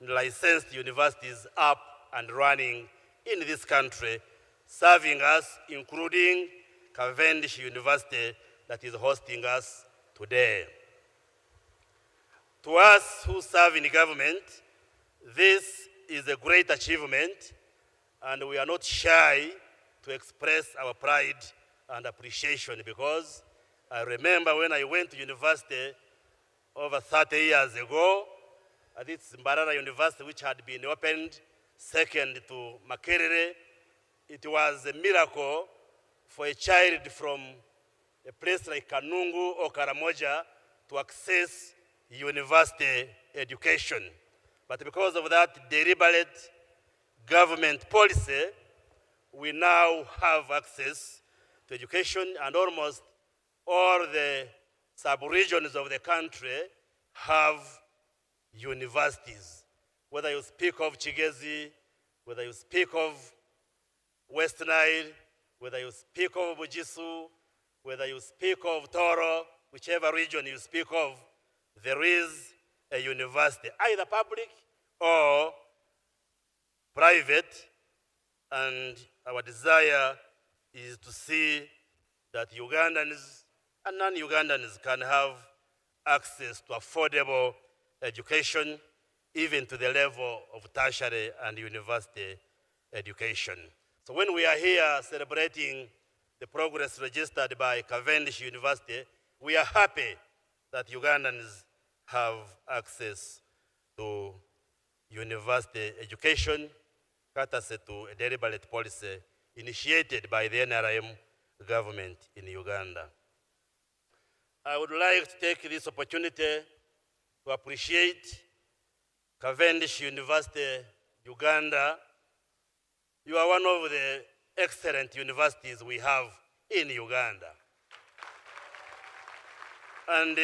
and licensed universities up and running in this country, serving us, including Cavendish University that is hosting us today. To us who serve in government, this is a great achievement, and we are not shy to express our pride and appreciation, because I remember when I went to university over 30 years ago, at its Mbarara University, which had been opened second to Makerere, it was a miracle for a child from a place like Kanungu or Karamoja to access university education. But because of that deliberate government policy, we now have access to education, and almost all the sub-regions of the country have universities. Whether you speak of Chigezi, whether you speak of West Nile, whether you speak of Bujisu, whether you speak of Toro, whichever region you speak of, there is a university, either public or private, and our desire is to see that Ugandans and non-Ugandans can have access to affordable education, even to the level of tertiary and university education. So when we are here celebrating the progress registered by Cavendish University, we are happy that Ugandans have access to university education, courtesy to a deliberate policy initiated by the NRM government in Uganda. I would like to take this opportunity to appreciate Cavendish University Uganda. You are one of the excellent universities we have in Uganda. And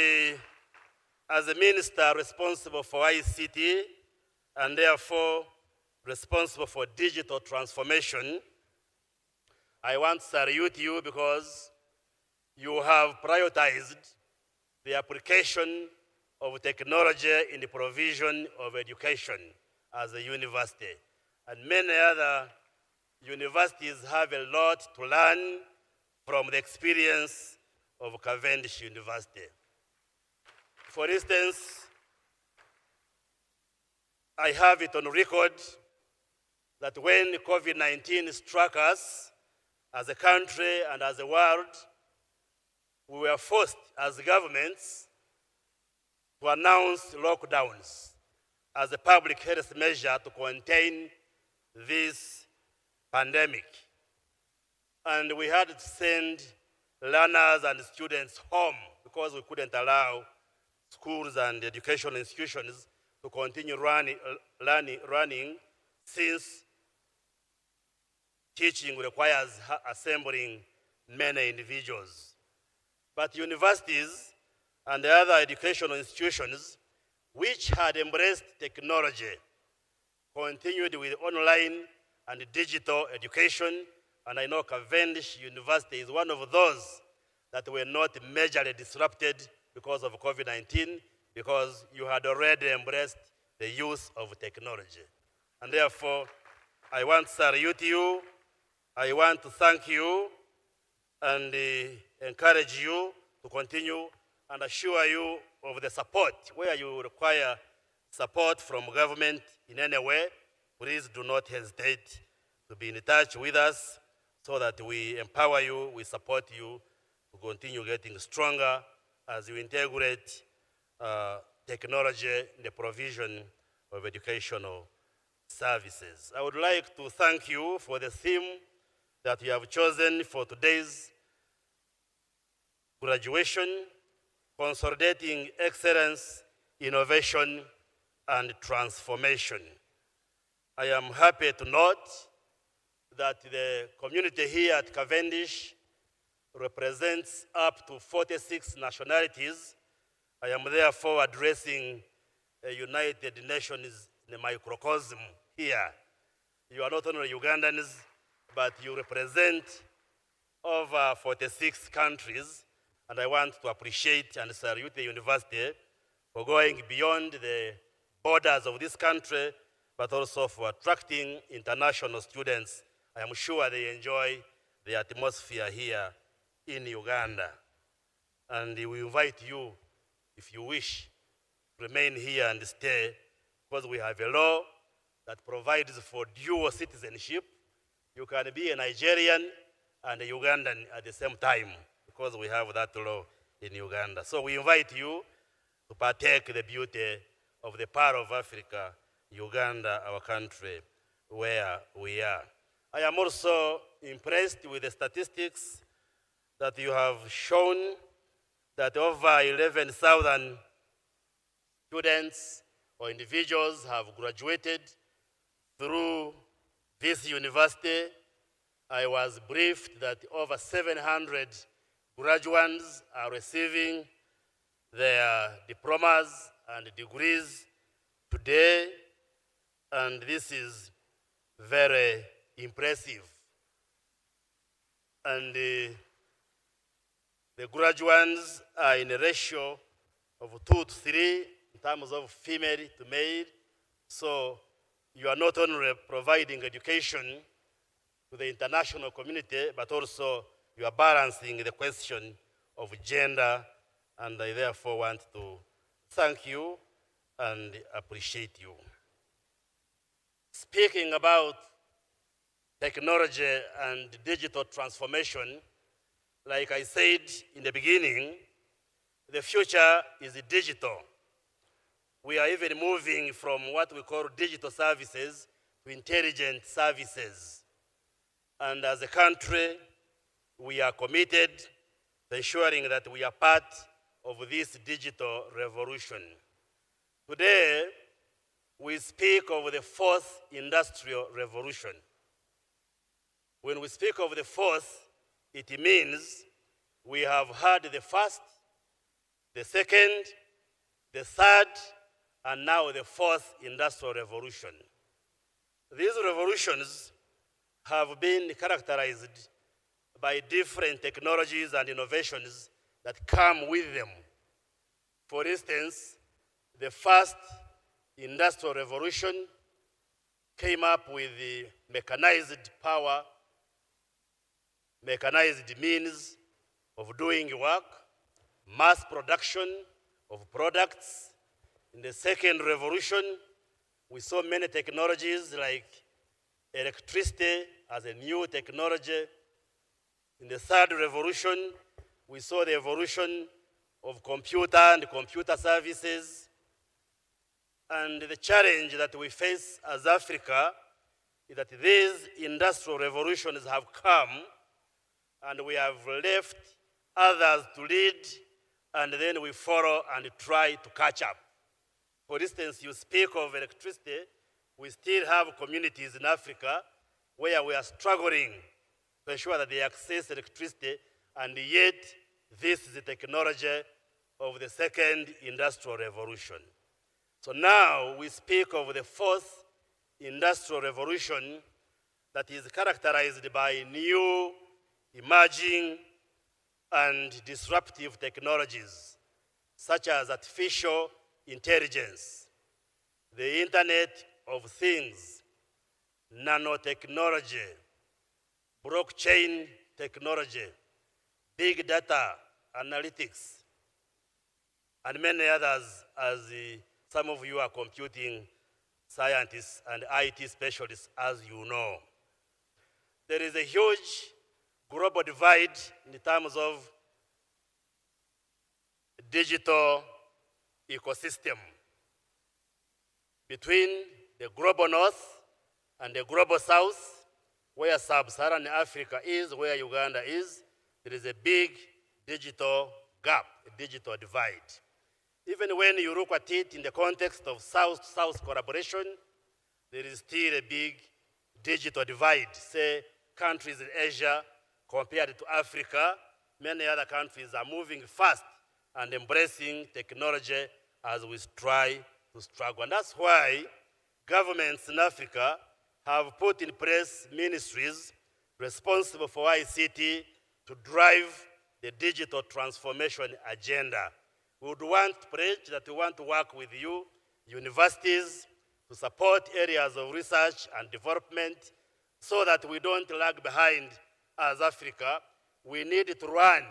as a minister responsible for ICT and therefore responsible for digital transformation, I want to salute you because you have prioritized the application of technology in the provision of education as a university. And many other universities have a lot to learn from the experience of Cavendish University. For instance, I have it on record that when COVID-19 struck us as a country and as a world, we were forced as governments to announce lockdowns as a public health measure to contain this pandemic. And we had to send learners and students home because we couldn't allow schools and educational institutions to continue running since teaching requires assembling many individuals. But universities and the other educational institutions which had embraced technology continued with online and digital education, and I know Cavendish University is one of those that were not majorly disrupted because of COVID-19, because you had already embraced the use of technology. And therefore, I want to salute you, I want to thank you, and encourage you to continue and assure you of the support where you require support from government in any way please do not hesitate to be in touch with us so that we empower you, we support you to continue getting stronger as you integrate technology in the provision of educational services. I would like to thank you for the theme that you have chosen for today's graduation, consolidating excellence, innovation, and transformation. I am happy to note that the community here at Cavendish represents up to 46 nationalities. I am therefore addressing a United Nations in a microcosm here. You are not only Ugandans, but you represent over 46 countries, and I want to appreciate and salute the university for going beyond the borders of this country, but also for attracting international students. I am sure they enjoy the atmosphere here in Uganda. And we invite you, if you wish, remain here and stay, because we have a law that provides for dual citizenship. You can be a Nigerian and a Ugandan at the same time, because we have that law in Uganda. So we invite you to partake the beauty of the part of Africa, Uganda, our country, where we are. I am also impressed with the statistics that you have shown, that over 11,000 students or individuals have graduated through this university. I was briefed that over 700 graduates are receiving their diplomas and degrees today, and this is very impressive. And the graduates are in a ratio of 2 to 3 in terms of female to male. So you are not only providing education to the international community, but also you are balancing the question of gender, and I therefore want to thank you and appreciate you. Speaking about technology and digital transformation, like I said in the beginning, the future is digital. We are even moving from what we call digital services to intelligent services. And as a country, we are committed to ensuring that we are part of this digital revolution. Today, we speak of the fourth industrial revolution. When we speak of the fourth, it means we have had the first, the second, the third, and now the fourth industrial revolution. These revolutions have been characterized by different technologies and innovations that come with them. For instance, the first industrial revolution came up with the mechanized power, mechanized means of doing work, mass production of products. In the second revolution, we saw many technologies like electricity as a new technology. In the third revolution, we saw the evolution of computer and computer services. And the challenge that we face as Africa is that these industrial revolutions have come and we have left others to lead, and then we follow and try to catch up. For instance, you speak of electricity, we still have communities in Africa where we are struggling to ensure that they access electricity, and yet this is the technology of the second industrial revolution. So now we speak of the fourth industrial revolution that is characterized by new, emerging, and disruptive technologies, such as artificial intelligence, the Internet of Things, nanotechnology, blockchain technology, big data analytics, and many others, as some of you are computing scientists and IT specialists, as you know. There is a huge global divide in terms of digital ecosystem between the global north and the global south, where sub-Saharan Africa is, where Uganda is. There is a big digital gap, a digital divide. Even when you look at it in the context of South-South collaboration, there is still a big digital divide. Say, countries in Asia compared to Africa, many other countries are moving fast and embracing technology as we try to struggle. And that's why governments in Africa have put in place ministries responsible for ICT to drive the digital transformation agenda. We would want to pledge that we want to work with you, universities, to support areas of research and development so that we don't lag behind as Africa. We need to run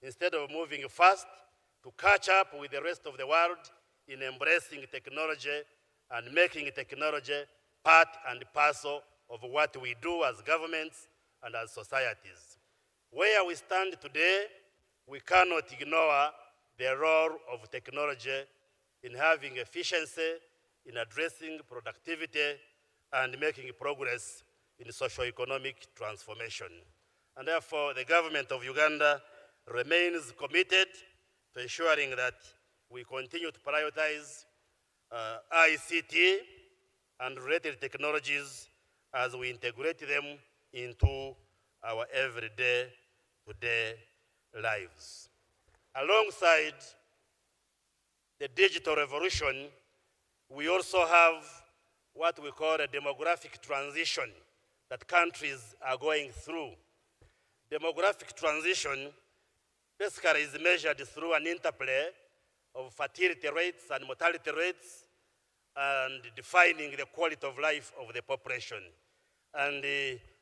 instead of moving fast to catch up with the rest of the world in embracing technology and making technology part and parcel of what we do as governments and as societies. Where we stand today, we cannot ignore the role of technology in having efficiency, in addressing productivity, and making progress in socio-economic transformation. And therefore, the government of Uganda remains committed to ensuring that we continue to prioritize ICT and related technologies as we integrate them into our everyday lives. Alongside the digital revolution, we also have what we call a demographic transition that countries are going through. Demographic transition basically is measured through an interplay of fertility rates and mortality rates and defining the quality of life of the population. And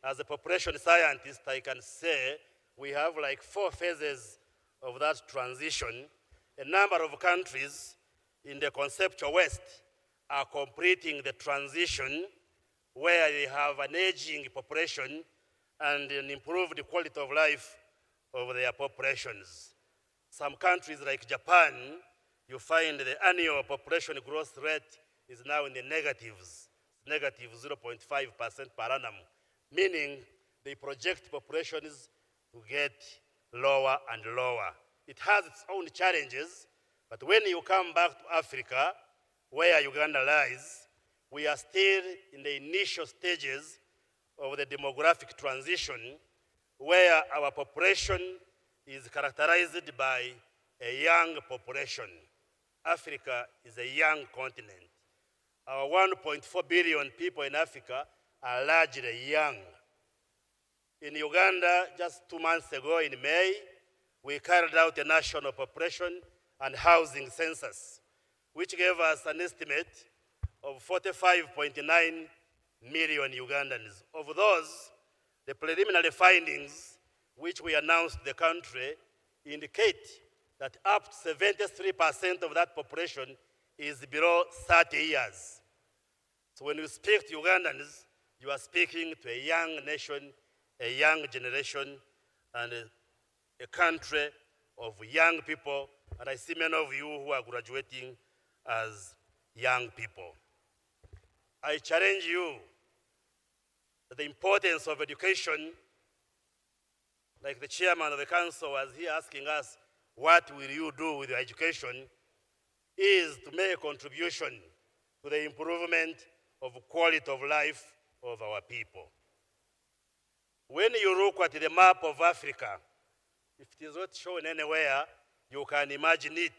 as a population scientist, I can say we have like 4 phases of that transition. A number of countries in the conceptual West are completing the transition where they have an aging population and an improved quality of life of their populations. Some countries like Japan, you find the annual population growth rate is now in the negatives, negative 0.5% per annum, meaning they project populations to get lower and lower. It has its own challenges, but when you come back to Africa, where Uganda lies, we are still in the initial stages of the demographic transition, where our population is characterized by a young population. Africa is a young continent. Our 1.4 billion people in Africa are largely young. In Uganda, just 2 months ago in May, we carried out a national population and housing census, which gave us an estimate of 45.9 million Ugandans. Of those, the preliminary findings, which we announced to the country, indicate that up to 73% of that population is below 30 years. So when you speak to Ugandans, you are speaking to a young nation, a young generation, and a country of young people. And I see many of you who are graduating as young people. I challenge you that the importance of education, like the chairman of the council was here asking us, what will you do with your education, is to make a contribution to the improvement of quality of life of our people. When you look at the map of Africa, if it is not shown anywhere, you can imagine it.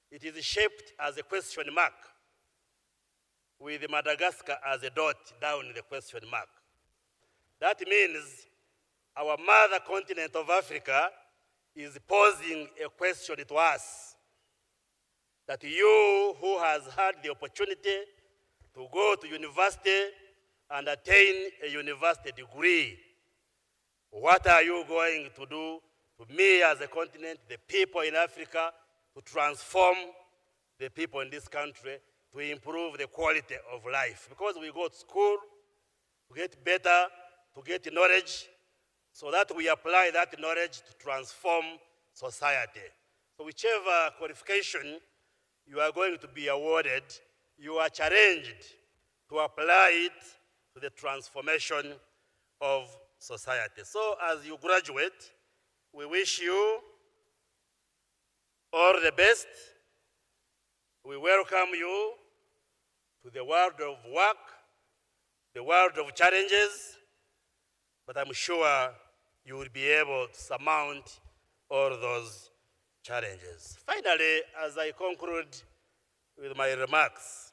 It is shaped as a question mark, with Madagascar as a dot down in the question mark. That means our mother continent of Africa is posing a question to us, that you who has had the opportunity to go to university and attain a university degree, what are you going to do to me as a continent, the people in Africa, to transform the people in this country to improve the quality of life. Because we go to school to get better, to get knowledge, so that we apply that knowledge to transform society. So whichever qualification you are going to be awarded, you are challenged to apply it to the transformation of society. So as you graduate, we wish you all the best. We welcome you to the world of work, the world of challenges, but I'm sure you will be able to surmount all those challenges. Finally, as I conclude with my remarks,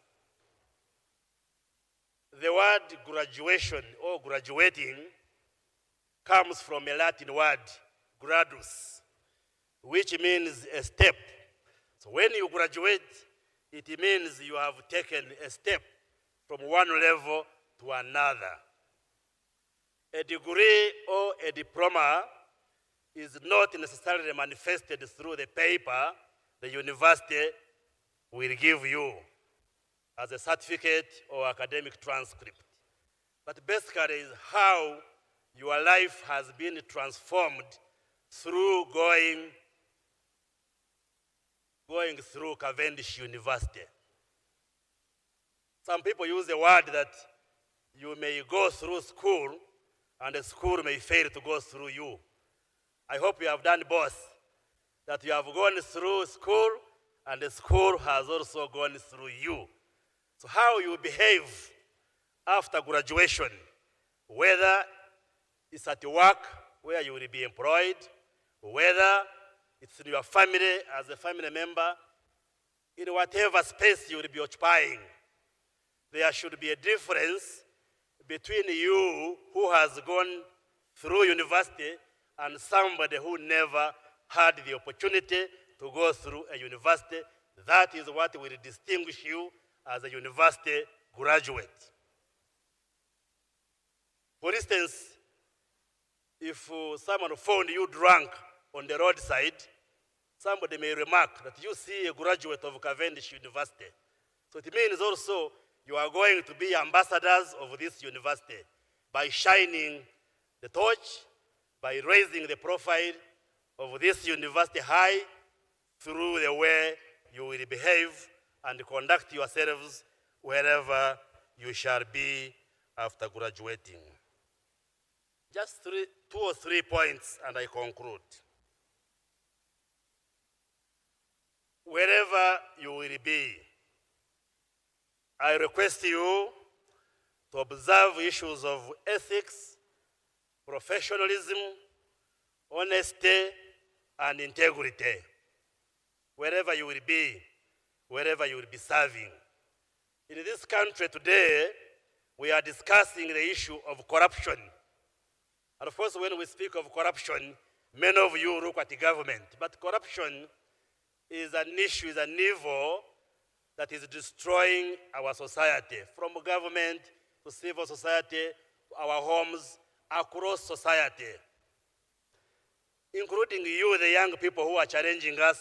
the word graduation or graduating comes from a Latin word, gradus, which means a step. So when you graduate, it means you have taken a step from one level to another. A degree or a diploma is not necessarily manifested through the paper the university will give you as a certificate or academic transcript. But basically is how your life has been transformed through going through Cavendish University. Some people use the word that you may go through school and the school may fail to go through you. I hope you have done both, that you have gone through school and the school has also gone through you. So how you behave after graduation, whether it's at work where you will be employed, whether it's in your family as a family member, in whatever space you will be occupying, there should be a difference between you who has gone through university and somebody who never had the opportunity to go through a university. That is what will distinguish you as a university graduate. For instance, if someone found you drunk on the roadside, somebody may remark that you see a graduate of Cavendish University. So it means also you are going to be ambassadors of this university by shining the torch, by raising the profile of this university high through the way you will behave and conduct yourselves wherever you shall be after graduating. Just 2 or 3 points and I conclude. Wherever you will be, I request you to observe issues of ethics, professionalism, honesty, and integrity. Wherever you will be, wherever you will be serving. In this country today, we are discussing the issue of corruption. And of course, when we speak of corruption, many of you look at the government. But corruption is an issue, is an evil that is destroying our society, from government to civil society, to our homes, across society, including you, the young people who are challenging us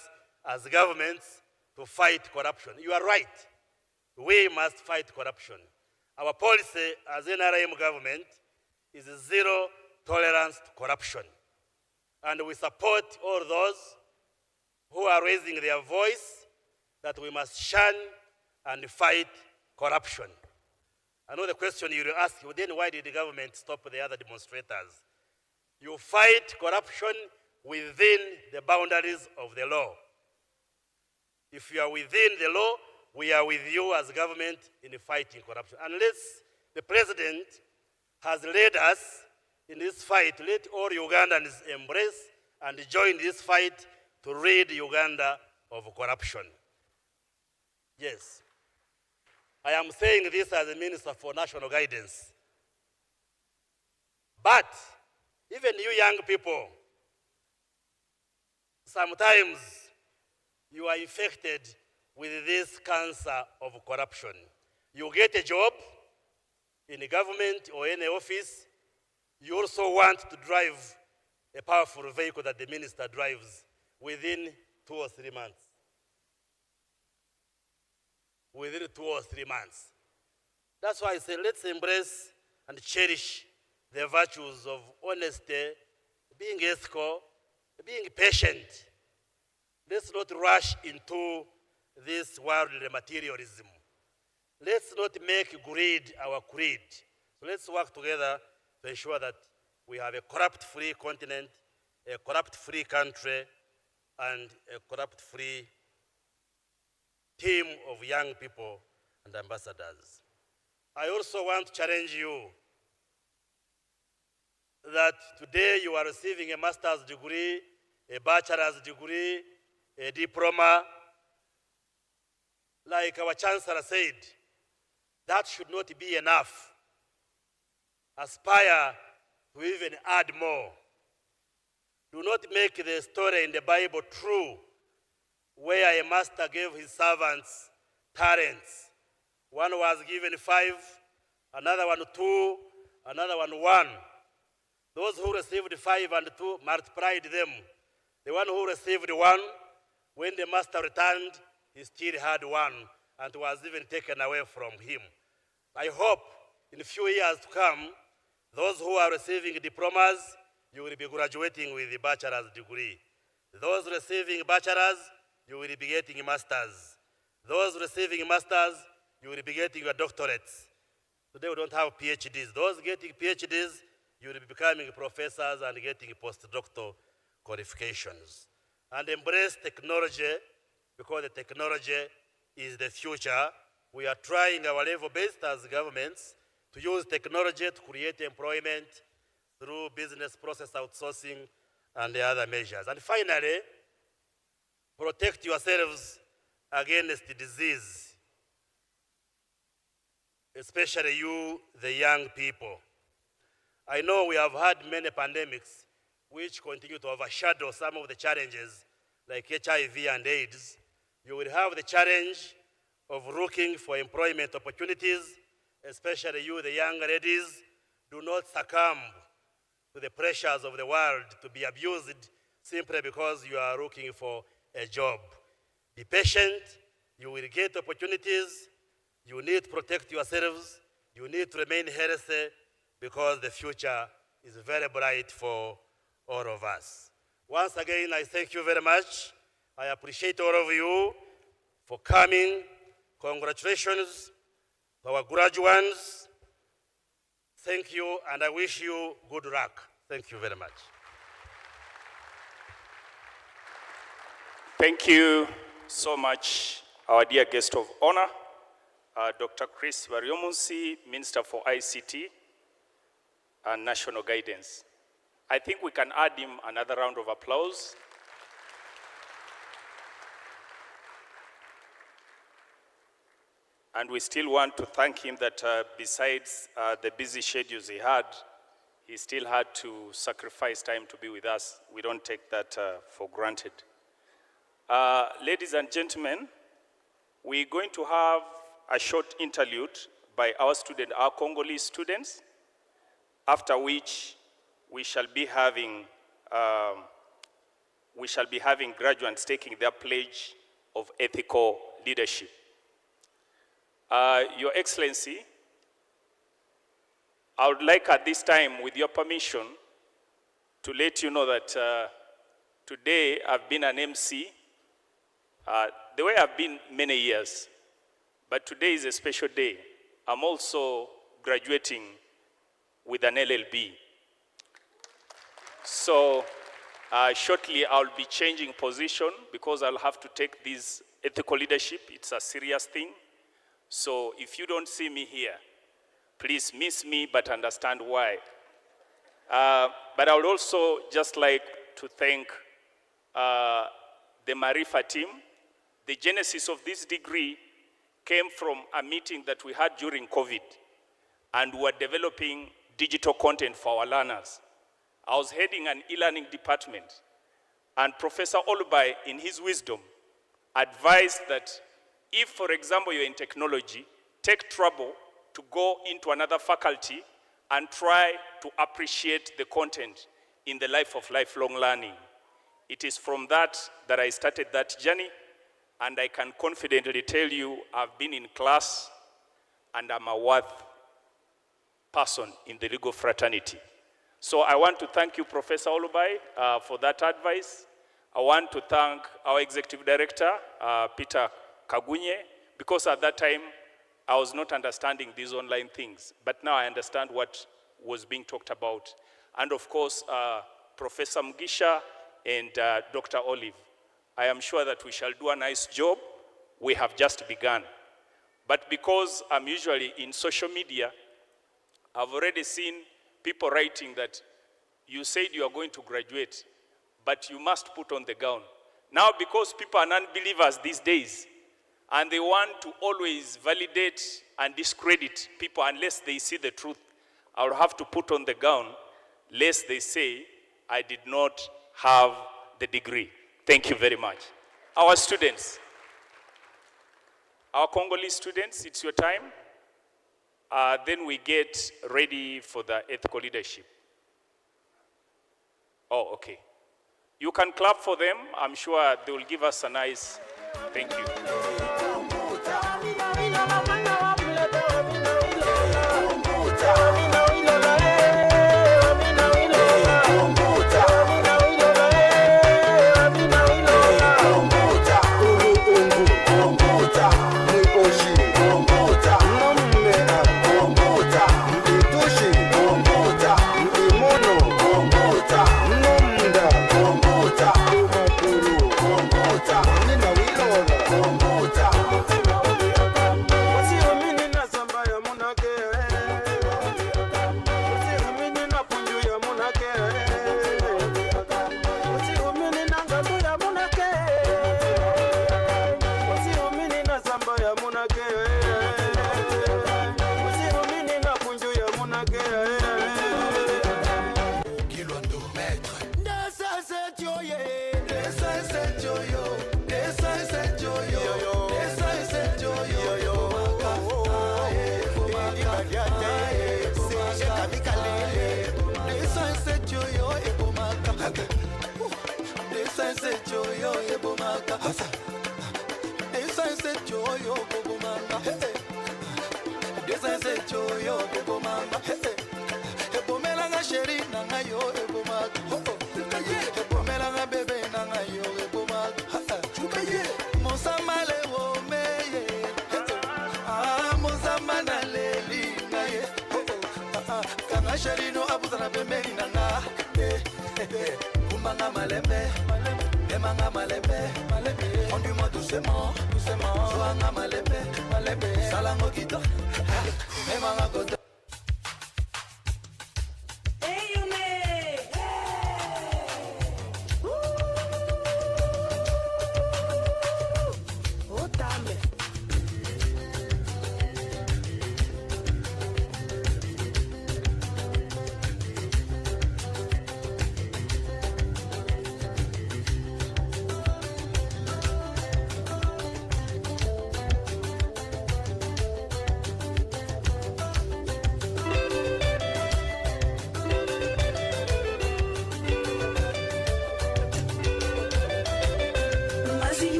as governments to fight corruption. You are right. We must fight corruption. Our policy as NRM government is zero tolerance to corruption. And we support all those who are raising their voice that we must shun and fight corruption. I know the question you will ask, well, then why did the government stop the other demonstrators? You fight corruption within the boundaries of the law. If you are within the law, we are with you as government in fighting corruption. Unless the president has led us in this fight, let all Ugandans embrace and join this fight to rid Uganda of corruption. Yes. I am saying this as a Minister for National Guidance. But even you young people, sometimes you are infected with this cancer of corruption. You get a job in the government or any office, you also want to drive a powerful vehicle that the minister drives within 2 or 3 months. within 2 or 3 months. That's why I say let's embrace and cherish the virtues of honesty, being ethical, being patient. Let's not rush into this worldly materialism. Let's not make greed our creed. So let's work together to ensure that we have a corrupt-free continent, a corrupt-free country, and a corrupt-free team of young people and ambassadors. I also want to challenge you that today you are receiving a master's degree, a bachelor's degree, a diploma. Like our chancellor said, that should not be enough. Aspire to even add more. Do not make the story in the Bible true, where a master gave his servants talents. One was given 5, another one 2, another one 1. Those who received 5 and 2 multiplied them. The one who received 1, when the master returned, he still had 1 and was even taken away from him. I hope in a few years to come, those who are receiving diplomas, you will be graduating with a bachelor's degree. Those receiving bachelors, you will be getting masters. Those receiving masters, you will be getting your doctorates. Today we don't have PhDs. Those getting PhDs, you will be becoming professors and getting postdoctoral qualifications. And embrace technology, because the technology is the future. We are trying our level-based as governments to use technology to create employment through business process outsourcing and the other measures. And finally, protect yourselves against disease, especially you, the young people. I know we have had many pandemics which continue to overshadow some of the challenges like HIV and AIDS. You will have the challenge of looking for employment opportunities, especially you, the young ladies. Do not succumb to the pressures of the world to be abused simply because you are looking for a job. Be patient, you will get opportunities. You need to protect yourselves. You need to remain healthy because the future is very bright for all of us. Once again, I thank you very much. I appreciate all of you for coming. Congratulations to our graduates. Thank you, and I wish you good luck. Thank you very much. Thank you so much, our dear guest of honor, Dr. Chris Baryomunsi, Minister for ICT and National Guidance. I think we can add him another round of applause. And we still want to thank him that besides the busy schedules he still had to sacrifice time to be with us. We don't take that for granted. Ladies and gentlemen, we're going to have a short interlude by our Congolese students, after which we shall be having graduates taking their pledge of ethical leadership. Your Excellency, I would like at this time, with your permission, to let you know that today I've been an MC, the way I've been many years, but today is a special day. I'm also graduating with an LLB. So shortly I'll be changing position because I'll have to take this ethical leadership. It's a serious thing. So if you don't see me here, please miss me, but understand why. But I would also just like to thank the Marifa team. The genesis of this degree came from a meeting that we had during COVID, and we were developing digital content for our learners. I was heading an e-learning department, and Professor Olubai, in his wisdom, advised that if, for example, you're in technology, take trouble to go into another faculty and try to appreciate the content in the life of lifelong learning. It is from that I started that journey, and I can confidently tell you I've been in class and I'm a worth person in the legal fraternity. So I want to thank you, Professor Olubai, for that advice. I want to thank our Executive Director, Peter Kagunye, because at that time, I was not understanding these online things, but now I understand what was being talked about. And of course, Professor Mugisha and Dr. Olive. I am sure that we shall do a nice job. We have just begun. But because I'm usually in social media, I've already seen people writing that you said you are going to graduate, but you must put on the gown. Now, because people are non-believers these days, and they want to always validate and discredit people unless they see the truth, I'll have to put on the gown, lest they say I did not have the degree. Thank you very much. Our students, our Congolese students, it's your time. Then we get ready for the ethical leadership. Oh, okay. You can clap for them. I'm sure they will give us a nice thank you.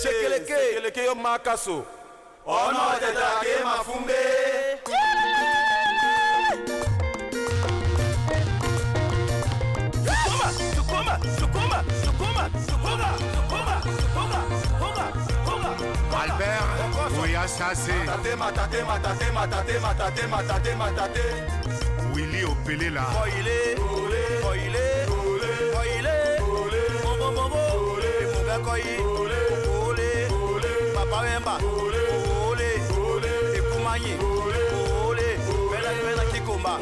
Sekeleke yo makaso. Ono tetake mafumbe. Albert Oyasase. Matate. Willy Opelela. Papa Wemba. Ekumanyi. Bela Kikumba.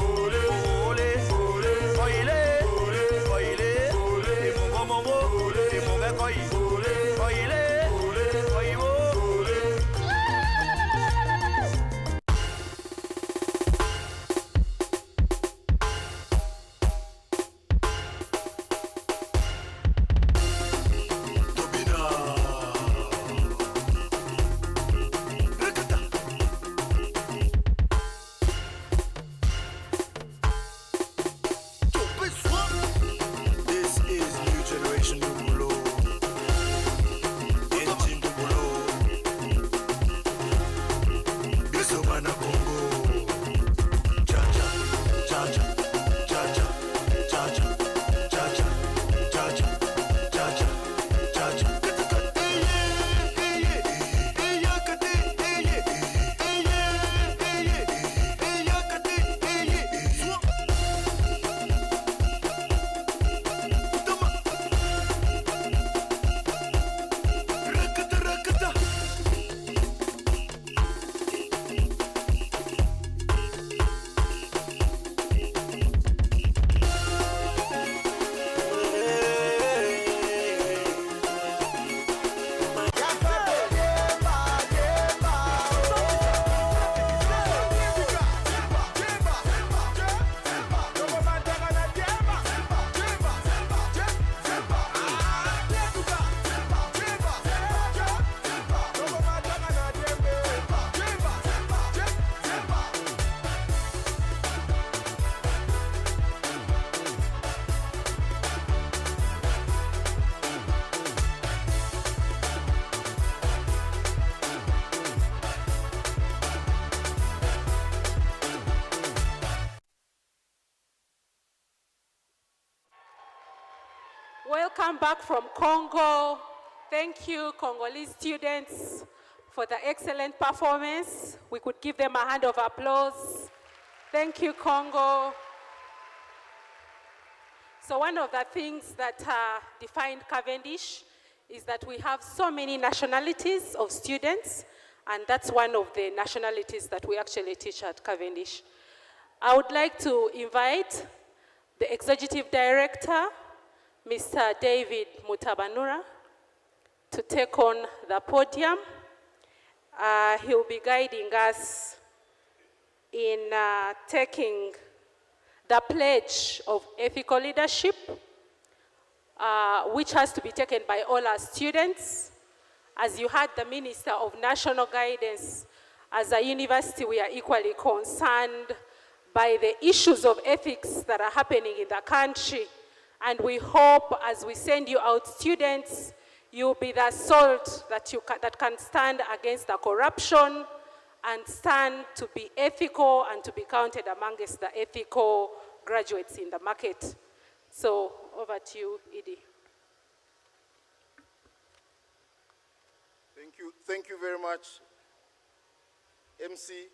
This is new generation Dubulo. Engine Dubulo. Bisobana Congo. Jaja. Welcome back from Congo. Thank you, Congolese students, for the excellent performance. We could give them a hand of applause. Thank you, Congo. So one of the things that defined Cavendish is that we have so many nationalities of students, and that's one of the nationalities that we actually teach at Cavendish. I would like to invite the Executive Director, Mr. David Mutabanura, to take on the podium. He'll be guiding us in taking the pledge of ethical leadership, which has to be taken by all our students. As you heard the Minister of National Guidance, as a university, we are equally concerned by the issues of ethics that are happening in the country. And we hope, as we send you out students, you'll be the salt that can stand against the corruption and stand to be ethical and to be counted amongst the ethical graduates in the market. So over to you, Edie. Thank you very much, MC.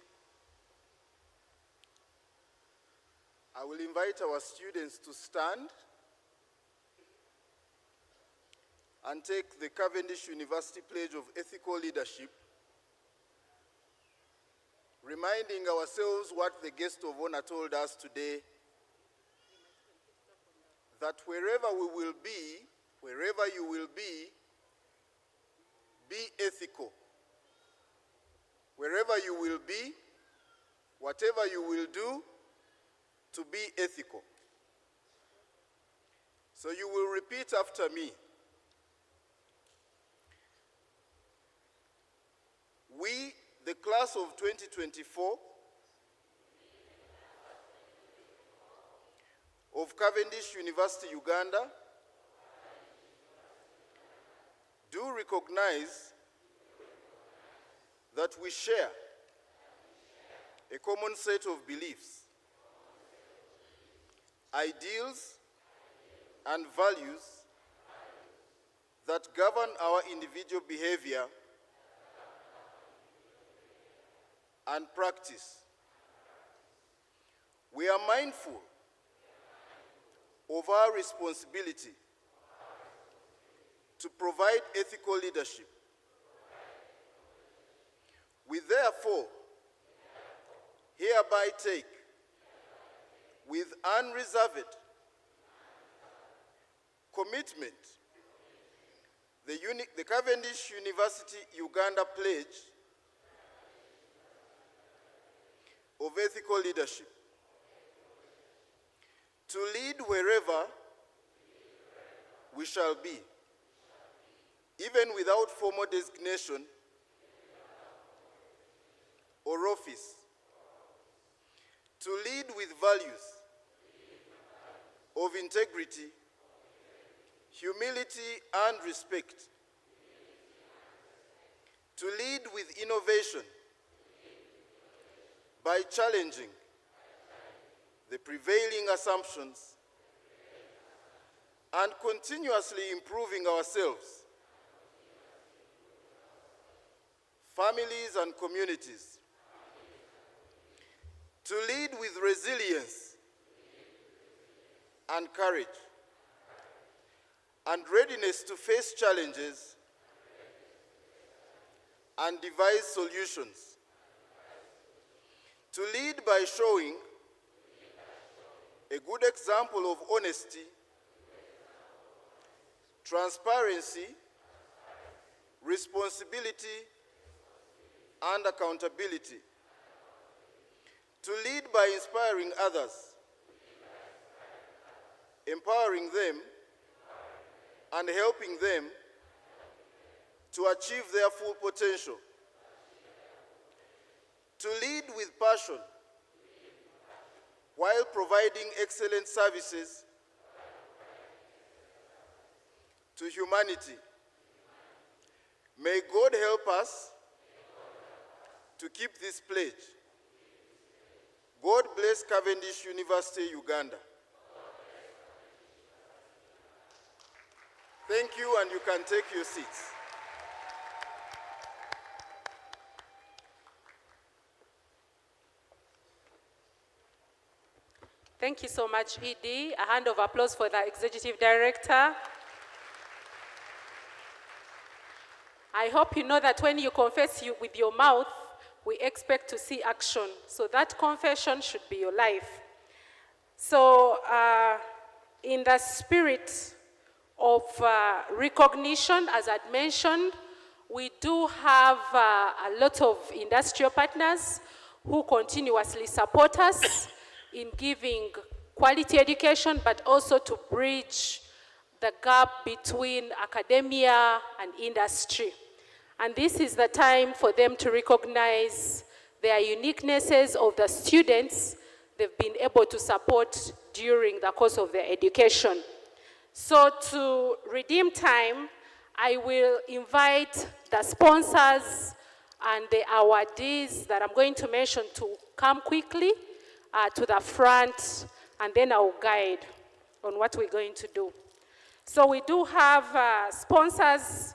I will invite our students to stand and take the Cavendish University Pledge of Ethical Leadership, reminding ourselves what the guest of honor told us today, that wherever we will be, wherever you will be ethical. Wherever you will be, whatever you will do, to be ethical. So you will repeat after me. We, the class of 2024 of Cavendish Universty Uganda, do recognize that we share a common set of beliefs, ideals, and values that govern our individual behavior and practice. We are mindful of our responsibility to provide ethical leadership. We therefore hereby take with unreserved commitment the Cavendish Universty Uganda Pledge of ethical leadership to lead wherever we shall be, even without formal designation or office, to lead with values of integrity, humility, and respect, to lead with innovation by challenging the prevailing assumptions and continuously improving ourselves, families, and communities, to lead with resilience and courage and readiness to face challenges and devise solutions, to lead by showing a good example of honesty, transparency, responsibility, and accountability, to lead by inspiring others, empowering them, and helping them to achieve their full potential, to lead with passion while providing excellent services to humanity. May God help us to keep this pledge. God bless Cavendish University Uganda. Thank you, and you can take your seats. Thank you so much, ED. A hand of applause for the Executive Director. I hope you know that when you confess with your mouth, we expect to see action. So that confession should be your life. So in the spirit of recognition, as I'd mentioned, we do have a lot of industrial partners who continuously support us in giving quality education, but also to bridge the gap between academia and industry. And this is the time for them to recognize their uniquenesses of the students they've been able to support during the course of their education. So to redeem time, I will invite the sponsors and the awardees that I'm going to mention to come quickly to the front, and then I'll guide on what we're going to do. So we do have sponsors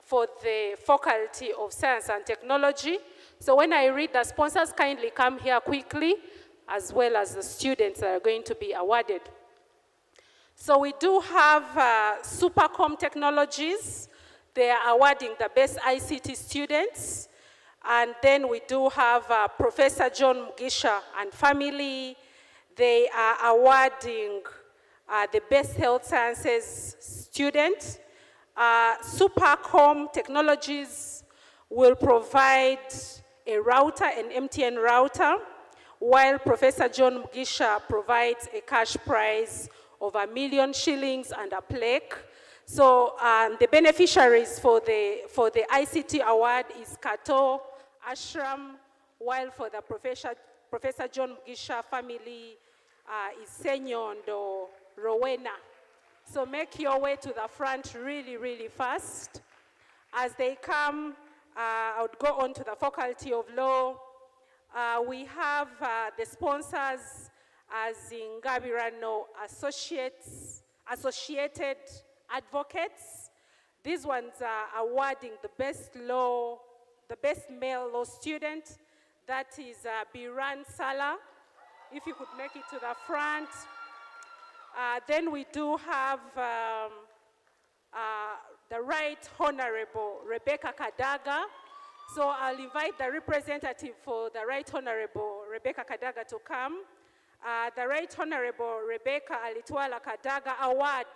for the Faculty of Science and Technology. So when I read the sponsors, kindly come here quickly, as well as the students that are going to be awarded. So we do have Supercom Technologies. They are awarding the best ICT students. And then we do have Professor John Mugisha and family. They are awarding the best health sciences student. Supercom Technologies will provide a router, an MTN router, while Professor John Mugisha provides a cash prize of $1 million shillings and a plaque. So the beneficiaries for the ICT award is Kato Ashram, while for the Professor John Mugisha family is Senyondo Rowena. So make your way to the front really, really fast. As they come, I would go on to the Faculty of Law. We have the sponsors as in Gabirano Associated Advocates. These ones are awarding the best male law student. That is Biran Salah. If you could make it to the front. Then we do have the Right Honorable Rebecca Kadaga. So I'll invite the representative for the Right Honorable Rebecca Kadaga to come. The Right Honorable Rebecca Alitwala Kadaga Award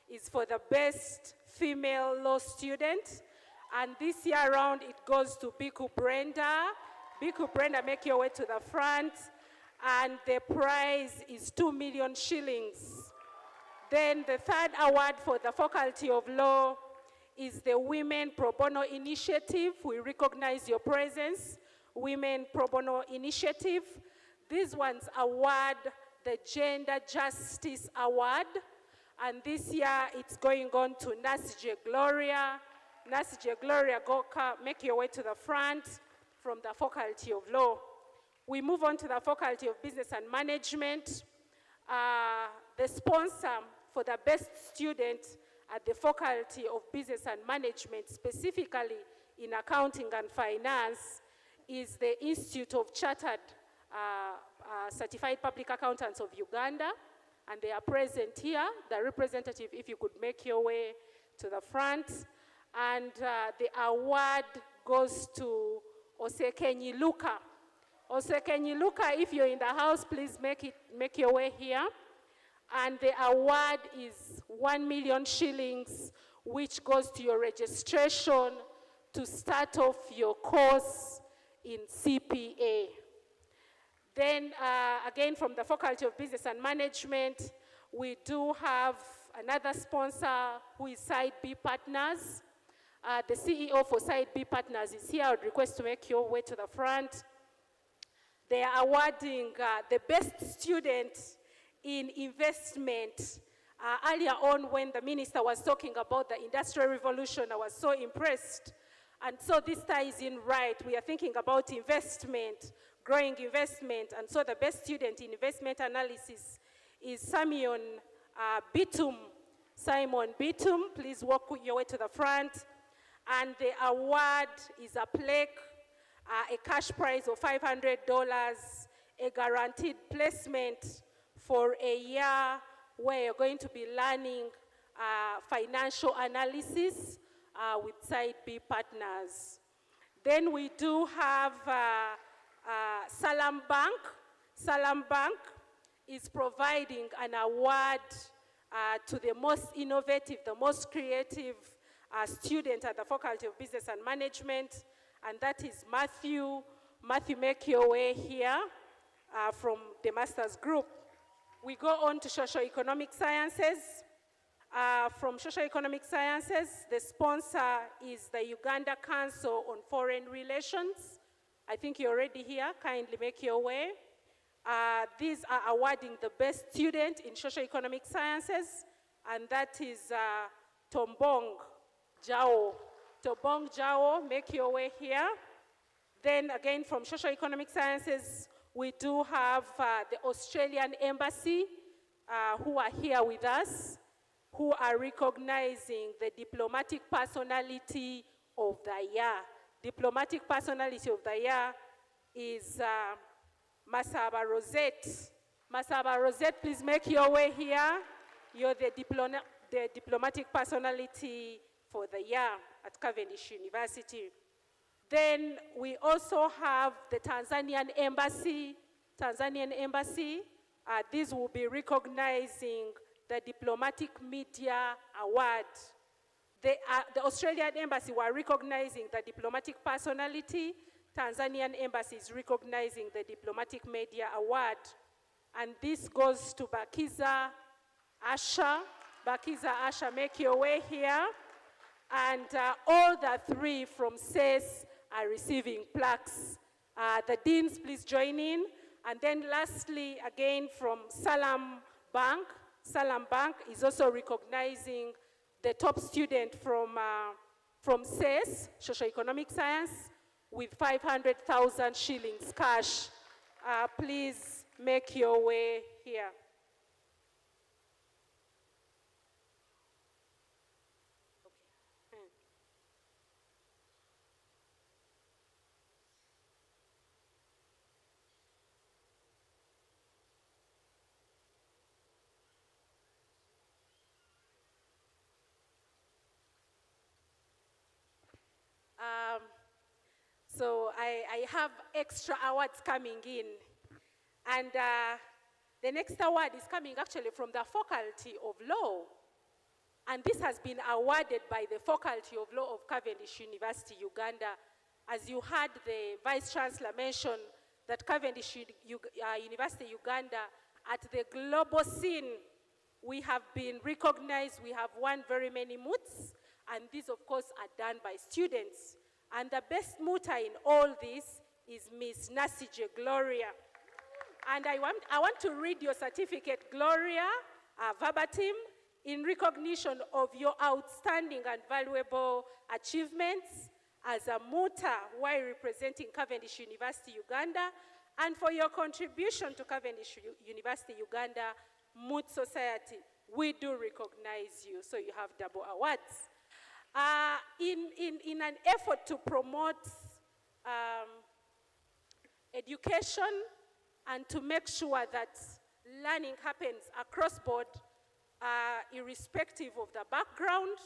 is for the best female law student. And this year round, it goes to Biku Brenda. Biku Brenda, make your way to the front. And the prize is 2 million shillings. Then the third award for the Faculty of Law is the Women Pro Bono Initiative. We recognize your presence. Women Pro Bono Initiative. These ones award the Gender Justice Award. And this year it's going on to Nasije Gloria. Nasije Gloria, make your way to the front from the Faculty of Law. We move on to the Faculty of Business and Management. The sponsor for the best student at the Faculty of Business and Management, specifically in Accounting and Finance, is the Institute of Chartered Certified Public Accountants of Uganda, and they are present here. The representative, if you could make your way to the front. And the award goes to Osekenyi Luka. Osekenyi Luka, if you're in the house, please make your way here. And the award is 1 million shillings, which goes to your registration to start off your course in CPA. Then again, from the Faculty of Business and Management, we do have another sponsor who is Side B Partners. The CEO for Side B Partners is here. I would request to make your way to the front. They are awarding the best student in investment. Earlier on, when the minister was talking about the Industrial Revolution, I was so impressed. And so this ties in right. We are thinking about investment, growing investment. And so the best student in investment analysis is Simon Bitum. Simon Bitum, please walk your way to the front. And the award is a plaque, a cash prize of $500, a guaranteed placement for a year where you're going to be learning financial analysis with Side B Partners. Then we do have Salam Bank. Salam Bank is providing an award to the most innovative, the most creative student at the Faculty of Business and Management, and that is Matthew. Matthew, make your way here from the master's group. We go on to Socio-Economic Sciences. From Socio-Economic Sciences, the sponsor is the Uganda Council on Foreign Relations. I think you're already here. Kindly make your way. These are awarding the best student in Socio-Economic Sciences, and that is Tombong Jao. Tombong Jao, make your way here. Then again, from Socio-Economic Sciences, we do have the Australian Embassy who are here with us, who are recognizing the Diplomatic Personality of the Year. Diplomatic Personality of the Year is Masaba Rosette. Masaba Rosette, please make your way here. You're the Diplomatic Personality for the Year at Cavendish University. Then we also have the Tanzanian Embassy. Tanzanian Embassy, these will be recognizing the Diplomatic Media Award. The Australian Embassy were recognizing the Diplomatic Personality. Tanzanian Embassy is recognizing the Diplomatic Media Award. And this goes to Bakiza Asha. Bakiza Asha, make your way here. And all the three from SES are receiving plaques. The deans, please join in. And then lastly, again from Salam Bank. Salam Bank is also recognizing the top student from from SES, Socioeconomic Science, with 500,000 shillings cash. Please make your way here. So I have extra awards coming in. And the next award is coming actually from the Faculty of Law. And this has been awarded by the Faculty of Law of Cavendish University Uganda. As you heard the Vice Chancellor mention that Cavendish University Uganda, at the global scene, we have been recognized, we have won very many moots, and these of course are done by students. And the best mooter in all this is Miss Nasije Gloria. And I want to read your certificate, Gloria, verbatim, in recognition of your outstanding and valuable achievements as a mooter while representing Cavendish University Uganda, and for your contribution to Cavendish University Uganda Moot Society. We do recognize you, so you have double awards. In an effort to promote education and to make sure that learning happens across board, irrespective of the background,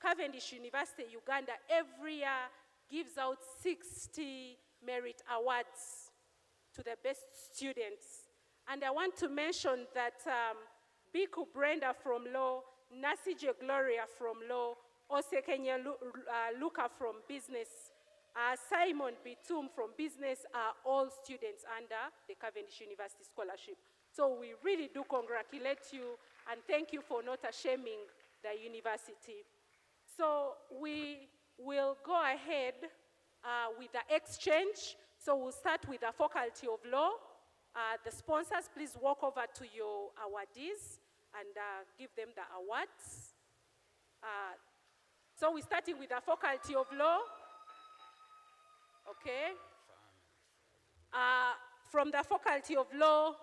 Cavendish University Uganda every year gives out 60 merit awards to the best students. And I want to mention that Biku Brenda from Law, Nasije Gloria from Law, Osekenya Luka from Business, Simon Bitum from Business are all students under the Cavendish University Scholarship. So we really do congratulate you and thank you for not shaming the university. So we will go ahead with the exchange. So we'll start with the Faculty of Law. The sponsors, please walk over to your awardees and give them the awards. So we're starting with the Faculty of Law. Okay. From the Faculty of Law,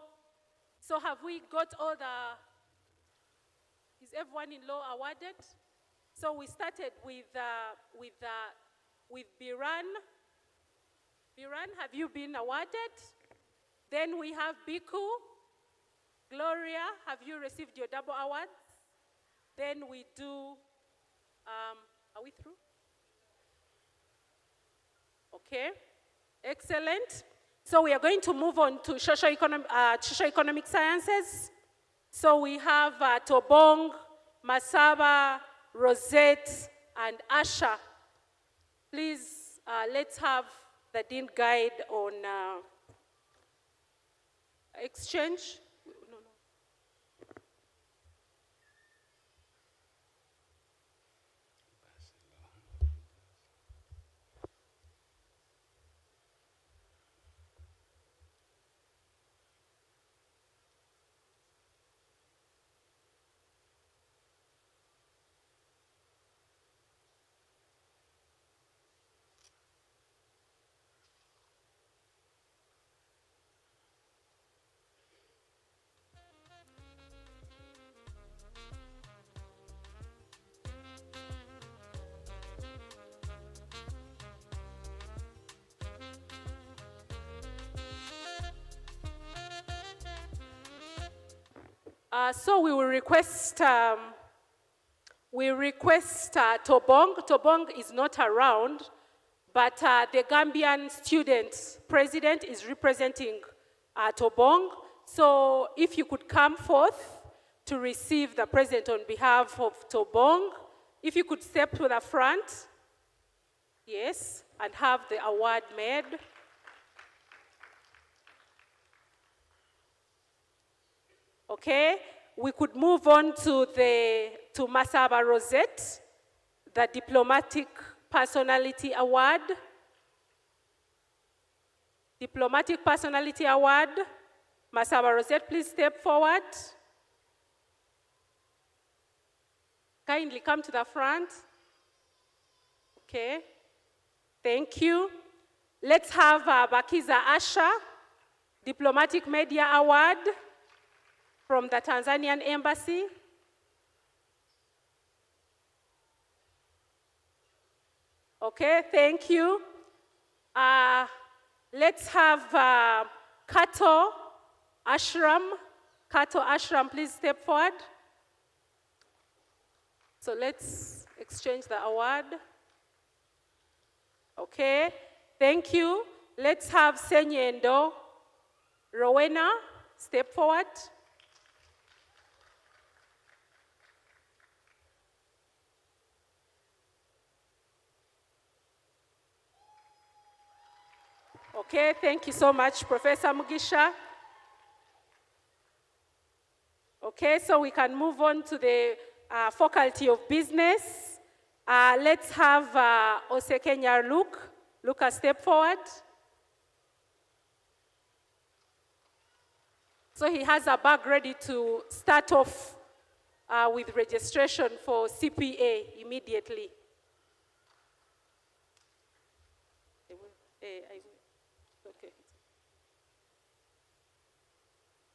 so have we got all the, is everyone in law awarded? So we started with Biran. Biran, have you been awarded? Then we have Biku. Gloria, have you received your double awards? Then we do, are we through? Okay, excellent. So we are going to move on to socio-economic sciences. So we have Tobong, Masaba, Rosette, and Asha. Please, let's have the Dean guide on exchange. So we will request, Tobong. Tobong is not around, but the Gambian student president is representing Tobong. So if you could come forth to receive the president on behalf of Tobong, if you could step to the front, yes, and have the award made. Okay, we could move on to Masaba Rosette, the Diplomatic Personality Award. Diplomatic Personality Award. Masaba Rosette, please step forward. Kindly come to the front. Okay, thank you. Let's have Bakiza Asha, Diplomatic Media Award from the Tanzanian Embassy. Okay, thank you. Let's have Kato Ashram. Kato Ashram, please step forward. So let's exchange the award. Okay, thank you. Let's have Senyendo Rowena step forward. Okay, thank you so much, Professor Mugisha. Okay, so we can move on to the Faculty of Business. Let's have Osekenya Luke. Lucas, step forward. So he has a bag ready to start off with registration for CPA immediately.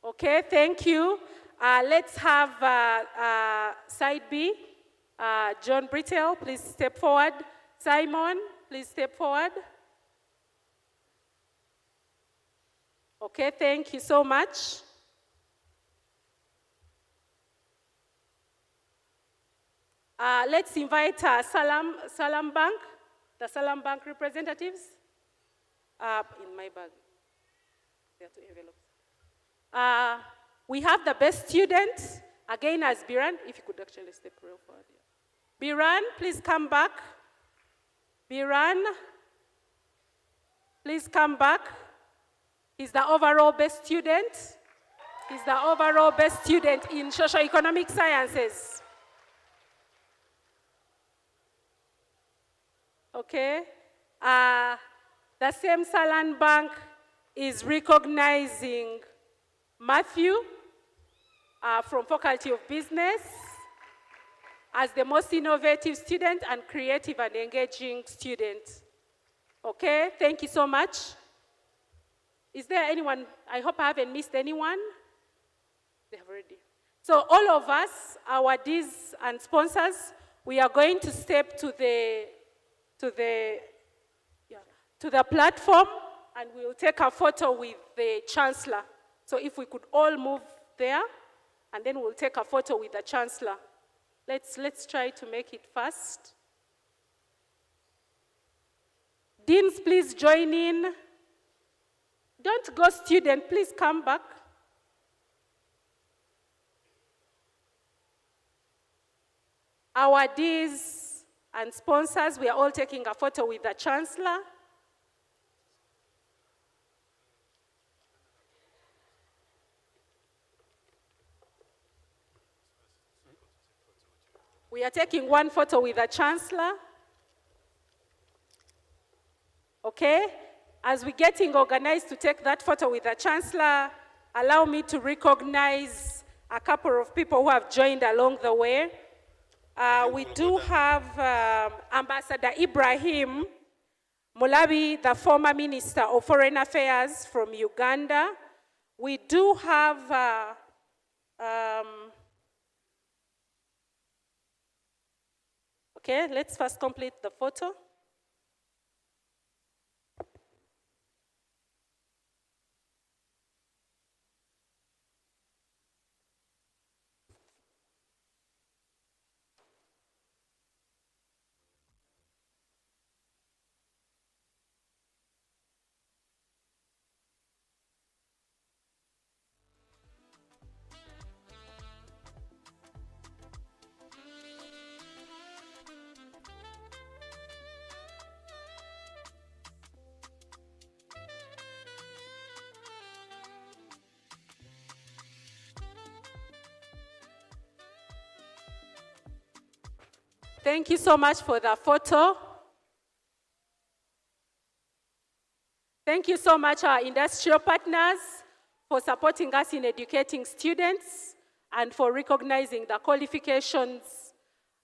Okay, thank you. Let's have side B. John Brittle, please step forward. Simon, please step forward. Okay, thank you so much. Let's invite Salam Bank, the Salam Bank representatives. In my bag, there are two envelopes. We have the best student, again as Biran, if you could actually step real forward. Yeah. Biran, please come back. Biran, please come back. He's the overall best student. He's the overall best student in socio-economic sciences. Okay. The same Salam Bank is recognizing Matthew from Faculty of Business as the most innovative student and creative and engaging student. Okay, thank you so much. Is there anyone? I hope I haven't missed anyone. They have already. So all of us, our Ds and sponsors, we are going to step to the platform and we'll take a photo with the Chancellor. So if we could all move there, and then we'll take a photo with the Chancellor. Let's try to make it fast. Deans, please join in. Don't go, student, please come back. Our Ds and sponsors, we are all taking a photo with the Chancellor. We are taking one photo with the Chancellor. Okay? As we're getting organized to take that photo with the Chancellor, allow me to recognize a couple of people who have joined along the way. We do have Ambassador Ibrahim Mulabi, the former Minister of Foreign Affairs from Uganda. We do have okay, let's first complete the photo. Thank you so much for the photo. Thank you so much, our industrial partners, for supporting us in educating students and for recognizing the qualifications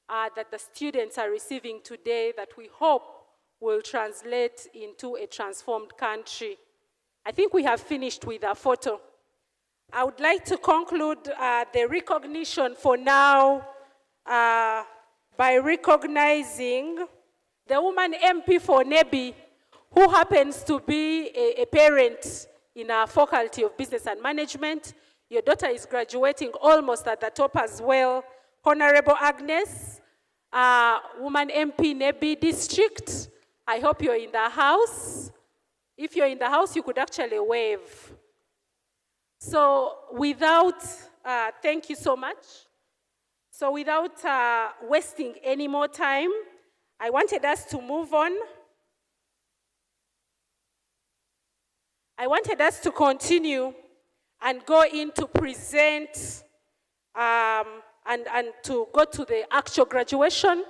that the students are receiving today that we hope will translate into a transformed country. I think we have finished with a photo. I would like to conclude the recognition for now by recognizing the woman MP for Nebi, who happens to be a parent in our Faculty of Business and Management. Your daughter is graduating almost at the top as well. Honorable Agnes, woman MP Nebi District, I hope you're in the house. If you're in the house, you could actually wave. So without, thank you so much. So without wasting any more time, I wanted us to move on. I wanted us to continue and go in to present and to go to the actual graduation.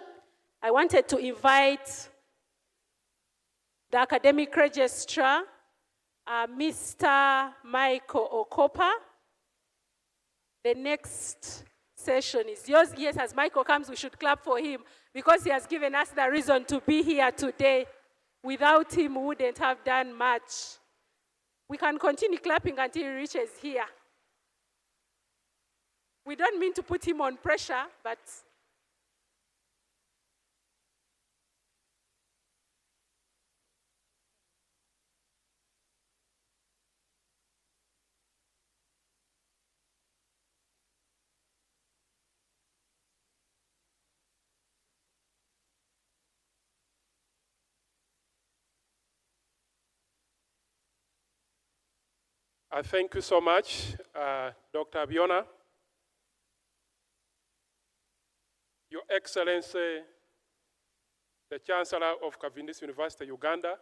I wanted to invite the academic registrar, Mr. Michael Okopa. The next session is yours. Yes, as Michael comes, we should clap for him because he has given us the reason to be here today. Without him, we wouldn't have done much. We can continue clapping until he reaches here. We don't mean to put him on pressure, but thank you so much, Dr. Abiona. Your Excellency, the Chancellor of Cavendish Universty Uganda,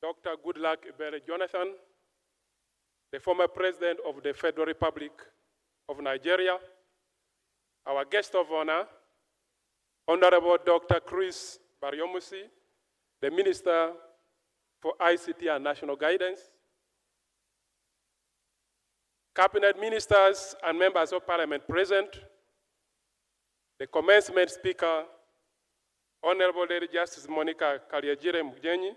Dr. Goodluck Ebele Jonathan, the former President of the Federal Republic of Nigeria, our guest of honor, Honorable Dr. Chris Baryomusi, the Minister for ICT and National Guidance, Cabinet Ministers and Members of Parliament present, the commencement speaker, Honorable Lady Justice Monica Kariajire Mugenyi,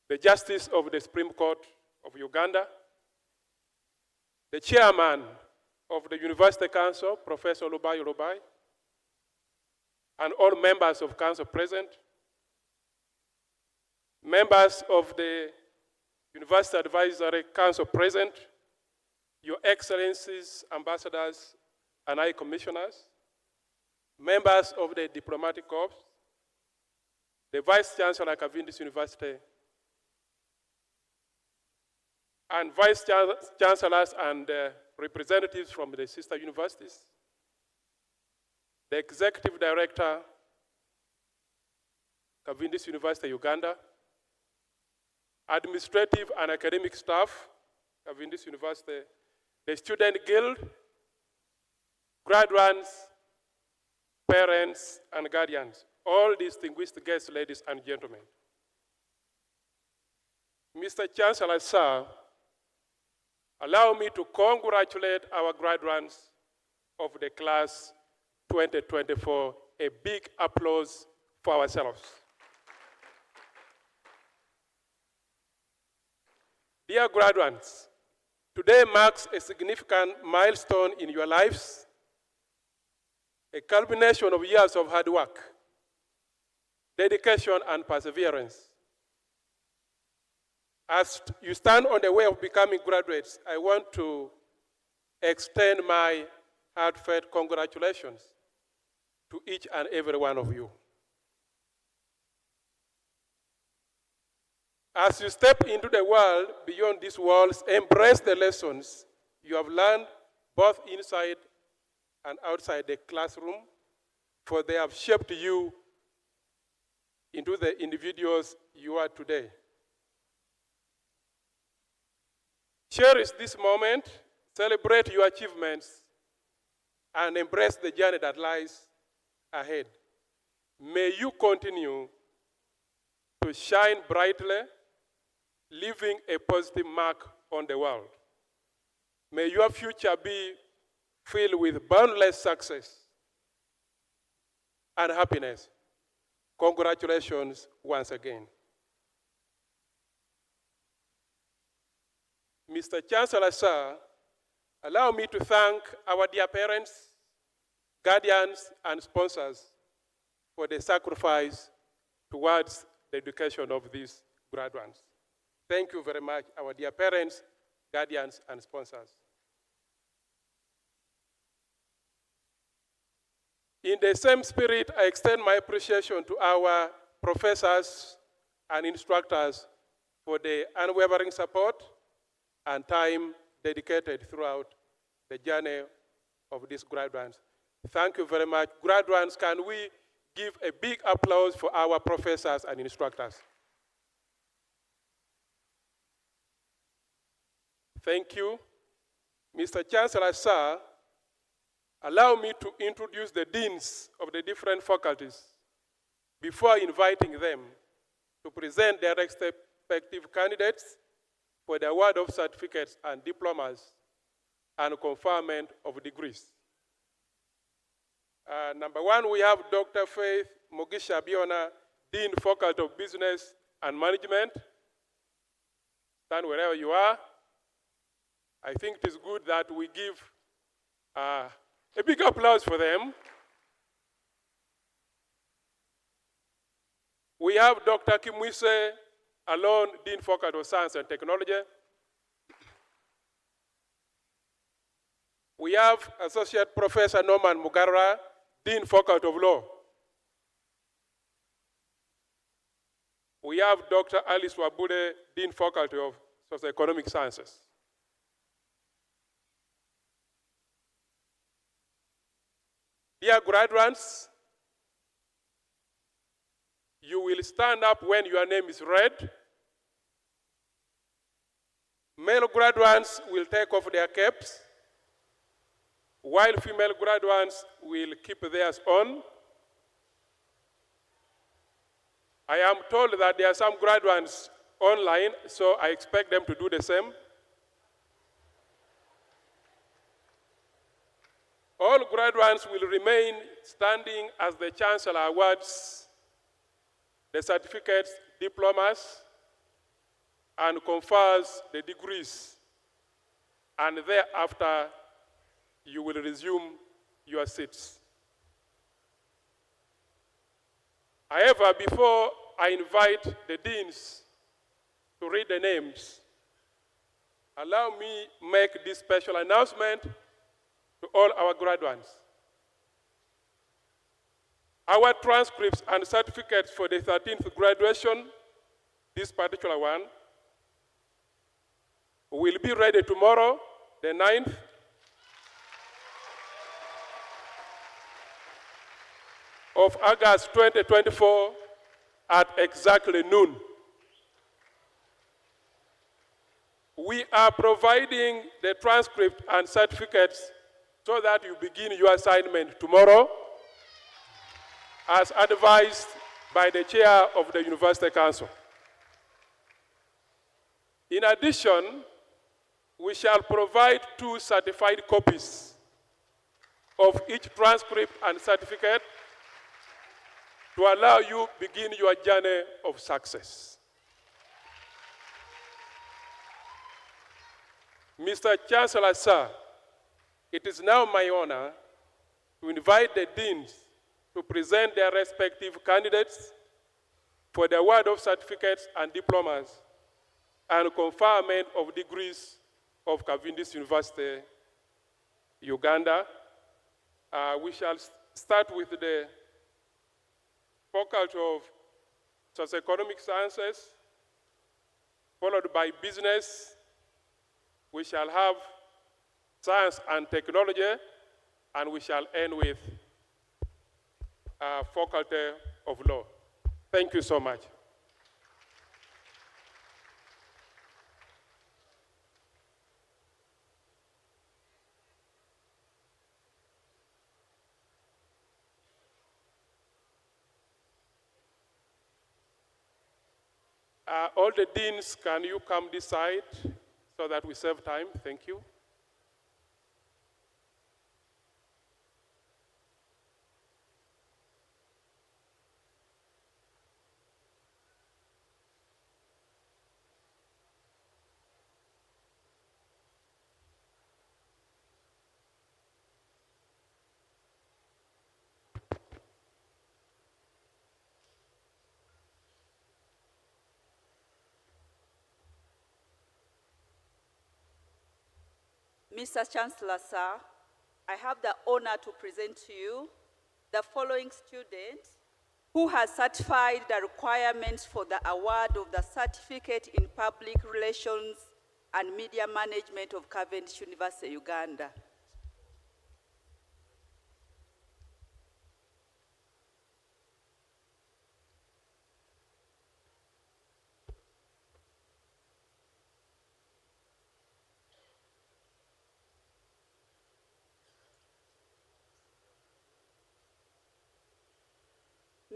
the Justice of the Supreme Court of Uganda, the Chairman of the University Council, Professor Lubai Lubai, and all members of Council present, members of the University Advisory Council present, Your Excellencies, Ambassadors, and High Commissioners, members of the Diplomatic Corps, the Vice Chancellor of Cavendish University, and Vice Chancellors and representatives from the sister universities, the Executive Director, Cavendish University Uganda, administrative and academic staff, Cavendish University, the Student Guild, graduates, parents, and guardians, all distinguished guests, ladies and gentlemen. Mr. Chancellor, sir, allow me to congratulate our graduates of the class 2024. A big applause for ourselves. Dear graduates, today marks a significant milestone in your lives, a culmination of years of hard work, dedication, and perseverance. As you stand on the way of becoming graduates, I want to extend my heartfelt congratulations to each and every one of you. As you step into the world beyond these walls, embrace the lessons you have learned both inside and outside the classroom, for they have shaped you into the individuals you are today. Cherish this moment, celebrate your achievements, and embrace the journey that lies ahead. May you continue to shine brightly, leaving a positive mark on the world. May your future be filled with boundless success, and happiness. Congratulations once again. Mr. Chancellor, sir, allow me to thank our dear parents, guardians, and sponsors for the sacrifice towards the education of these graduates. Thank you very much, our dear parents, guardians, and sponsors. In the same spirit, I extend my appreciation to our professors and instructors for the unwavering support and time dedicated throughout the journey of these graduates. Thank you very much. Graduates, can we give a big applause for our professors and instructors? Thank you. Mr. Chancellor, sir, allow me to introduce the deans of the different faculties before inviting them to present their respective candidates for the award of certificates and diplomas and conferment of degrees. Number one, we have Dr. Faith Mugisha Biona, Dean, Faculty of Business and Management. Stand wherever you are. I think it is good that we give a big applause for them. We have Dr. Kimwise Alon, Dean, Faculty of Science and Technology. We have Associate Professor Norman Mugarra, Dean, Faculty of Law. We have Dr. Alice Wabude, Dean, Faculty of Socioeconomic Sciences. Dear graduates, you will stand up when your name is read. Male graduates will take off their caps, while female graduates will keep theirs on. I am told that there are some graduates online, so I expect them to do the same. All graduates will remain standing as the Chancellor awards the certificates, diplomas, and confers the degrees. And thereafter, you will resume your seats. However, before I invite the deans to read the names, allow me make this special announcement to all our graduates. Our transcripts and certificates for the 13th graduation, this particular one, will be ready tomorrow, the 9th, of August 2024 at exactly noon. We are providing the transcript and certificates so that you begin your assignment tomorrow, as advised by the chair of the University Council. In addition, we shall provide 2 certified copies of each transcript and certificate to allow you begin your journey of success. Mr. Chancellor, sir, it is now my honor to invite the deans to present their respective candidates for the award of certificates and diplomas and conferment of degrees of Cavendish University, Uganda. We shall start with the Faculty of Socioeconomic Sciences, followed by Business. We shall have Science and Technology, and we shall end with Faculty of Law. Thank you so much. All the deans, can you come this side so that we save time? Thank you. Mr. Chancellor, sir, I have the honor to present to you the following student who has certified the requirements for the award of the Certificate in Public Relations and Media Management of Cavendish Universty Uganda.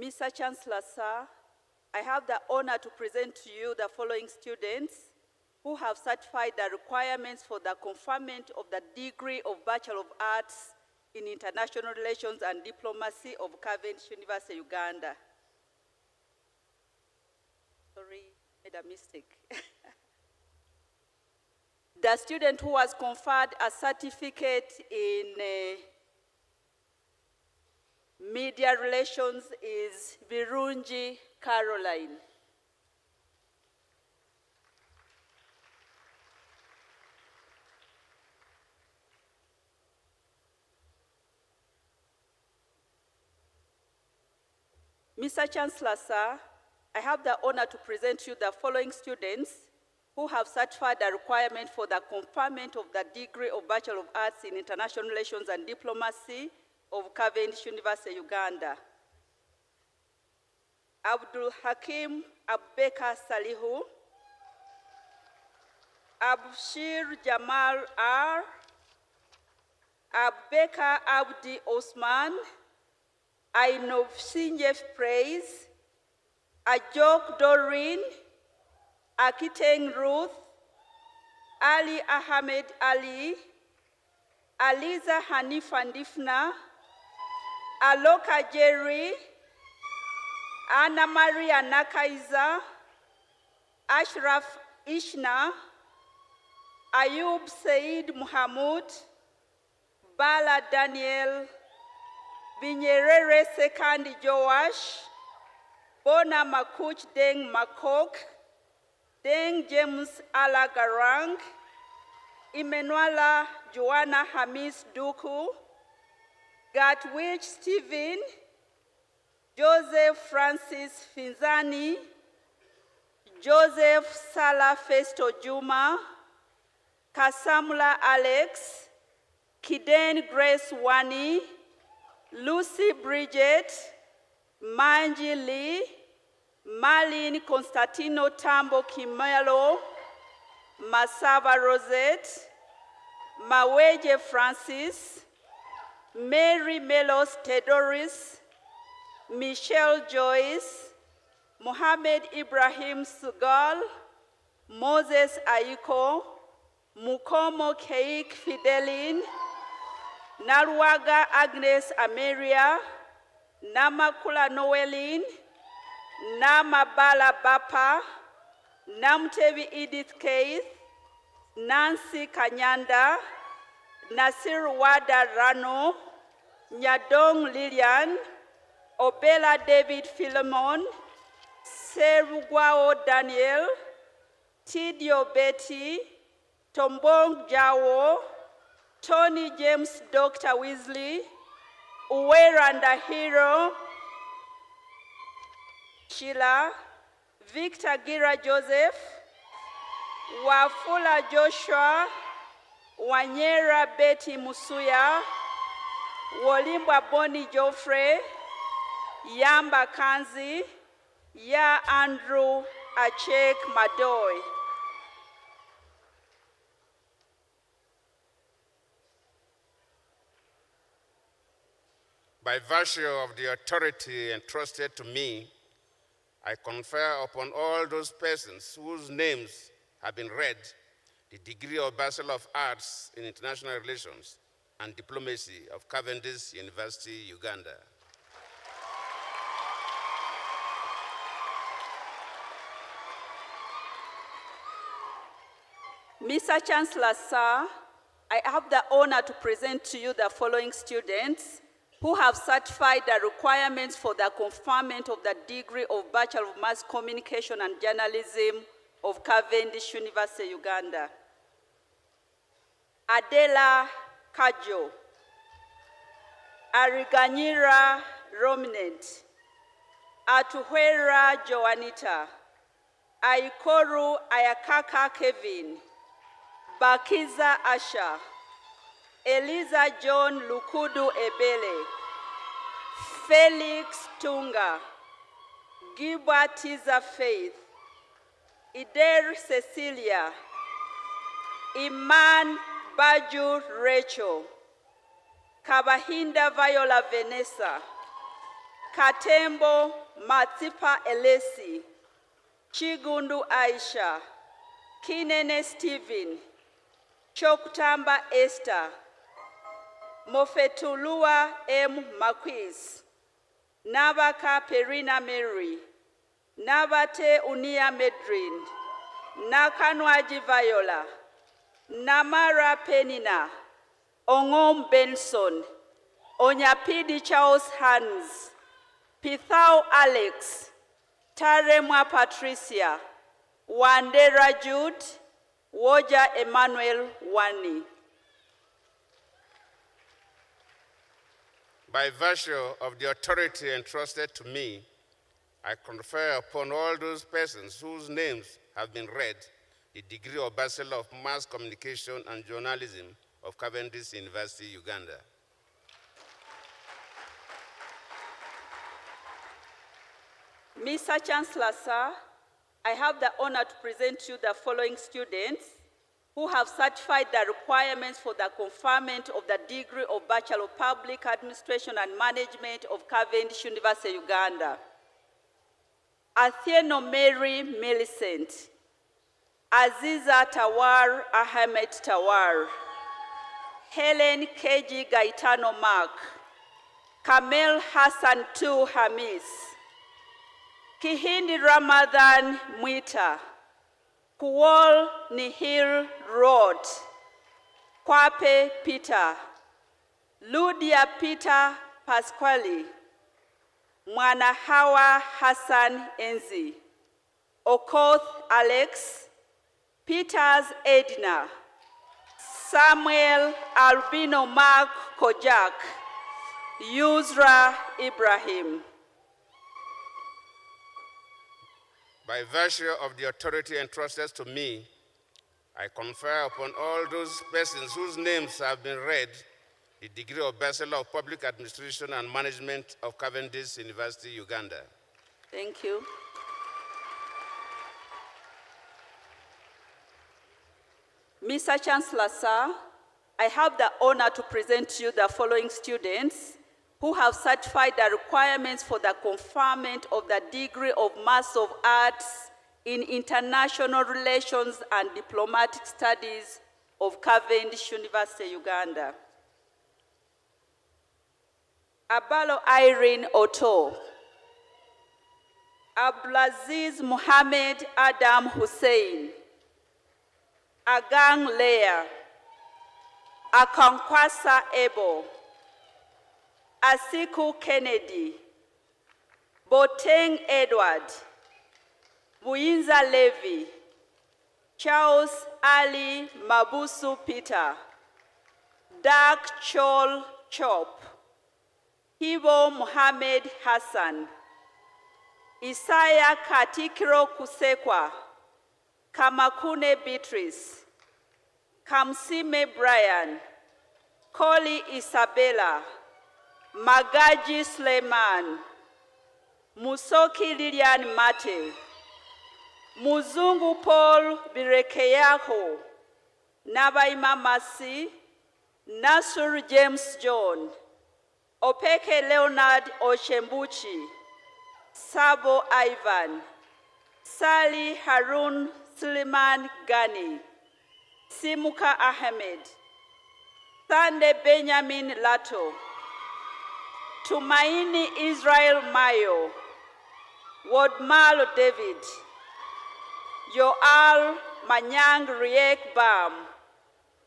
Mr. Chancellor, sir, I have the honor to present to you the following students who have certified the requirements for the conferment of the degree of Bachelor of Arts in International Relations and Diplomacy of Cavendish Universty Uganda. Sorry, made a mistake. The student who has conferred a certificate in Media Relations is Virunji Caroline. Mr. Chancellor, sir, I have the honor to present to you the following students who have certified the requirement for the conferment of the degree of Bachelor of Arts in International Relations and Diplomacy of Cavendish Universty Uganda. Abdul Hakim Abubakar Salihu, Abshir Jamal R, Abubakar Abdi Osman, Ainov Sinjef Praise, Ajok Doreen, Akiteng Ruth, Ali Ahmed Ali, Aliza Hanifa Ndifna, Aloka Jerry, Anna Maria Nakaiza, Ashraf Ishna, Ayub Said Muhammad, Bala Daniel, Binyerere Sekandi Joash, Bona Makuch Deng Makok, Deng James Alagarang, Emmanuela Joanna Hamis Duku, Gatwich Stephen, Joseph Francis Finzani, Joseph Salah Festo Juma, Kasamula Alex, Kiden Grace Wani, Lucy Bridget, Manji Lee, Marlene Constantino Tambo Kimelo, Masava Rosette, Maweje Francis, Mary Melos Tedoris, Michelle Joyce, Mohammed Ibrahim Sugal, Moses Aiko, Mukomo Keik Fidelin, Narwaga Agnes Ameria, Namakula Noeline, Namabala Bapa, Namtevi Edith Keith, Nancy Kanyanda, Nasir Wada Rano, Nyadong Lilian, Obela David Philemon, Serugwao Daniel, Tidio Betty, Tombong Jawo, Tony James Dr. Weasley, Uweranda Hero, Sheila, Victor Gira Joseph, Wafula Joshua, Wanyera Betty Musuya, Wolimbwa Boni Joffrey, Yamba Kanzi, Ya Andrew Achek Madoy. By virtue of the authority entrusted to me, I confer upon all those persons whose names have been read the degree of Bachelor of Arts in International Relations and Diplomacy of Cavendish University, Uganda. Mr. Chancellor, sir, I have the honor to present to you the following students who have certified the requirements for the conferment of the degree of Bachelor of Mass Communication and Journalism of Cavendish Universty, Uganda. Adela Kajo, Ariganyira Rominent, Atuhera Joanita, Aikoru Ayakaka Kevin, Bakiza Asha, Eliza John Lukudu Ebele, Felix Tunga, Gilbert Tiza Faith, Ider Cecilia, Iman Baju Rachel, Kabahinda Viola Vanessa, Katembo Matipa Elesi, Chigundu Aisha, Kinene Stephen, Chokutamba Esther, Mofetulua M. Marquis, Nabaka Perina Mary, Nabate Unia Medrin, Nakanwaji Viola, Namara Penina, Ongom Benson, Onyapidi Charles Hans, Pithau Alex, Taremwa Patricia, Wandera Jude, Woja Emmanuel Wani. By virtue of the authority entrusted to me, I confer upon all those persons whose names have been read the degree of Bachelor of Mass Communication and Journalism of Cavendish University, Uganda. Mr. Chancellor, sir, I have the honor to present you the following students who have certified the requirements for the conferment of the degree of Bachelor of Public Administration and Management of Cavendish Universty, Uganda. Athieno Mary Millicent, Aziza Tawar Ahmed Tawar, Helen Keji Gaetano Mark, Kamel Hassan Tu Hamis, Kihindi Ramadan Mwita, Kuwol Nihil Road, Kwape Peter, Ludia Peter Pasquale, Mwanahawa Hassan Enzi, Okoth Alex, Peters Edna, Samuel Albino Mark Kojak, Yusra Ibrahim. By virtue of the authority entrusted to me, I confer upon all those persons whose names have been read the degree of Bachelor of Public Administration and Management of Cavendish University, Uganda. Thank you. Mr. Chancellor, sir, I have the honor to present to you the following students who have certified the requirements for the conferment of the degree of Master of Arts in International Relations and Diplomatic Studies of Cavendish University, Uganda. Abalo Irene Oto, Abdulaziz Mohammed Adam Hussein, Agang Leah, Akankwasa Ebo, Asiku Kennedy, Boteng Edward, Muinza Levy, Charles Ali Mabusu Peter, Dark Chol Chop, Hibo Mohammed Hassan, Isaiah Katikiro Kusekwa, Kamakune Beatrice, Kamsime Brian, Koli Isabella, Magaji Suleiman, Musoki Lilian Mate, Muzungu Paul Birekeyaho, Nabaima Masi, Nasur James John, Opeke Leonard Oshembuchi, Sabo Ivan, Sali Harun Suleiman Gani, Simuka Ahmed, Sande Benjamin Lato, Tumaini Israel Mayo, Wodmalo David, Yoal Manyang Riek Bam,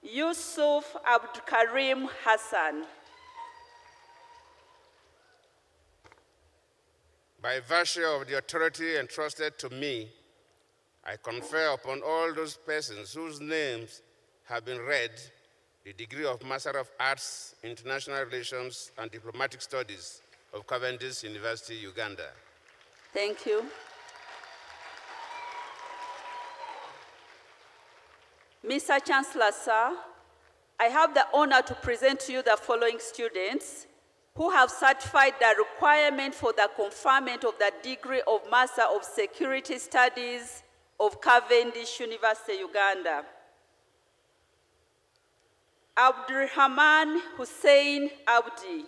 Yusuf Abdukarim Hassan. By virtue of the authority entrusted to me, I confer upon all those persons whose names have been read the degree of Master of Arts, International Relations and Diplomatic Studies of Cavendish University, Uganda. Thank you. Mr. Chancellor, sir, I have the honor to present to you the following students who have certified the requirement for the conferment of the degree of Master of Security Studies of Cavendish University, Uganda. Abdurrahman Hussein Abdi.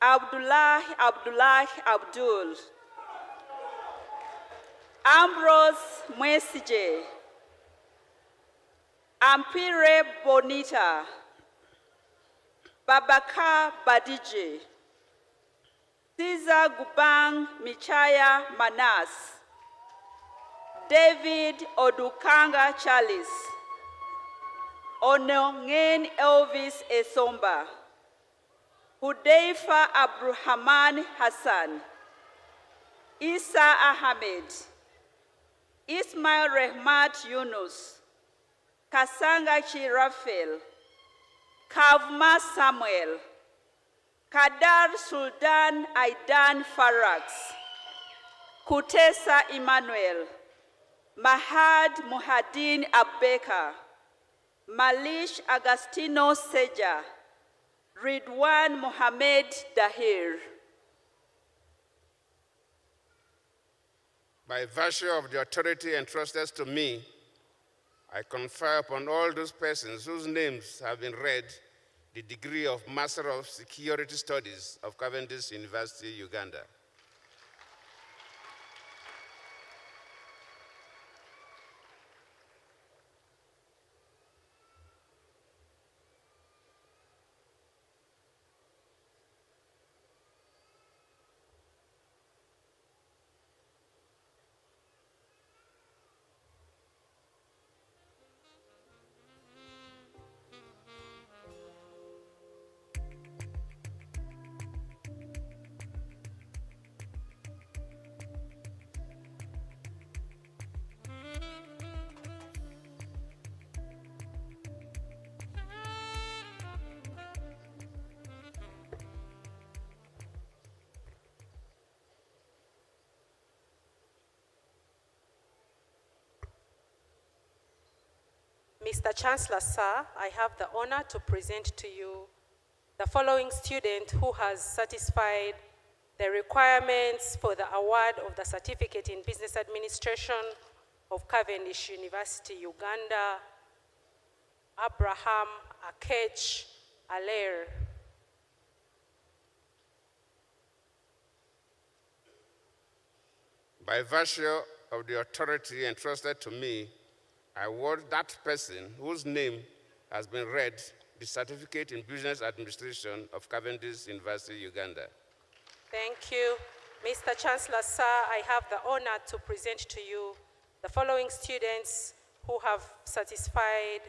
Abdullah Abdul. Ambrose Mwesije. Ampire Bonita. Babaka Badije. Caesar Gubang Michaya Manas. David Odukanga Charles. Onongen Elvis Esomba. Hudeifa Abdurrahman Hassan. Isa Ahmed. Ismail Rehmat Yunus. Kasanga Chirafel. Kavma Samuel. Kadar Sultan Aidan Farax. Kutesa Emmanuel. Mahad Muhadin Abeka. Malish Agostino Seja. Ridwan Mohamed Dahir. By virtue of the authority entrusted to me, I confer upon all those persons whose names have been read the degree of Master of Security Studies of Cavendish University, Uganda. Mr. Chancellor, sir, I have the honor to present to you the following student who has satisfied the requirements for the award of the Certificate in Business Administration of Cavendish University, Uganda, Abraham Akech Alair. By virtue of the authority entrusted to me, I award that person whose name has been read the Certificate in Business Administration of Cavendish University, Uganda. Thank you. Mr. Chancellor, sir, I have the honor to present to you the following students who have satisfied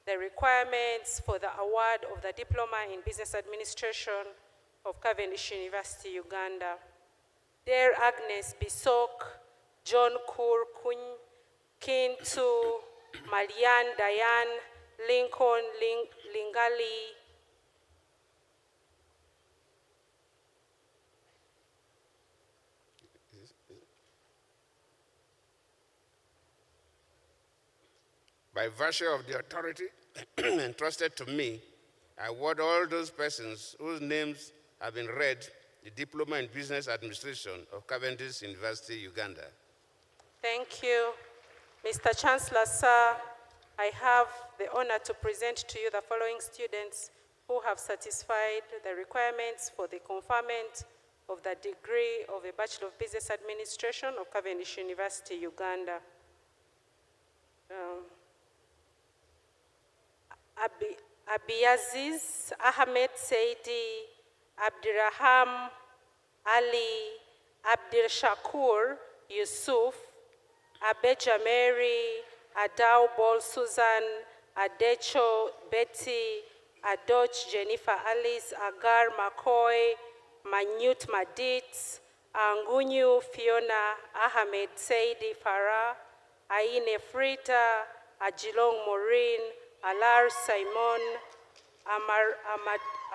the requirements for the award of the Diploma in Business Administration of Cavendish University, Uganda. Dear Agnes Bisok, John Kur Kuny, Kintu, Marianne Diane, Lincoln Lingali, By virtue of the authority entrusted to me, I award all those persons whose names have been read the Diploma in Business Administration of Cavendish University, Uganda. Thank you. Mr. Chancellor, sir, I have the honor to present to you the following students who have satisfied the requirements for the conferment of the degree of a Bachelor of Business Administration of Cavendish University, Uganda. Abiaziz Ahmed Saidi, Abdiraham Ali, Abdir Shakur Yusuf, Abeja Mary, Adao Bol Susan, Adecho Betty, Adoch Jennifer Alice, Agar McCoy, Manute Madit, Angunyu Fiona, Ahmed Saidi Farah, Aine Frita, Ajilong Maureen, Alar Simon,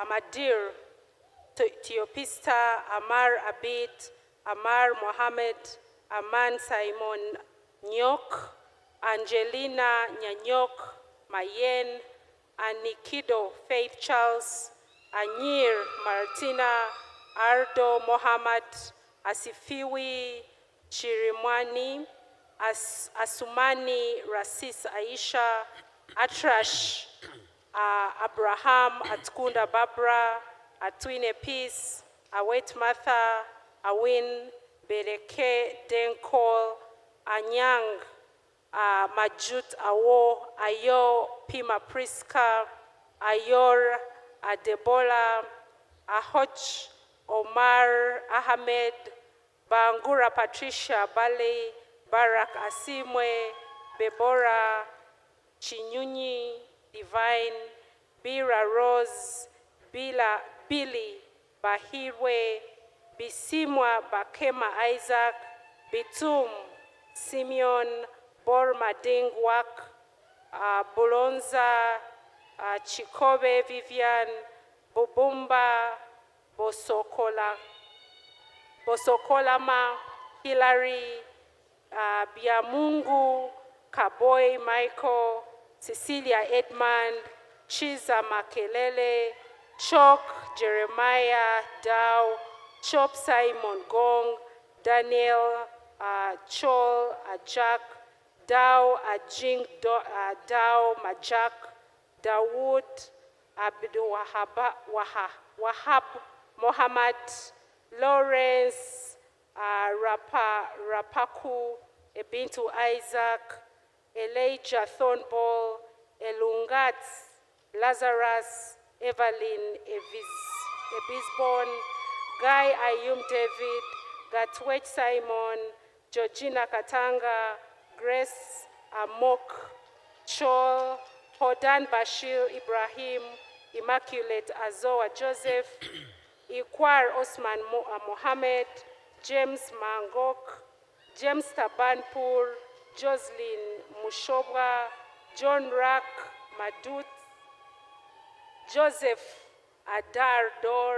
Amadir Theopista, Amar Abid, Amar Mohammed, Aman Simon Nyok, Angelina Nyanyok Mayen, Anikido Faith Charles, Anyir Martina, Ardo Mohammed, Asifiwi Chirimwani, Asumani Rasis Aisha, Atrash Abraham, Atkunda Barbara, Atwine Peace, Await Martha, Awin Bereke Denkol, Anyang, Majut Awo, Ayo Pima Priska, Ayor Adebola, Ahoj Omar Ahmed, Bangura Patricia Bale, Barak Asimwe, Bebora Chinyunyi, Divine, Bira Rose, Billy Bahirwe, Bisimwa Bakema Isaac, Bitum Simeon, Borma Dingwak, Bolonza, Chikobe Vivian, Bobumba, Bosokolama, Hillary, Biamungu, Kaboy Michael, Cecilia Edmund, Chiza Makelele, Chok Jeremiah Dow, Chop Simon Gong, Daniel Chol Ajak, Dow Ajing Dow Majak, Dawood Abdul Wahab Mohammed, Lawrence Rapaku, Ebintu Isaac, Elijah Thornball, Elungat, Lazarus, Evelyn Ebisborn, Guy Ayum David, Gatwech Simon, Georgina Katanga, Grace Amok, Chol, Hodan Bashir Ibrahim, Immaculate Azoa Joseph, Ikwar Osman Mohammed, James Mangok, James Tabanpur, Jocelyn Mushobwa, John Rack Madut, Joseph Adar Dor,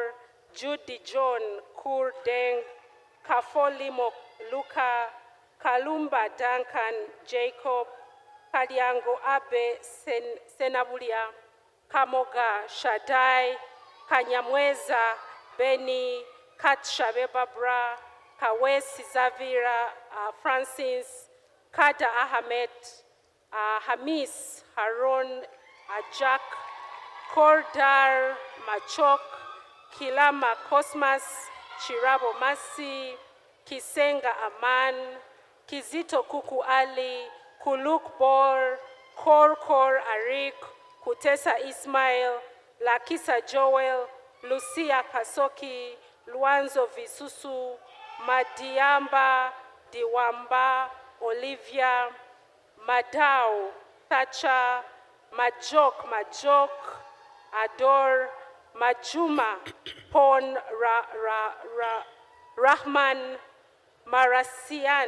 Judy John Kur Deng, Kafoli Luka, Kalumba Duncan Jacob, Kaliango Abe Senabulia, Kamoga Shaddai, Kanyamweza Beni, Katshabe Babra, Kawesi Zavira Francis, Kada Ahmed, Hamis Haron Ajak, Kordar Machok, Kilama Cosmas, Chirabo Masi, Kisenga Aman, Kizito Kuku Ali, Kuluk Bor, Kor Arik, Kutesa Ismail, Lakisa Joel, Lucia Kasoki, Luanzo Visusu, Madiamba, Diwamba, Olivia, Madao, Tacha, Majok, Ador, Majuma, Pon Rahman, Marasian,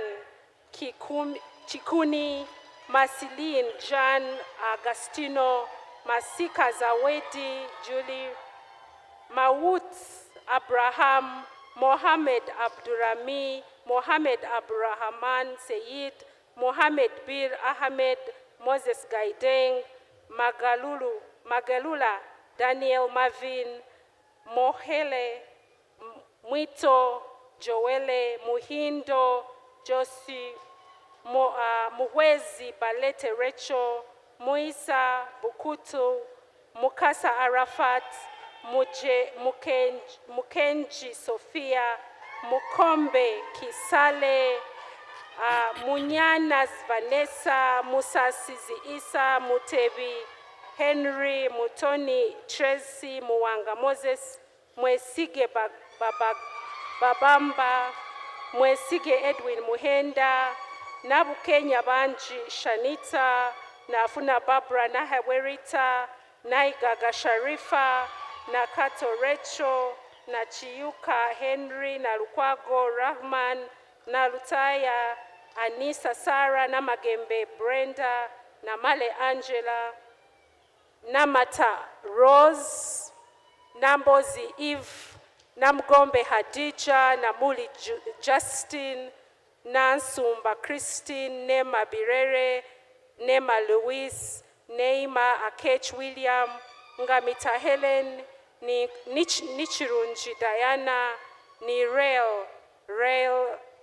Chikuni, Masilin, Jan, Agustino, Masika Zawedi, Julie, Mawut, Abraham, Mohammed Abdurami, Mohammed Abrahaman Seyid, Mohammed Bir Ahmed, Moses Gaideng, Magalula, Daniel Marvin, Mohele, Mwito, Joele, Muhindo, Josi, Muwezi Balete Recho, Muisa Bukutu, Mukasa Arafat, Mukenji Sophia, Mukombe Kisale, Munyanas Vanessa, Musasizi Isa, Mutebi Henry, Mutoni Tracy, Muwanga Moses, Mwesige Babamba, Mwesige Edwin Muhenda, Nabu Kenya Banji Shanita, Nafuna Barbara Nahawerita, Naigaga Sharifa, Nakato Recho, na Chiyuka Henry, na Lukwago Rahman, na Lutaya Anisa Sara, na Magembe Brenda, na Male Angela, Namata Rose, Nambozi Eve, Namgombe Hadija, Namuli Justin, Nansumba Christine, Nema Birere, Nema Louise, Neima Akech William, Ngamita Helen, Nichirunji Diana, ni Rail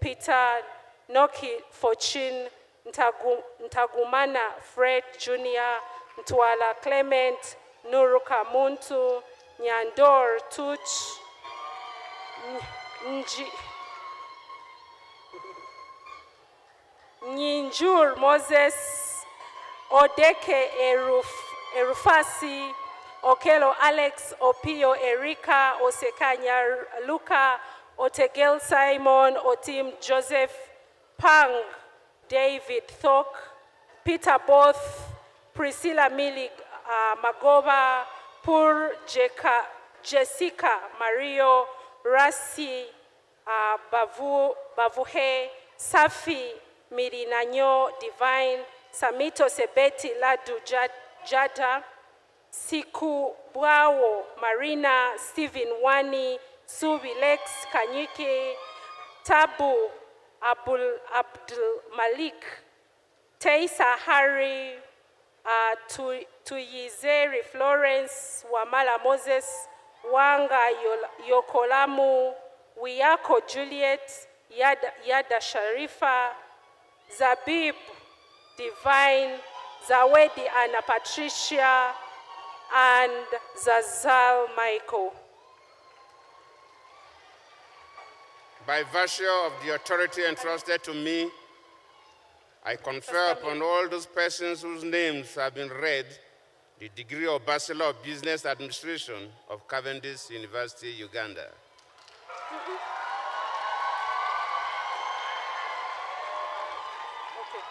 Peter, Noki Fortune, Ntagumana Fred Jr., Ntwala Clement, Nuruka Muntu, Nyandor Tuch, Nyinjur Moses, Odeke Erufasi, Okelo Alex, Opio Erika, Osekanya Luka, Otegel Simon, Otim Joseph, Pang, David Thok, Peter Both, Priscilla Milik Magoba, Pur Jessica Mario, Rasi Bavuhe, Safi Mirinanyo Divine, Samito Sebeti Ladu Jada, Siku Bwawo Marina, Stephen Wani, Subi Lex Kanyike, Tabu Abdul Malik, Teisa Harry, Tuyizeri Florence, Wamala Moses, Wanga Yokolamu, Wiyako Juliet, Yada Sharifa, Zabib Divine, Zawedi Anna Patricia, and Zazal Michael. By virtue of the authority entrusted to me, I confer upon all those persons whose names have been read the degree of Bachelor of Business Administration of Cavendish University, Uganda. Okay,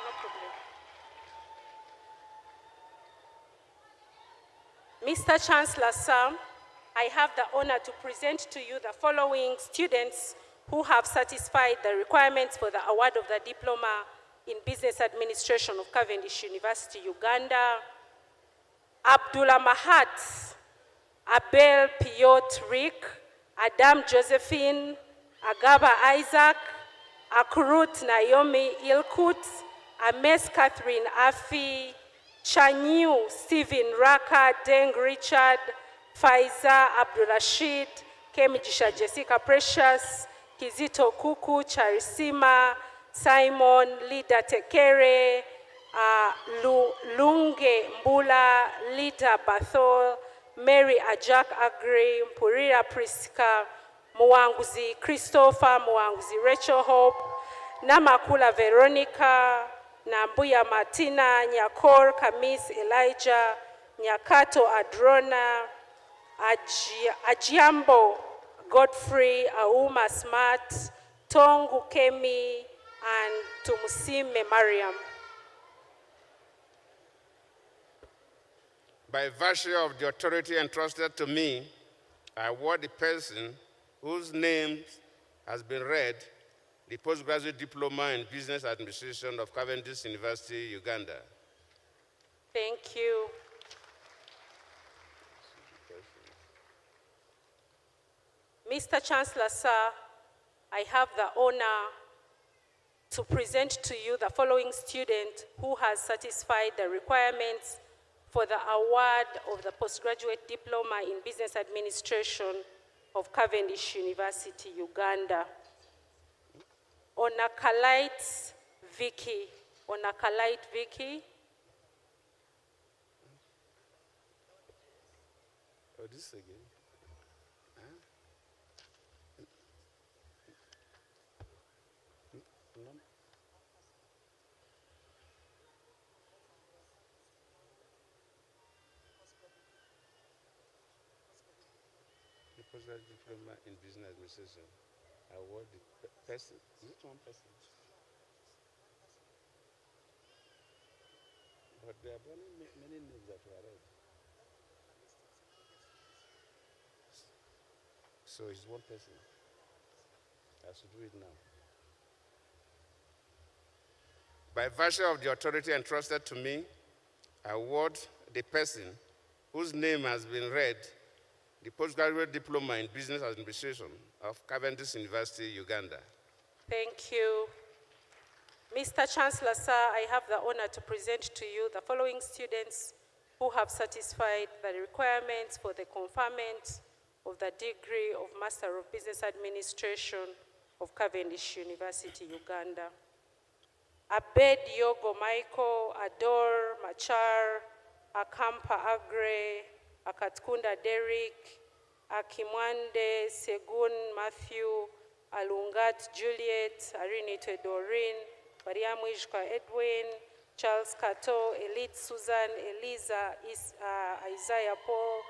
no problem. Mr. Chancellor, sir, I have the honor to present to you the following students who have satisfied the requirements for the award of the Diploma in Business Administration of Cavendish University, Uganda. Abdullah Mahat, Abel Piot Rick, Adam Josephine, Agaba Isaac, Akurut Naomi Ilkut, Ames Catherine Afi, Chanyu Stephen Raka, Deng Richard, Faiza Abdurrashid, Kemijisha Jessica Precious, Kizito Kuku, Charisima, Simon, Lida Tekere, Lunge Mbula, Lida Bathol, Mary Ajak Agri, Purira Priska, Muanguzi Christopher, Muanguzi Rachel Hope, Namakula Veronica, Nambuya Martina, Nyakor Kamis Elijah, Nyakato Adrona, Ajiambo Godfrey, Auma Smart, Tongu Kemi, and Tumusime Mariam. By virtue of the authority entrusted to me, I award the person whose name has been read the postgraduate diploma in business administration of Cavendish University, Uganda. Thank you. Mr. Chancellor, sir, I have the honor to present to you the following student who has satisfied the requirements for the award of the postgraduate diploma in business administration of Cavendish University, Uganda. Onakalite Vicky. Onakalite Vicky. Oh, this again. Postgraduate diploma in business administration. I award the person. Is it one person? But there are many names that were read. So it's one person. I should do it now. By virtue of the authority entrusted to me, I award the person whose name has been read the postgraduate diploma in business administration of Cavendish University, Uganda. Thank you. Mr. Chancellor, sir, I have the honor to present to you the following students who have satisfied the requirements for the conferment of the degree of Master of Business Administration of Cavendish University, Uganda. Abed Yogo Michael, Ador Machar, Akampa Agre, Akatkunda Derek, Akimwande Segun Matthew, Alungat Juliet, Arinite Doreen, Mariamwishka Edwin, Charles Kato, Elite Susan, Eliza Isaiah Paul,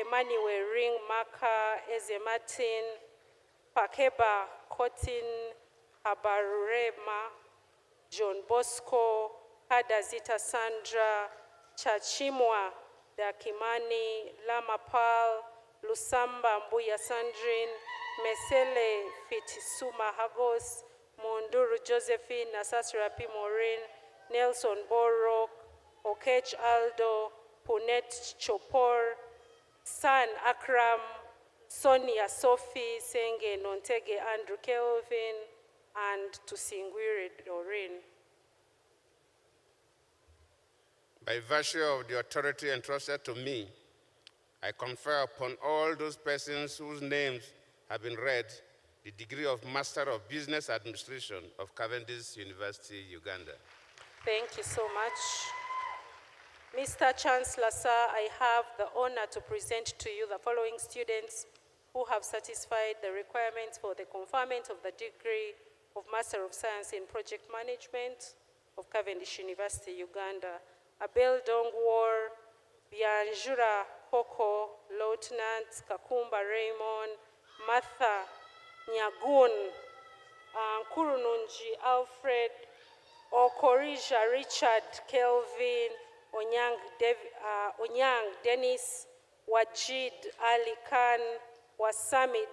Emmanuel Ring Maka, Eze Martin, Pakeba Kotin, Habarurema, John Bosco, Hadazita Sandra, Chachimwa Dakimani, Lama Pal, Lusamba Mbuya Sandrine, Mesele Fitisuma Hagos, Munduru Josephine, Nasasra P. Maureen, Nelson Borok, Okech Aldo, Punet Chopor, San Akram, Sonia Sophie, Senge Nontege Andrew Kelvin, and Tusingwiri Doreen. By virtue of the authority entrusted to me, I confer upon all those persons whose names have been read the degree of Master of Business Administration of Cavendish University, Uganda. Thank you so much. Mr. Chancellor, sir, I have the honor to present to you the following students who have satisfied the requirements for the conferment of the degree of Master of Science in Project Management of Cavendish University, Uganda. Abel Dongwar, Bianjura Koko, Lieutenant Kakumba Raymond, Martha Nyagun, Kurununji Alfred, Okorija Richard Kelvin, Onyang Dennis, Wajid Ali Khan, Wasamid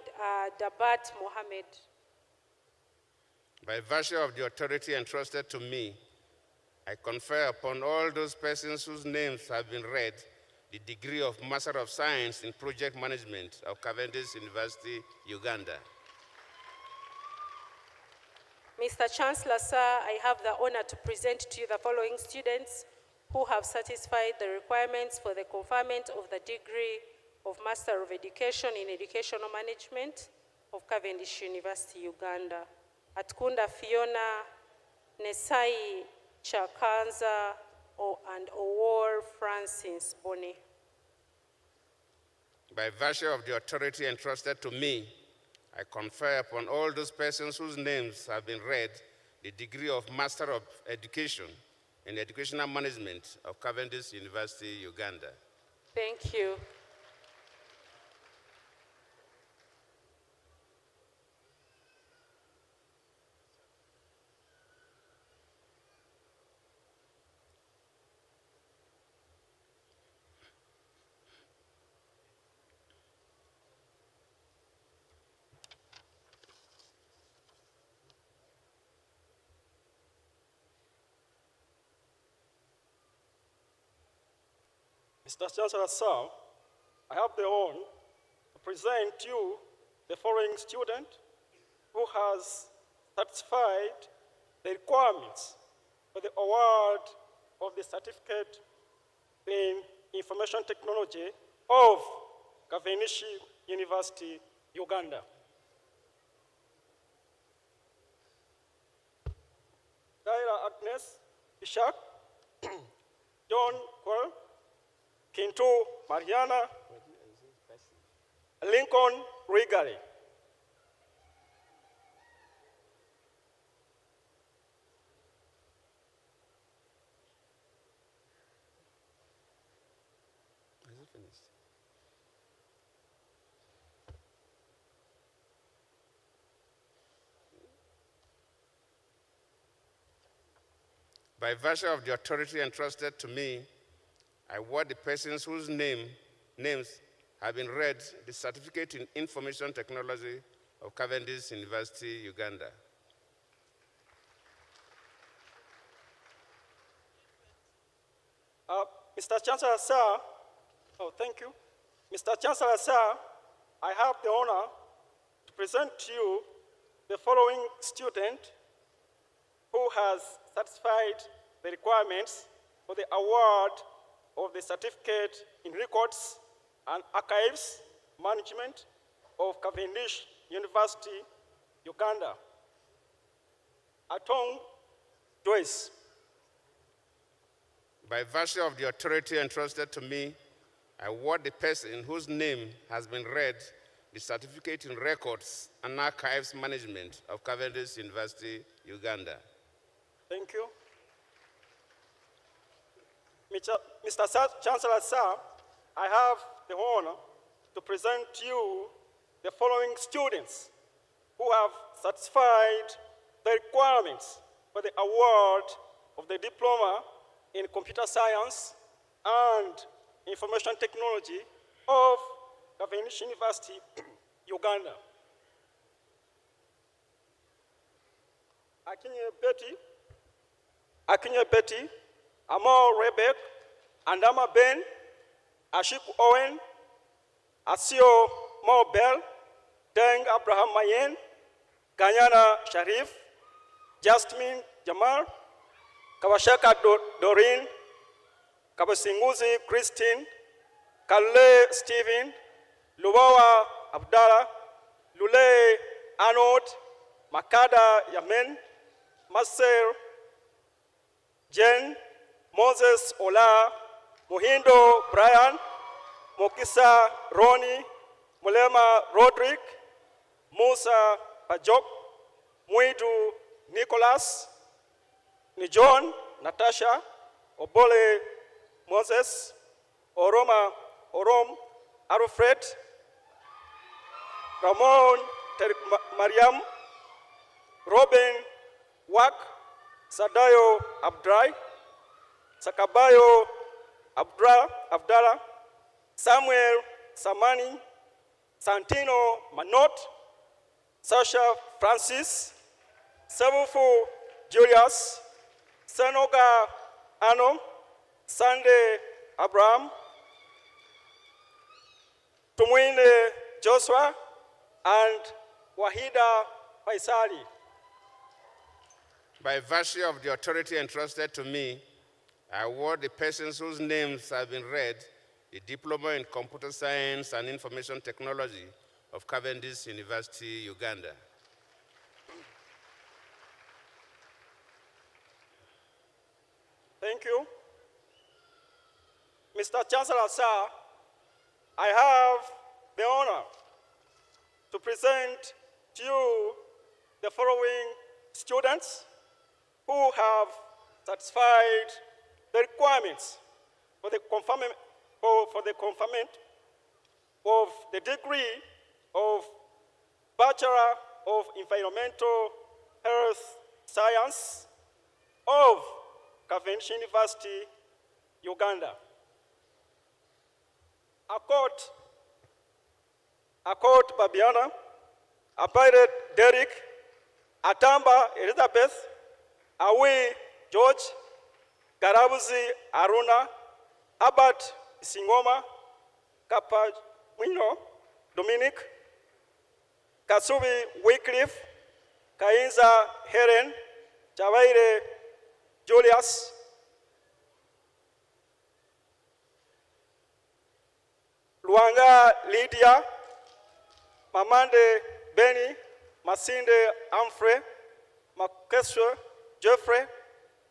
Dabat Mohammed. By virtue of the authority entrusted to me, I confer upon all those persons whose names have been read the degree of Master of Science in Project Management of Cavendish University, Uganda. Mr. Chancellor, sir, I have the honor to present to you the following students who have satisfied the requirements for the conferment of the degree of Master of Education in Educational Management of Cavendish University, Uganda. Atkunda Fiona, Nesai Chakanza, and Owor Francis Boni. By virtue of the authority entrusted to me, I confer upon all those persons whose names have been read the degree of Master of Education in Educational Management of Cavendish University, Uganda. Thank you. Mr. Chancellor, sir, I have the honor to present you the following student who has satisfied the requirements for the award of the certificate in information technology of Cavendish University, Uganda. Tyler Agnes Ishak, John Quell, Kintu Mariana, Lincoln Rigari. Is it finished? By virtue of the authority entrusted to me, I award the persons whose names have been read the certificate in information technology of Cavendish University, Uganda. Mr. Chancellor, sir, Oh, thank you. Mr. Chancellor, sir, I have the honor to present to you the following student who has satisfied the requirements for the award of the Certificate in Records and Archives Management of Cavendish University, Uganda. Atong Joyce. By virtue of the authority entrusted to me, I award the person whose name has been read the Certificate in Records and Archives Management of Cavendish University, Uganda. Thank you. Mr. Chancellor, sir, I have the honor to present to you the following students who have satisfied the requirements for the award of the Diploma in Computer Science and Information Technology of Cavendish University, Uganda. Akinye Betty, Amor Rebek, Andama Ben, Ashik Owen, Asio Mo Bell, Deng Abraham Mayen, Ganyana Sharif, Jasmine Jamal, Kawashaka Doreen, Kabasinguzi Christine, Kalle Stephen, Lubawa Abdallah, Lule Arnold, Makada Yamen, Maser Jen, Moses Ola, Muhindo Brian, Mokisa Ronnie, Mulema Roderick, Musa Pajok, Muidu Nicholas, Nijon Natasha, Obole Moses, Orom Alfred, Ramon Mariam, Robin Wak, Sadayo Abdrai, Sakabayo Abdallah, Samuel Samani, Santino Manot, Sasha Francis, Sabufu Julius, Sanoga Ano, Sunday Abraham, Tumwine Joshua, and Wahida Faisali. By virtue of the authority entrusted to me, I award the persons whose names have been read the Diploma in Computer Science and Information Technology of Cavendish University, Uganda. Thank you. Mr. Chancellor, sir, I have the honor to present to you the following students who have satisfied the requirements for the conferment of the degree of Bachelor of Environmental Health Science of Cavendish University, Uganda. Akot Babiana, Abaire Derek, Atamba Elizabeth, Awi George, Garabuzi Aruna, Abat Singoma, Kapawino Dominic, Kasubi Wycliffe, Kainza Helen, Jawaire Julius, Luanga Lydia, Mamande Benny, Masinde Humphrey, Makeswe Jeffrey,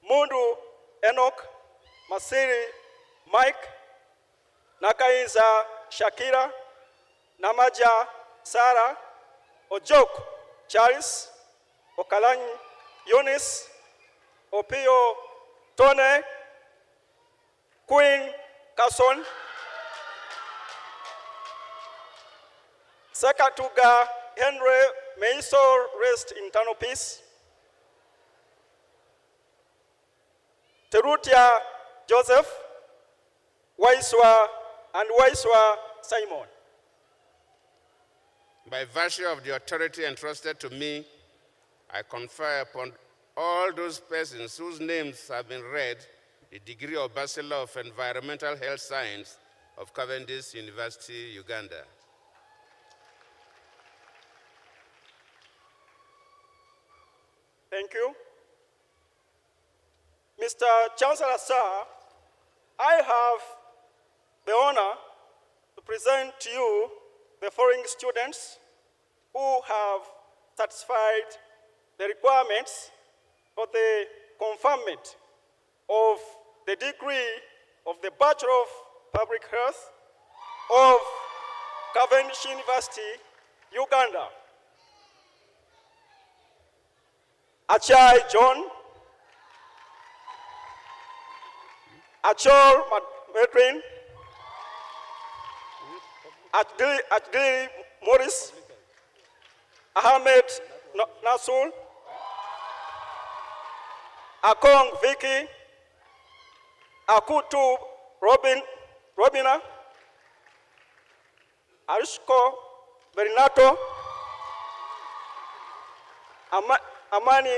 Mundu Enoch, Masiri Mike, Nakainza Shakira, Namaja Sarah, Ojok Charles, Okalanyi Eunice, Opio Tone, Queen Casson, Sakatuga Henry, may his soul rest in eternal peace. Terutia Joseph, Waiswa, and Waiswa Simon. By virtue of the authority entrusted to me, I confer upon all those persons whose names have been read the degree of Bachelor of Environmental Health Science of Cavendish University Uganda. Thank you. Mr. Chancellor, sir, I have the honor to present to you the foreign students who have satisfied the requirements for the conferment of the degree of the Bachelor of Public Health of Cavendish University, Uganda. Achai John, Achol Medrin, Adili Morris, Ahmed Nasul, Akong Vicky, Akutu Robina, Arishko Berinato, Amani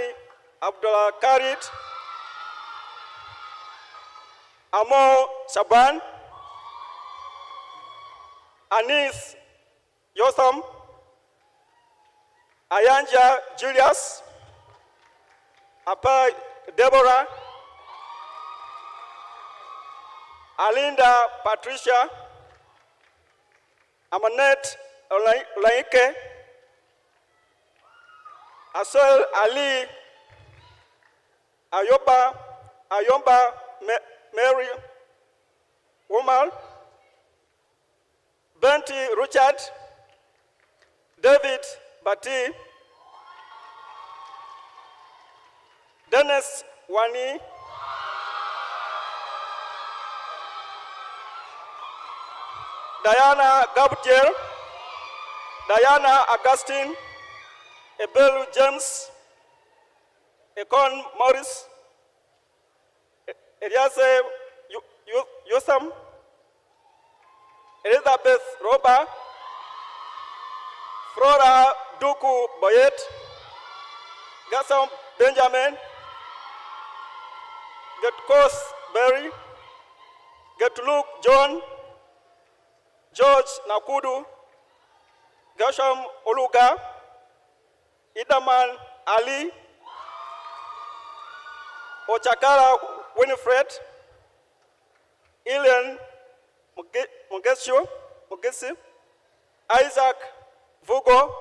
Abdullah Karit, Amo Shaban, Anis Yotham, Ayanja Julius, Apa Deborah, Alinda Patricia, Amanet Olaike, Asel Ali, Ayomba Mary Womal, Benty Richard, David Bati, Dennis Wani, Diana Gabriel, Diana Augustine, Ebelu James, Ekon Morris, Eliase Yosam, Elizabeth Roba, Flora Duku Boyet, Gasam Benjamin, Getkos Berry, Getluk John, George Nakudu, Gasham Oluga, Idaman Ali, Ochakara Winifred, Ilian Mugesi, Isaac Vugo,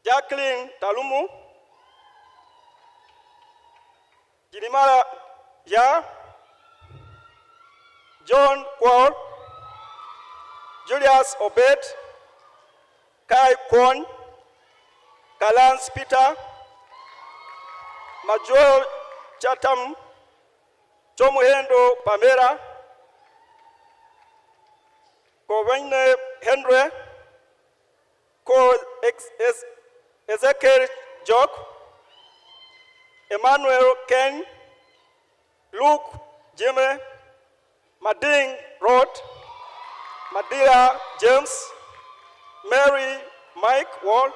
Jacqueline Talumu, Jinimara Ya, John Kwor, Julius Obed, Kai Kwon, Kalans Peter, Majoel Chatham, Chomuhendo Pamela, Kowene Henry, Ko Ezekiel Jock, Emmanuel Ken, Luke Jimmy, Mading Rod, Madia James, Mary Mike Wall,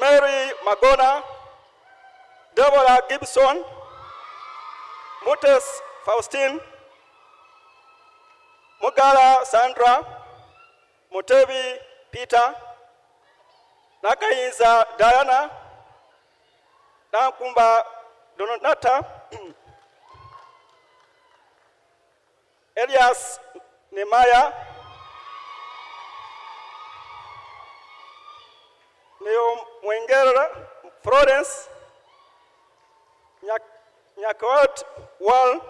Mary Magona, Deborah Gibson, Mutes Faustine, Mugala Sandra, Mutebi Peter, Nakaiza Diana, Nakumba Donata, Elias Nemaya, Neo Mwengera Florence, Nyakot Wal,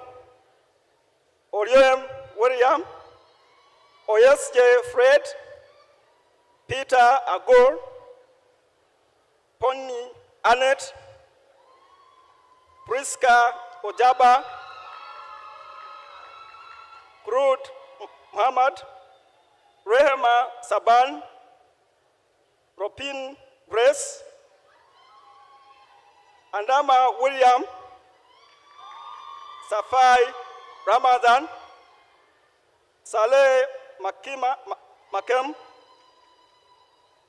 Oriem William, Oyesje Fred, Peter Agor, Pony Annette, Priska Ojaba, Krut Muhammad, Rehema Saban, Ropin Grace, Andama William, Safai Ramadan, Saleh Makem,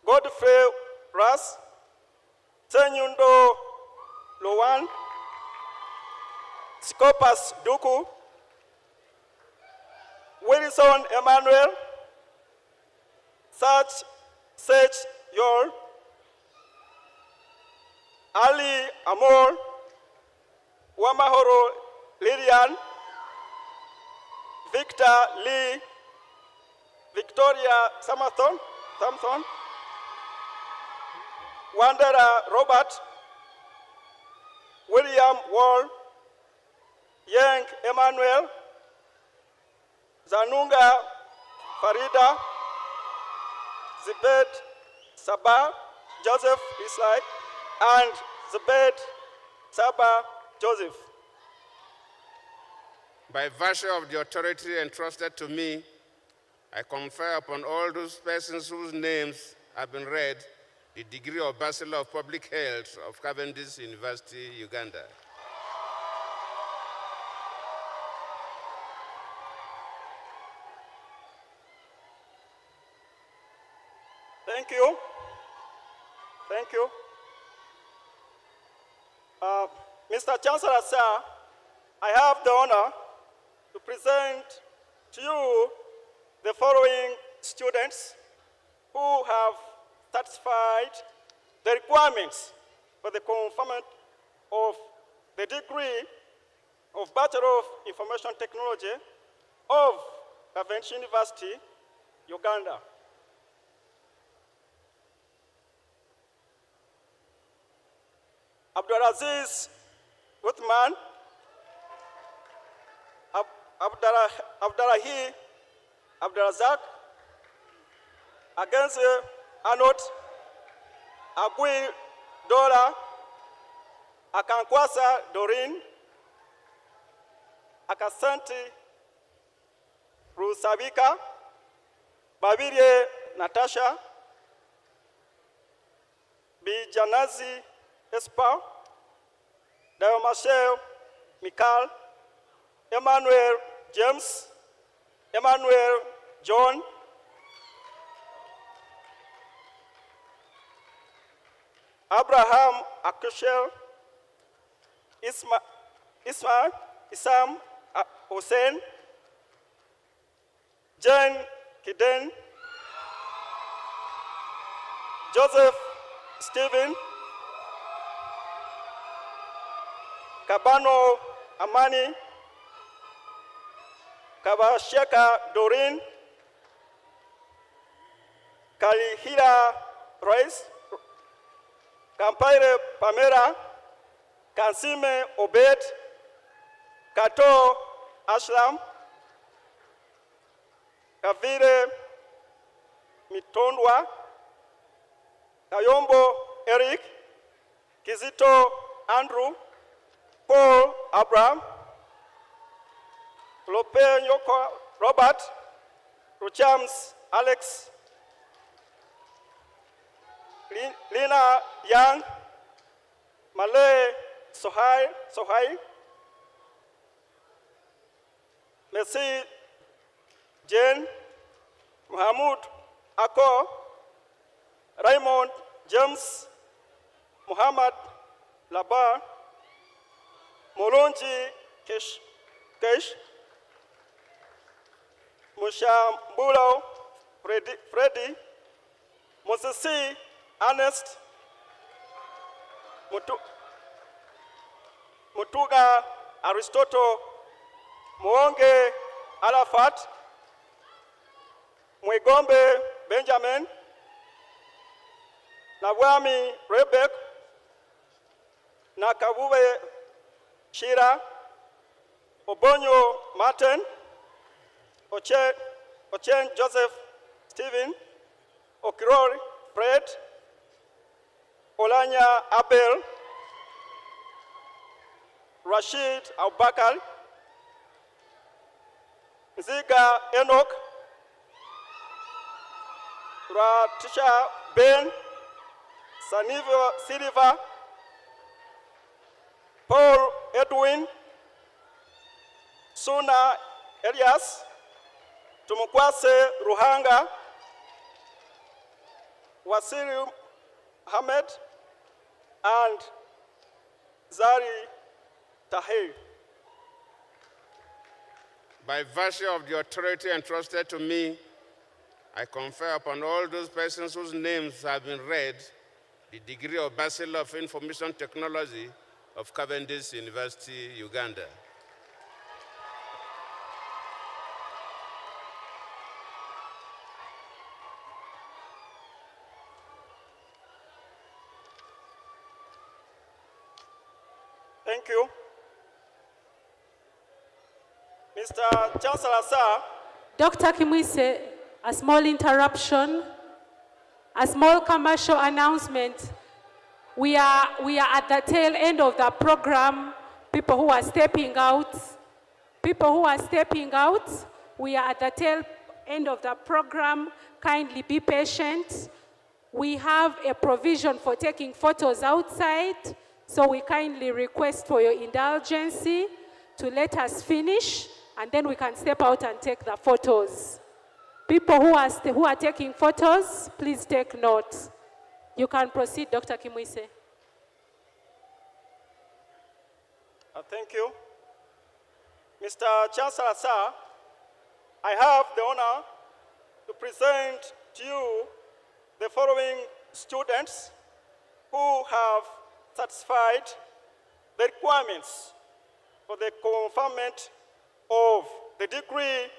Godfrey Ras, Senyundo Lowan, Scopas Duku, Harrison Emmanuel, Sech Yor, Ali Amor, Wamahoro Lilian, Victor Lee, Victoria Samson, Wanderer Robert, William Wall, Yang Emmanuel, Zanunga Farida, Zibed Sabah, Joseph Islay, and Zibed Sabah Joseph. By virtue of the authority entrusted to me, I confer upon all those persons whose names have been read the degree of Bachelor of Public Health of Cavendish University, Uganda. Thank you. Thank you. Mr. Chancellor, sir, I have the honor to present to you the following students who have satisfied the requirements for the conferment of the degree of Bachelor of Information Technology of Cavendish University, Uganda. Abdulaziz Uthman, Abdulahi Abdulrazak, against Anot, Agui Dora, Akankwasa Doreen, Akasanti Rusabika, Babirie Natasha, Bijanazi Espa, Dayomashel Mikal, Emmanuel James, Emmanuel John, Abraham Akushel, Isam Hussein, Jane Kiden, Joseph Stephen, Kabano Amani, Kabasheka Doreen, Kalihira Royce, Kampaire Pamela, Kansime Obed, Kato Ashlam, Kavire Mitondwa, Kayombo Eric, Kizito Andrew, Paul Abraham, Lope Nyoko Robert, Ruchams Alex, Lina Young, Malay Sohai, Messi Jane, Muhammad Ako, Raymond James, Muhammad Labar, Molonji Kesh, Mushambulo Freddy, Mosesi Ernest, Mutuga Aristotle, Mwonge Arafat, Mwegombe Benjamin, Nawami Rebek, Nakabube Shira, Obonyo Martin, Ochen Joseph Stephen, Okirori Fred, Olanya Abel, Rashid Abubakar, Ziga Enoch, Ratisha Ben, Sanivo Silva, Paul Edwin, Suna Elias, Tumukwase Ruhanga, Wasiri Ahmed, and Zari Tahir. by virtue of the authority entrusted to me, I confer upon all those persons whose names have been read the degree of Bachelor of Information Technology of Cavendish University, Uganda. Thank you. Mr. Chancellor, sir. Dr. Kimwise, a small interruption, a small commercial announcement. We are at the tail end of the program. People who are stepping out, we are at the tail end of the program. Kindly be patient. We have a provision for taking photos outside, so we kindly request for your indulgence to let us finish, and then we can step out and take the photos. People who are taking photos, please take note. You can proceed, Dr. Kimwise. Thank you. Mr. Chancellor, sir, I have the honor to present to you the following students who have satisfied the requirements for the conferment of the degree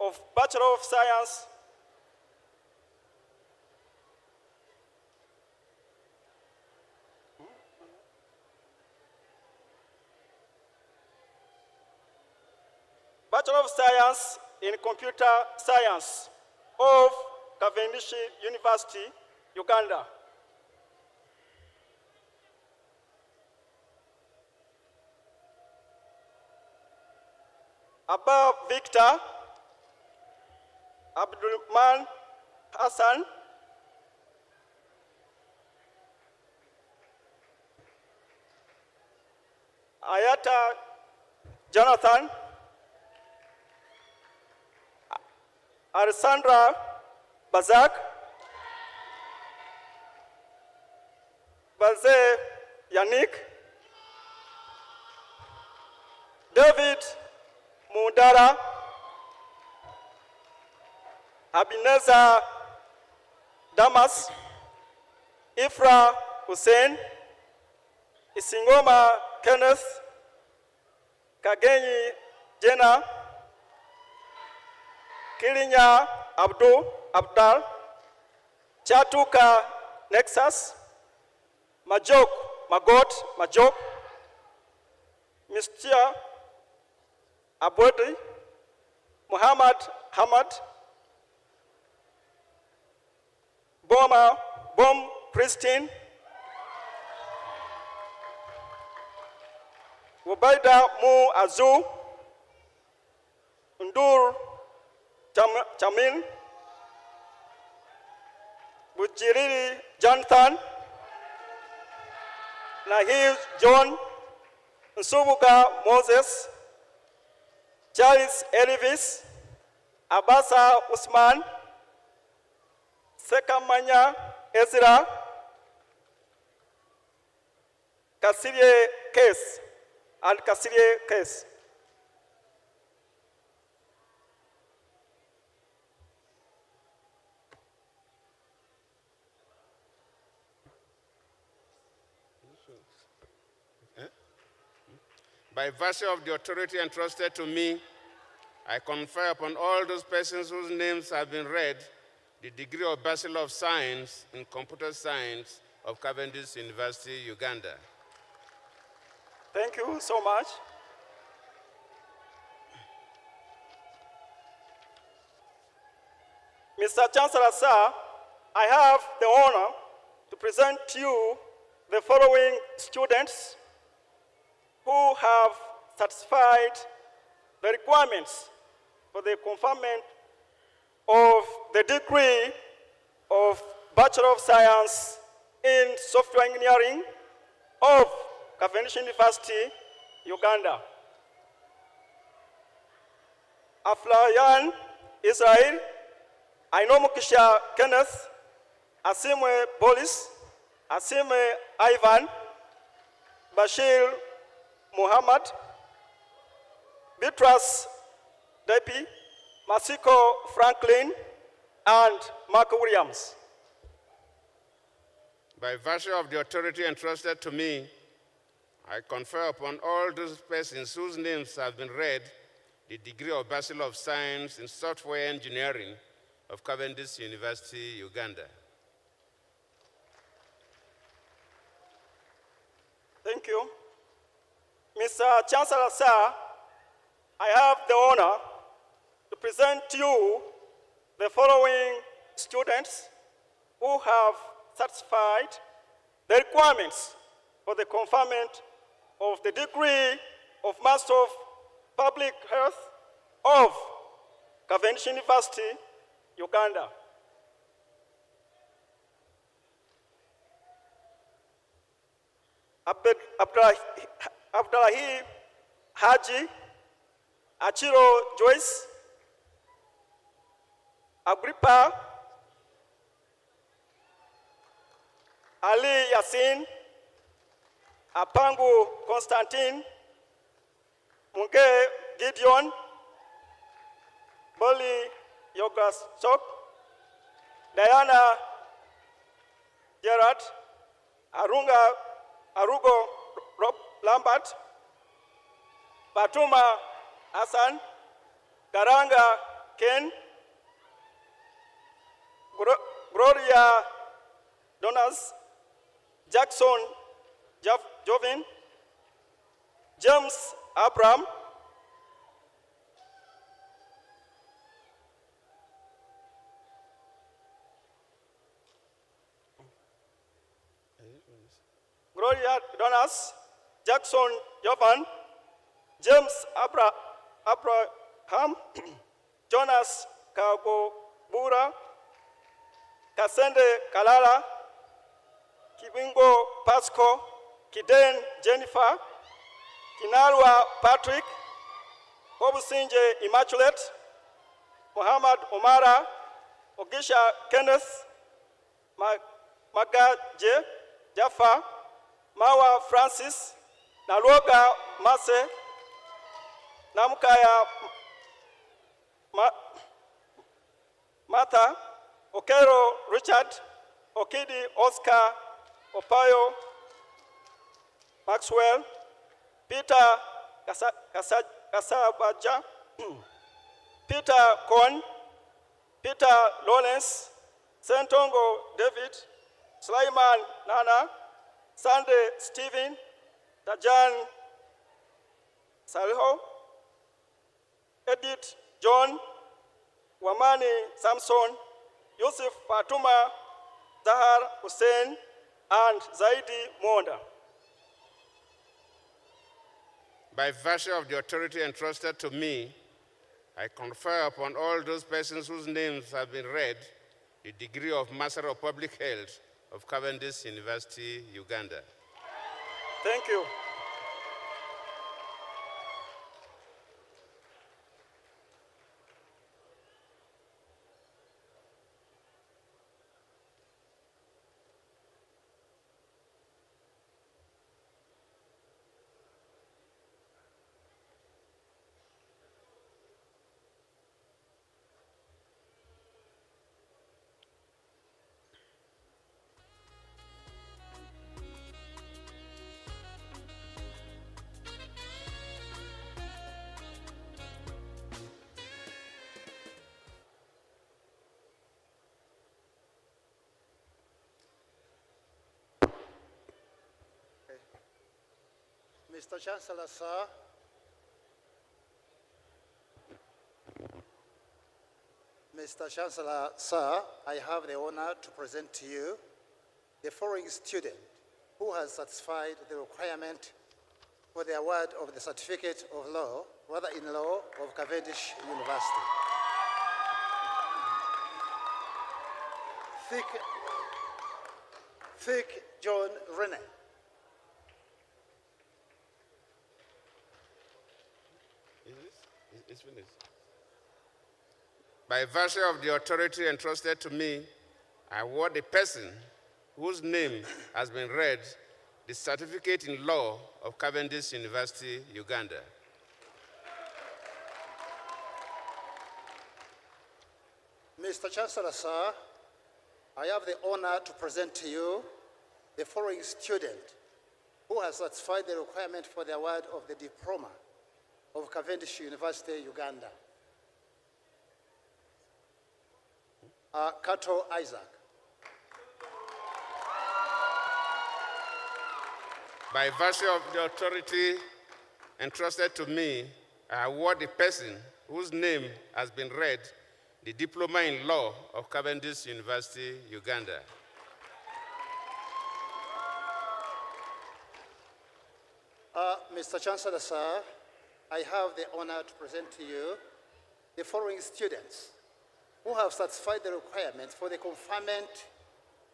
of Bachelor of Science in Computer Science of Cavendish University, Uganda. Abba Victor Abdulman Hassan, Ayata Jonathan, Alessandra Bazak, Baze Yannick, David Mudara, Abineza Damas, Ifra Hussein, Isingoma Kenneth, Kagenyi Jenna, Kilinya Abdal, Chatuka Nexus, Majok, Mr. Abodi, Muhammad Hamad, Bom Christine, Wabaida Mu Azu, Ndur Chamin, Bujiriri Jonathan, Nahil John, Nsubuga Moses, Charles Elvis, Abasa Usman, Sekamanya Ezra, Kasirie Case, and Kasirie Case. By virtue of the authority entrusted to me, I confer upon all those persons whose names have been read the degree of Bachelor of Science in Computer Science of Cavendish University, Uganda. Thank you so much. Mr. Chancellor, sir, I have the honor to present to you the following students who have satisfied the requirements for the conferment of the degree of Bachelor of Science in Software Engineering of Cavendish University, Uganda. Aflayan Israel, Ainomukisha Kenneth, Asimwe Bolis, Asimwe Ivan, Bashir Muhammad, Beatrice Depi, Masiko Franklin, and Mark Williams. By virtue of the authority entrusted to me, I confer upon all those persons whose names have been read the degree of Bachelor of Science in Software Engineering of Cavendish University, Uganda. Thank you. Mr. Chancellor, sir, I have the honor to present to you the following students who have satisfied the requirements for the conferment of the degree of Master of Public Health of Cavendish University, Uganda. Abdullahi Haji, Achiro Joyce, Agrippa, Ali Yasin, Apangu Constantine, Munge Gideon, Boli Yogas Sok, Diana Gerard, Arugo Rob Lambert, Batuma Hassan, Garanga Ken, Gloria Donas, Jackson Jovin, James Abraham, Gloria Donas, Jackson Jovan, James Abraham, Jonas Kagobura, Kasende Kalala, Kibingo Pasco, Kiden Jennifer, Kinalwa Patrick, Obusinje Immaculate, Muhammad Omara, Ogisha Kenneth, Magaje Jaffa, Mawa Francis, Naloga Mase, Namkaya Martha, Okero Richard, Okidi Oscar, Opayo Maxwell, Peter Kasabaja, Peter Kon, Peter Lawrence, Sentongo David, Sulaiman Nana, Sunday Stephen, Tajan Saliho, Edith John, Wamani Samson, Yusuf Fatuma, Zahar Hussein, and Zaidi Monda. By virtue of the authority entrusted to me, I confer upon all those persons whose names have been read the degree of Master of Public Health of Cavendish University, Uganda. Thank you. Mr. Chancellor, sir, Mr. Chancellor, sir, I have the honor to present to you the following student who has satisfied the requirement for the award of the Certificate of Law, Brother-in-Law of Cavendish University. Thick John Rene. It's finished. By virtue of the authority entrusted to me, I award the person whose name has been read the Certificate in Law of Cavendish University, Uganda. Mr. Chancellor, sir, I have the honor to present to you the following student who has satisfied the requirement for the award of the diploma of Cavendish University, Uganda. Kato Isaac. By virtue of the authority entrusted to me, I award the person whose name has been read the Diploma in Law of Cavendish University, Uganda. Mr. Chancellor, sir, I have the honor to present to you the following students who have satisfied the requirements for the conferment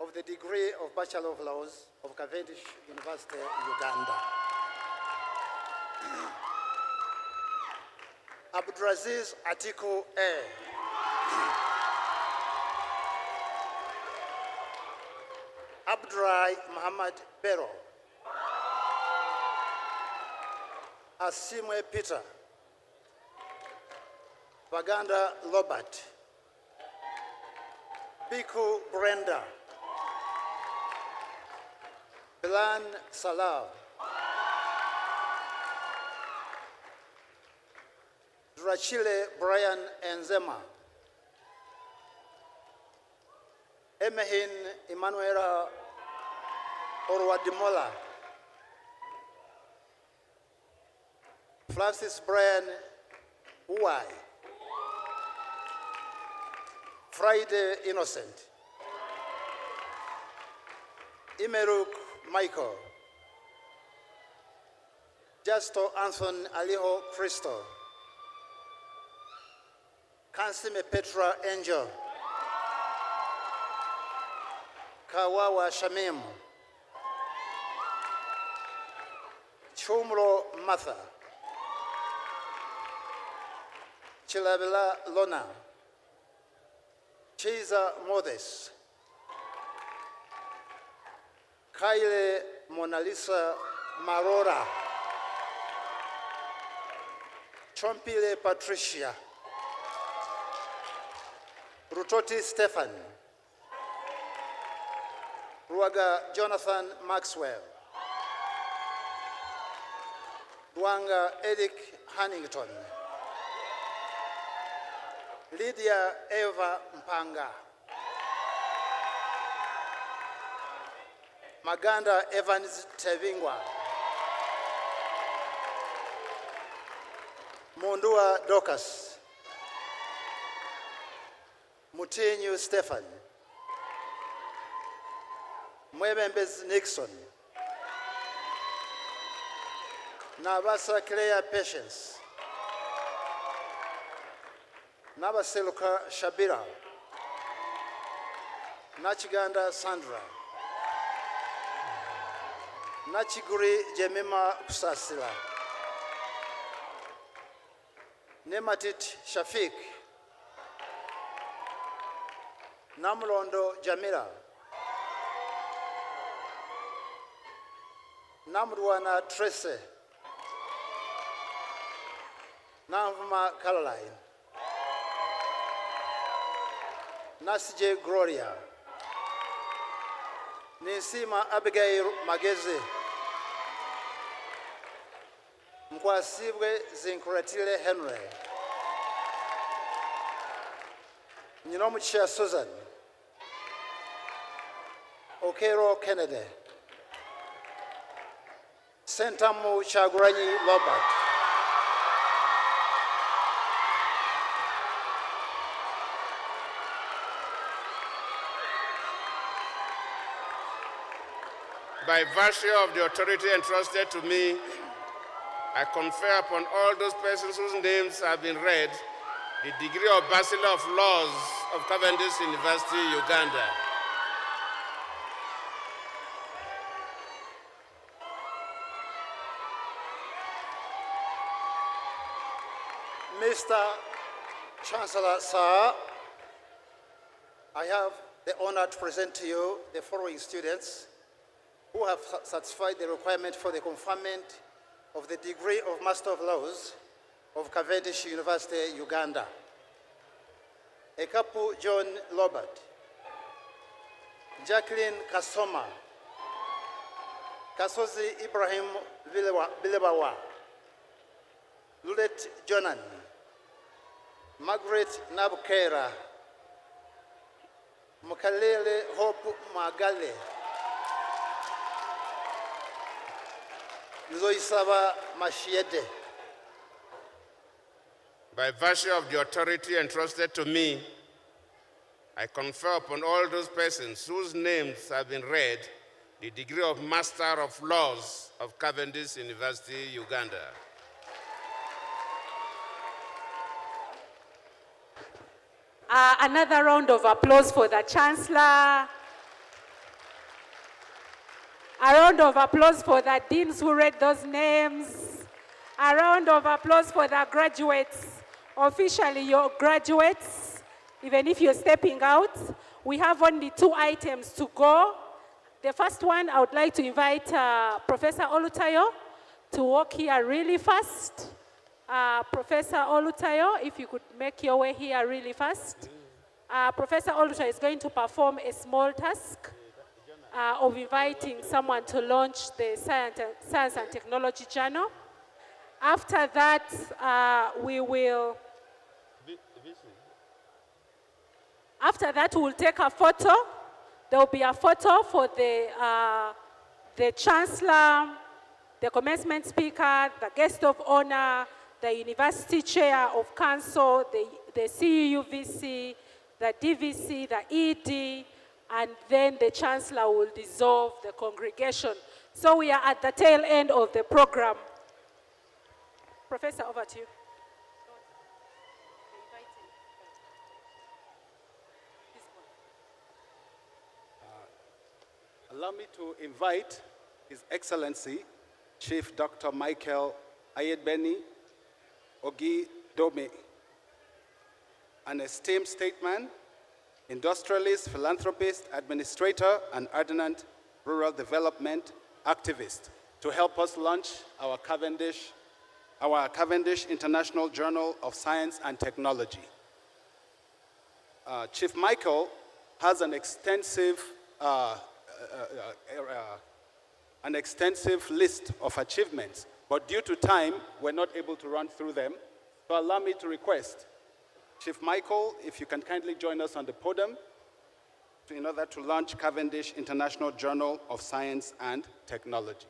of the degree of Bachelor of Laws of Cavendish University, Uganda. Abdulaziz Atiku A. Abdulai Muhammad Bero. Asimwe Peter. Baganda Robert. Biku Brenda. Bilan Salah. Drachile Brian Enzema. Emehin Emanuela Orwadimola. Francis Brian Uwai. Friday Innocent. Imeruk Michael. Justo Anthony Aliho Christo. Kansime Petra Angel. Kawawa Shamim. Chumro Matha. Chilabela Lona. Chiza Modest. Kyle Mona Lisa Marora. Chompile Patricia. Rutoti Stefan. Ruaga Jonathan Maxwell. Duanga Eric Hannington. Lydia Eva Mpanga. Maganda Evans Tevingwa. Mundua Docas. Mutinyu Stefan. Mwebembez Nixon. Nabasa Claire Patience. Nabaseluka Shabira. Nachiganda Sandra. Nachiguri Jemima Kusasila. Nematit Shafik. Namlondo Jamila. Namruana Trece. Namvuma Caroline. Nasije Gloria. Nisima Abigail Mageze. Mkwasibwe Zinkuratile Henry. Nyinomuchia Susan. Okero Kennedy. Sentamu Chaguranyi Robert. By virtue of the authority entrusted to me, I confer upon all those persons whose names have been read the degree of Bachelor of Laws of Cavendish University, Uganda. Mr. Chancellor, sir, I have the honor to present to you the following students who have satisfied the requirement for the conferment of the degree of Master of Laws of Cavendish University, Uganda. Ekapu John Robert, Jacqueline Kasoma, Kasozi Ibrahim Bilebawa, Lulet Jonan, Margaret Nabukera, Mukalele Hope Magale, Zoisaba Mashiede. By virtue of the authority entrusted to me, I confer upon all those persons whose names have been read the degree of Master of Laws of Cavendish University, Uganda. Another round of applause for the Chancellor. A round of applause for the deans who read those names. A round of applause for the graduates. Officially, your graduates, even if you're stepping out, we have only 2 items to go. The first one, I would like to invite Professor Olutayo to walk here really fast. Professor Olutayo, if you could make your way here really fast. Professor Olutayo is going to perform a small task of inviting someone to launch the Science and Technology Journal. After that, we'll take a photo. There will be a photo for the Chancellor, the commencement speaker, the guest of honor, the University Chair of Council, the CUVC, the DVC, the ED, and then the Chancellor will dissolve the congregation. So we are at the tail end of the program. Professor, over to you. Allow me to invite His Excellency, Chief Dr. Michael Ayedbeni Ogi Dome, an esteemed statesman, industrialist, philanthropist, administrator, and ardent rural development activist, to help us launch our Cavendish International Journal of Science and Technology. Chief Michael has an extensive list of achievements, but due to time, we're not able to run through them. So allow me to request, Chief Michael, if you can kindly join us on the podium in order to launch Cavendish International Journal of Science and Technology.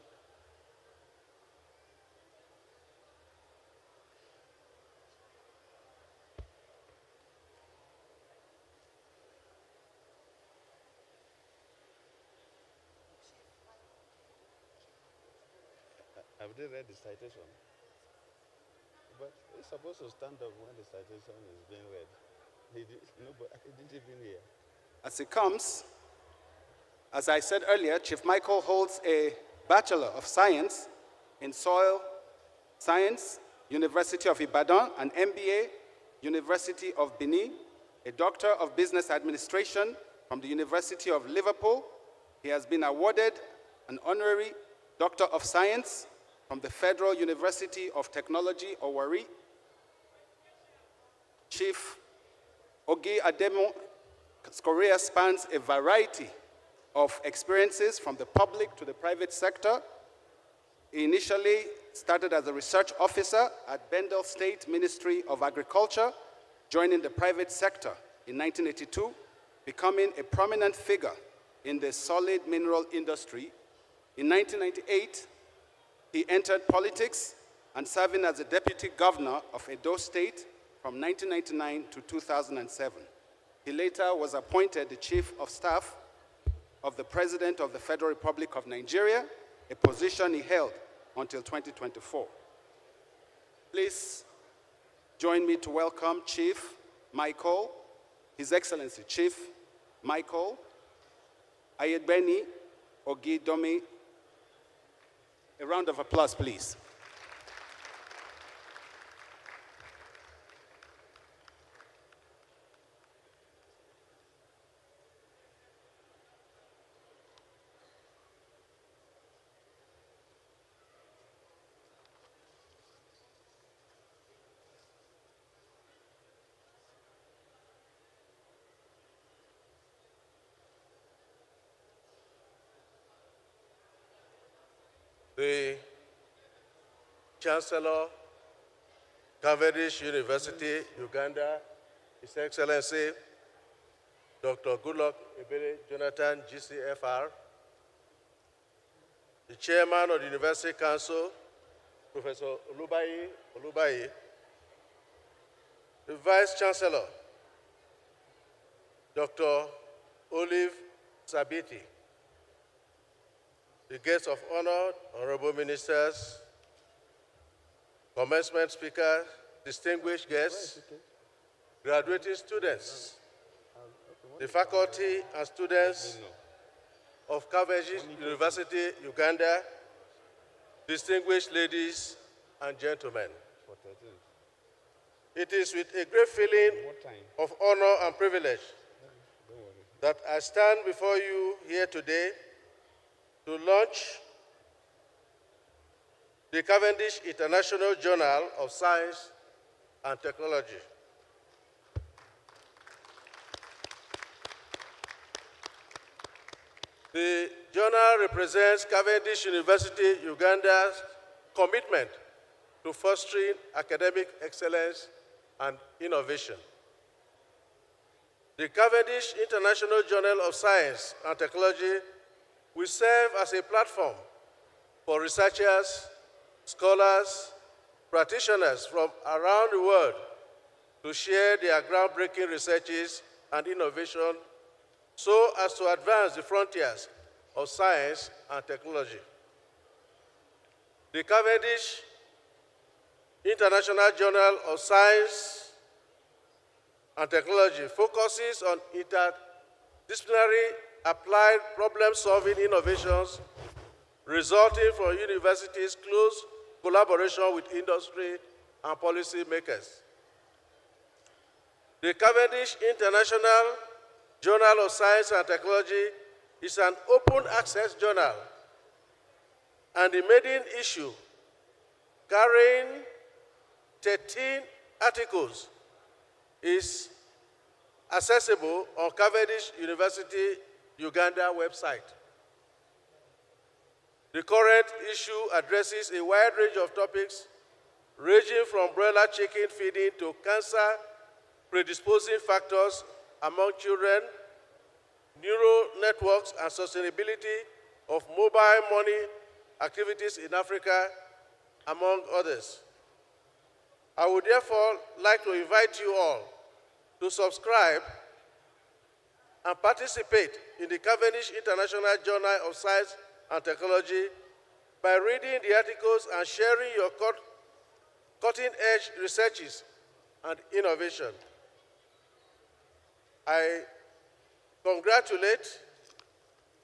Have they read the citation? But he's supposed to stand up when the citation is being read. No, but I didn't even hear. As it comes, as I said earlier, Chief Michael holds a Bachelor of Science in Soil Science, University of Ibadan, an MBA, University of Benin, a Doctor of Business Administration from the University of Liverpool. He has been awarded an honorary Doctor of Science from the Federal University of Technology, Owari. Chief Ogi Ademo's career spans a variety of experiences from the public to the private sector. He initially started as a research officer at Bendel State Ministry of Agriculture, joining the private sector in 1982, becoming a prominent figure in the solid mineral industry. In 1998, he entered politics and serving as the deputy governor of Edo State from 1999 to 2007. He later was appointed the chief of staff of the President of the Federal Republic of Nigeria, a position he held until 2024. Please join me to welcome Chief Michael, His Excellency Chief Michael Ayedbeni Ogidomi. A round of applause, please. Chancellor, Cavendish University Uganda, His Excellency, Dr. Goodluck Ebele Jonathan, GCFR, the Chairman of the University Council, Professor Olubayi, the Vice Chancellor, Dr. Olive Sabiti, the guests of honor, honorable ministers, commencement speakers, distinguished guests, graduating students, the faculty and students of Cavendish University Uganda, distinguished ladies and gentlemen. It is with a great feeling of honor and privilege that I stand before you here today to launch the Cavendish International Journal of Science and Technology. The journal represents Cavendish University Uganda's commitment to fostering academic excellence and innovation. The Cavendish International Journal of Science and Technology will serve as a platform for researchers, scholars, practitioners from around the world to share their groundbreaking researches and innovation so as to advance the frontiers of science and technology. The Cavendish International Journal of Science and Technology focuses on interdisciplinary applied problem-solving innovations resulting from universities' close collaboration with industry and policy makers. The Cavendish International Journal of Science and Technology is an open access journal, and the maiden issue, carrying 13 articles, is accessible on Cavendish University Uganda website. The current issue addresses a wide range of topics ranging from broiler chicken feeding to cancer predisposing factors among children, neural networks, and sustainability of mobile money activities in Africa, among others. I would therefore like to invite you all to subscribe and participate in the Cavendish International Journal of Science and Technology by reading the articles and sharing your cutting-edge researches and innovation. I congratulate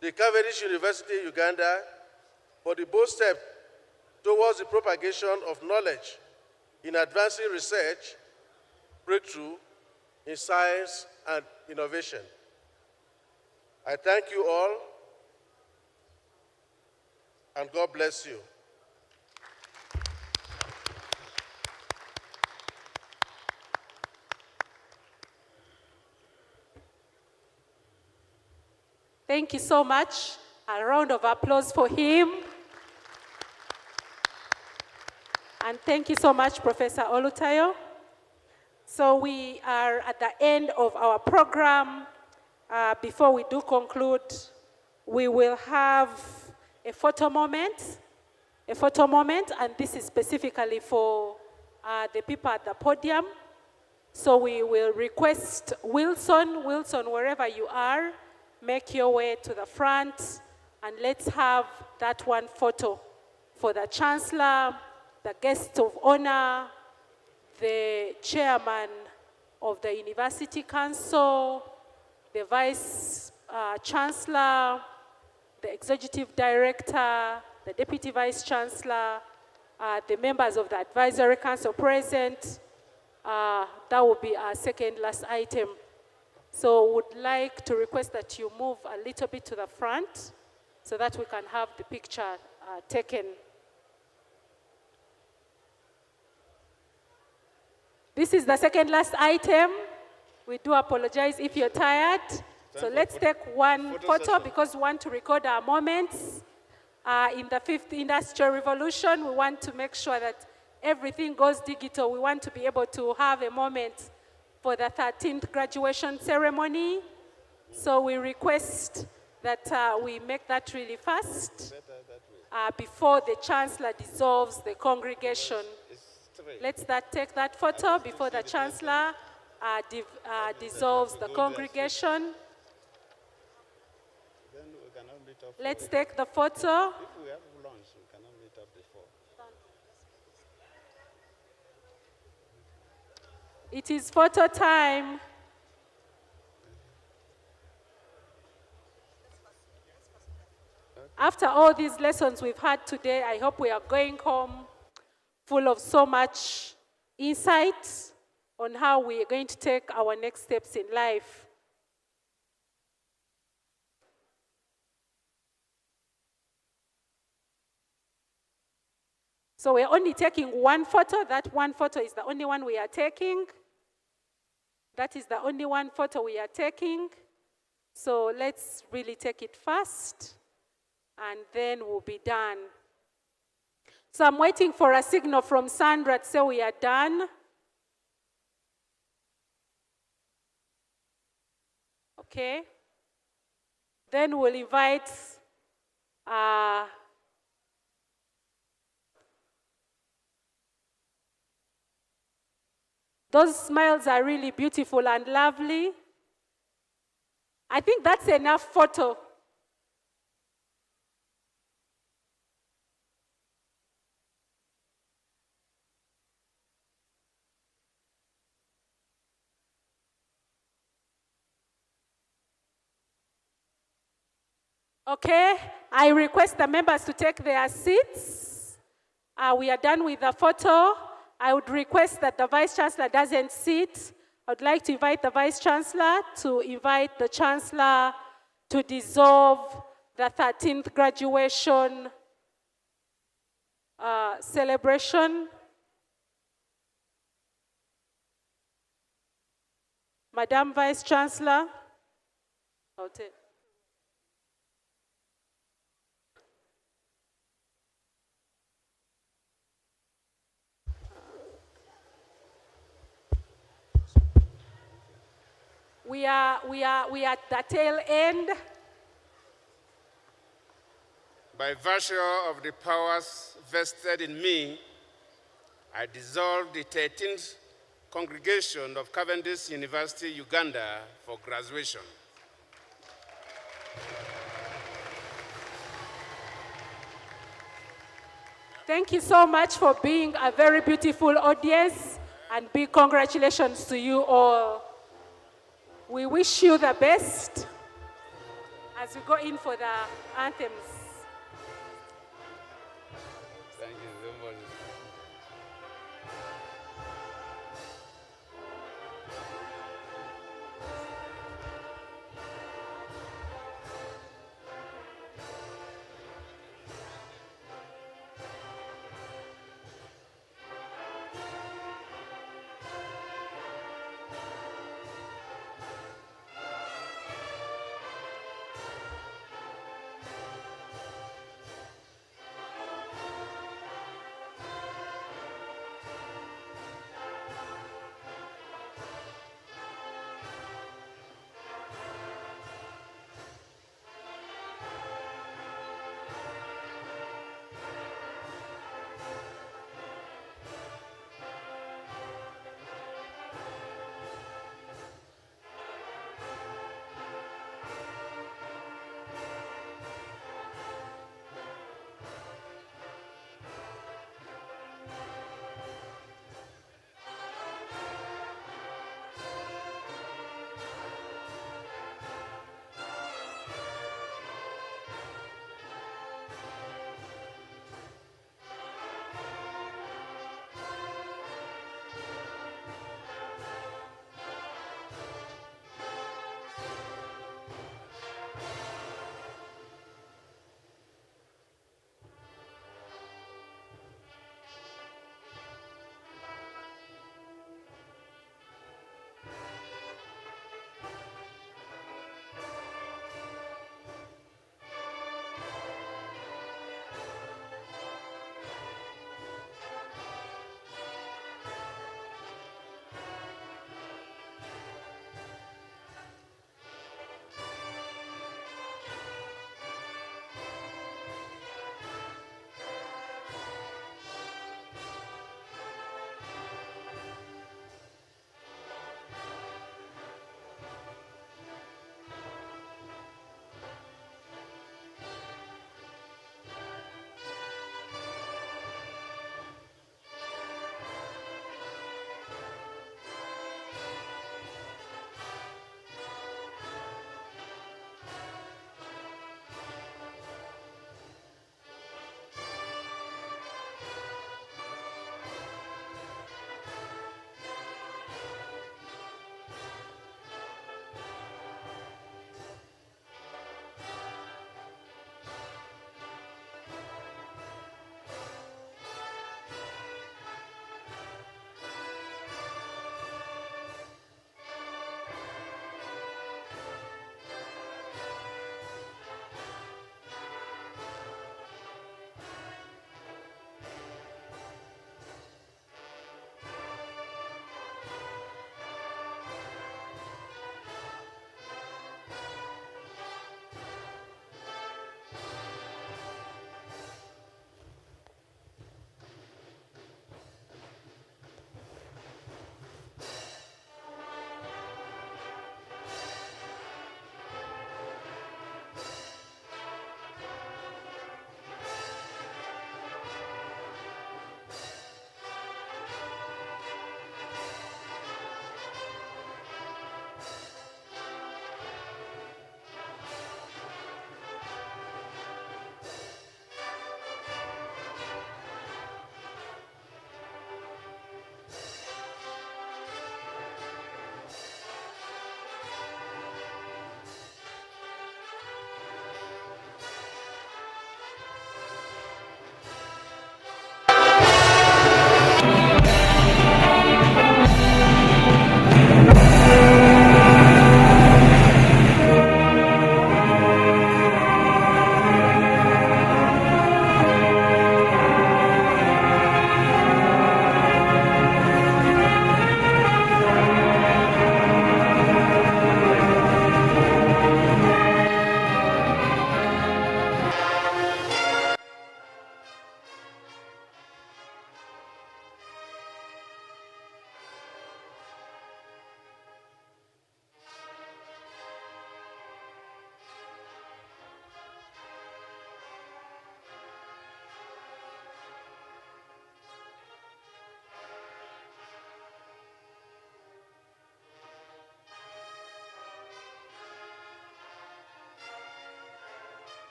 the Cavendish University Uganda for the bold step towards the propagation of knowledge in advancing research, breakthrough in science and innovation. I thank you all, and God bless you. Thank you so much. A round of applause for him. And thank you so much, Professor Olutayo. So we are at the end of our program. Before we do conclude, we will have a photo moment, and this is specifically for the people at the podium. So we will request Wilson, wherever you are, make your way to the front, and let's have that one photo for the Chancellor, the guest of honor, the Chairman of the University Council, the Vice Chancellor, the Executive Director, the Deputy Vice Chancellor, the members of the Advisory Council present. That will be our second last item. So would like to request that you move a little bit to the front so that we can have the picture taken. This is the second last item. We do apologize if you're tired. So let's take one photo because we want to record our moments. In the 5th Industrial Revolution, we want to make sure that everything goes digital. We want to be able to have a moment for the 13th graduation ceremony. So we request that we make that really fast before the Chancellor dissolves the congregation. Let's take that photo before the Chancellor dissolves the congregation. Let's take the photo. If we have lunch, we cannot meet up before. It is photo time. After all these lessons we've had today, I hope we are going home full of so much insight on how we are going to take our next steps in life. So we're only taking one photo. That one photo is the only one we are taking. That is the only one photo we are taking. So let's really take it fast, and then we'll be done. So I'm waiting for a signal from Sandra to say we are done. Okay. Then we'll invite those smiles are really beautiful and lovely. I think that's enough photo. Okay, I request the members to take their seats. We are done with the photo. I would request that the Vice Chancellor doesn't sit. I would like to invite the Vice Chancellor to invite the Chancellor to dissolve the 13th graduation celebration. Madam Vice Chancellor. We are at the tail end. By virtue of the powers vested in me, I dissolve the 13th congregation of Cavendish Universty Uganda for graduation. Thank you so much for being a very beautiful audience, and big congratulations to you all. We wish you the best as we go in for the anthems. Thank you so much.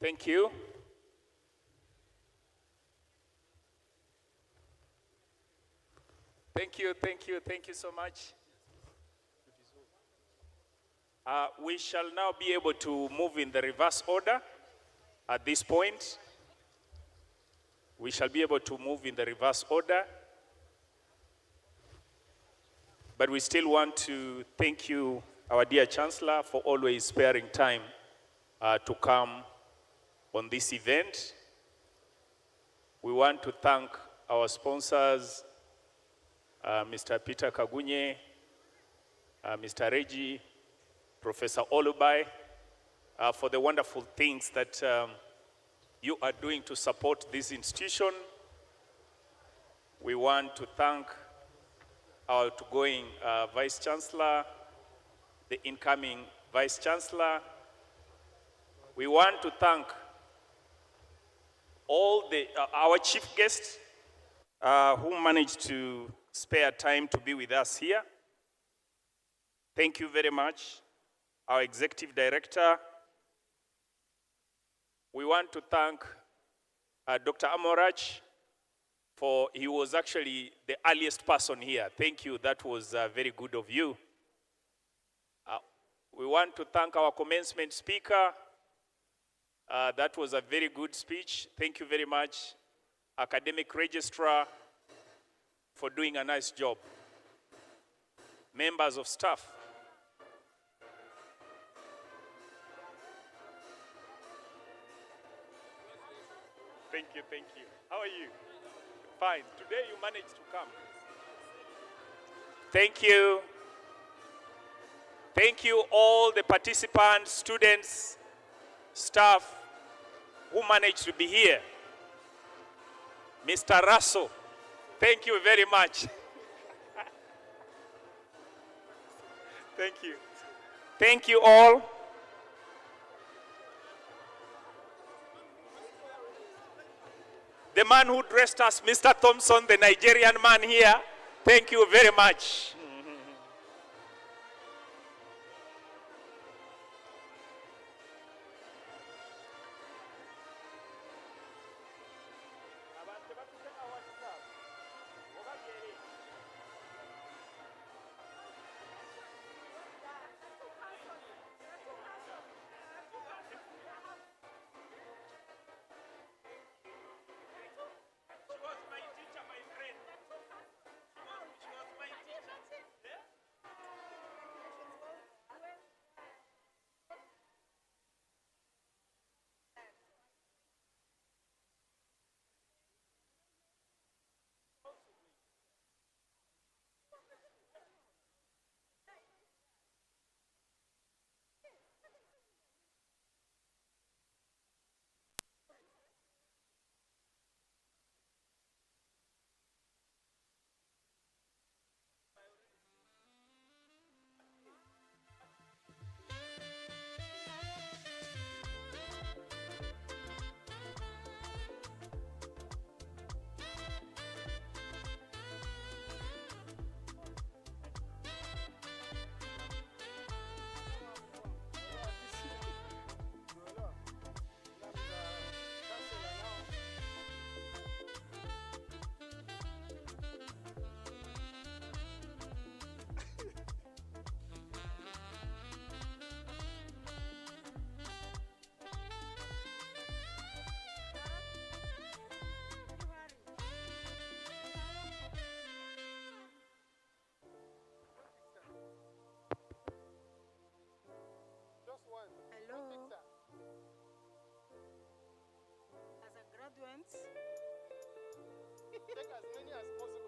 Thank you. Thank you so much. We shall now be able to move in the reverse order at this point. We shall be able to move in the reverse order. But we still want to thank you, our dear Chancellor, for always sparing time to come on this event. We want to thank our sponsors, Mr. Peter Kagunye, Mr. Reggie, Professor Olubai, for the wonderful things that you are doing to support this institution. We want to thank our outgoing Vice Chancellor, the incoming Vice Chancellor. We want to thank all our chief guests who managed to spare time to be with us here. Thank you very much. Our Executive Director. We want to thank Dr. Amorach, for he was actually the earliest person here. Thank you, that was very good of you. We want to thank our commencement speaker. That was a very good speech. Thank you very much. Academic Registrar, for doing a nice job. Members of staff. Thank you. How are you? Fine. Today you managed to come. Thank you. Thank you all the participants, students, staff who managed to be here. Mr. Russell, thank you very much. Thank you. Thank you all. The man who dressed us, Mr. Thompson, the Nigerian man here, thank you very much. Take as many as possible.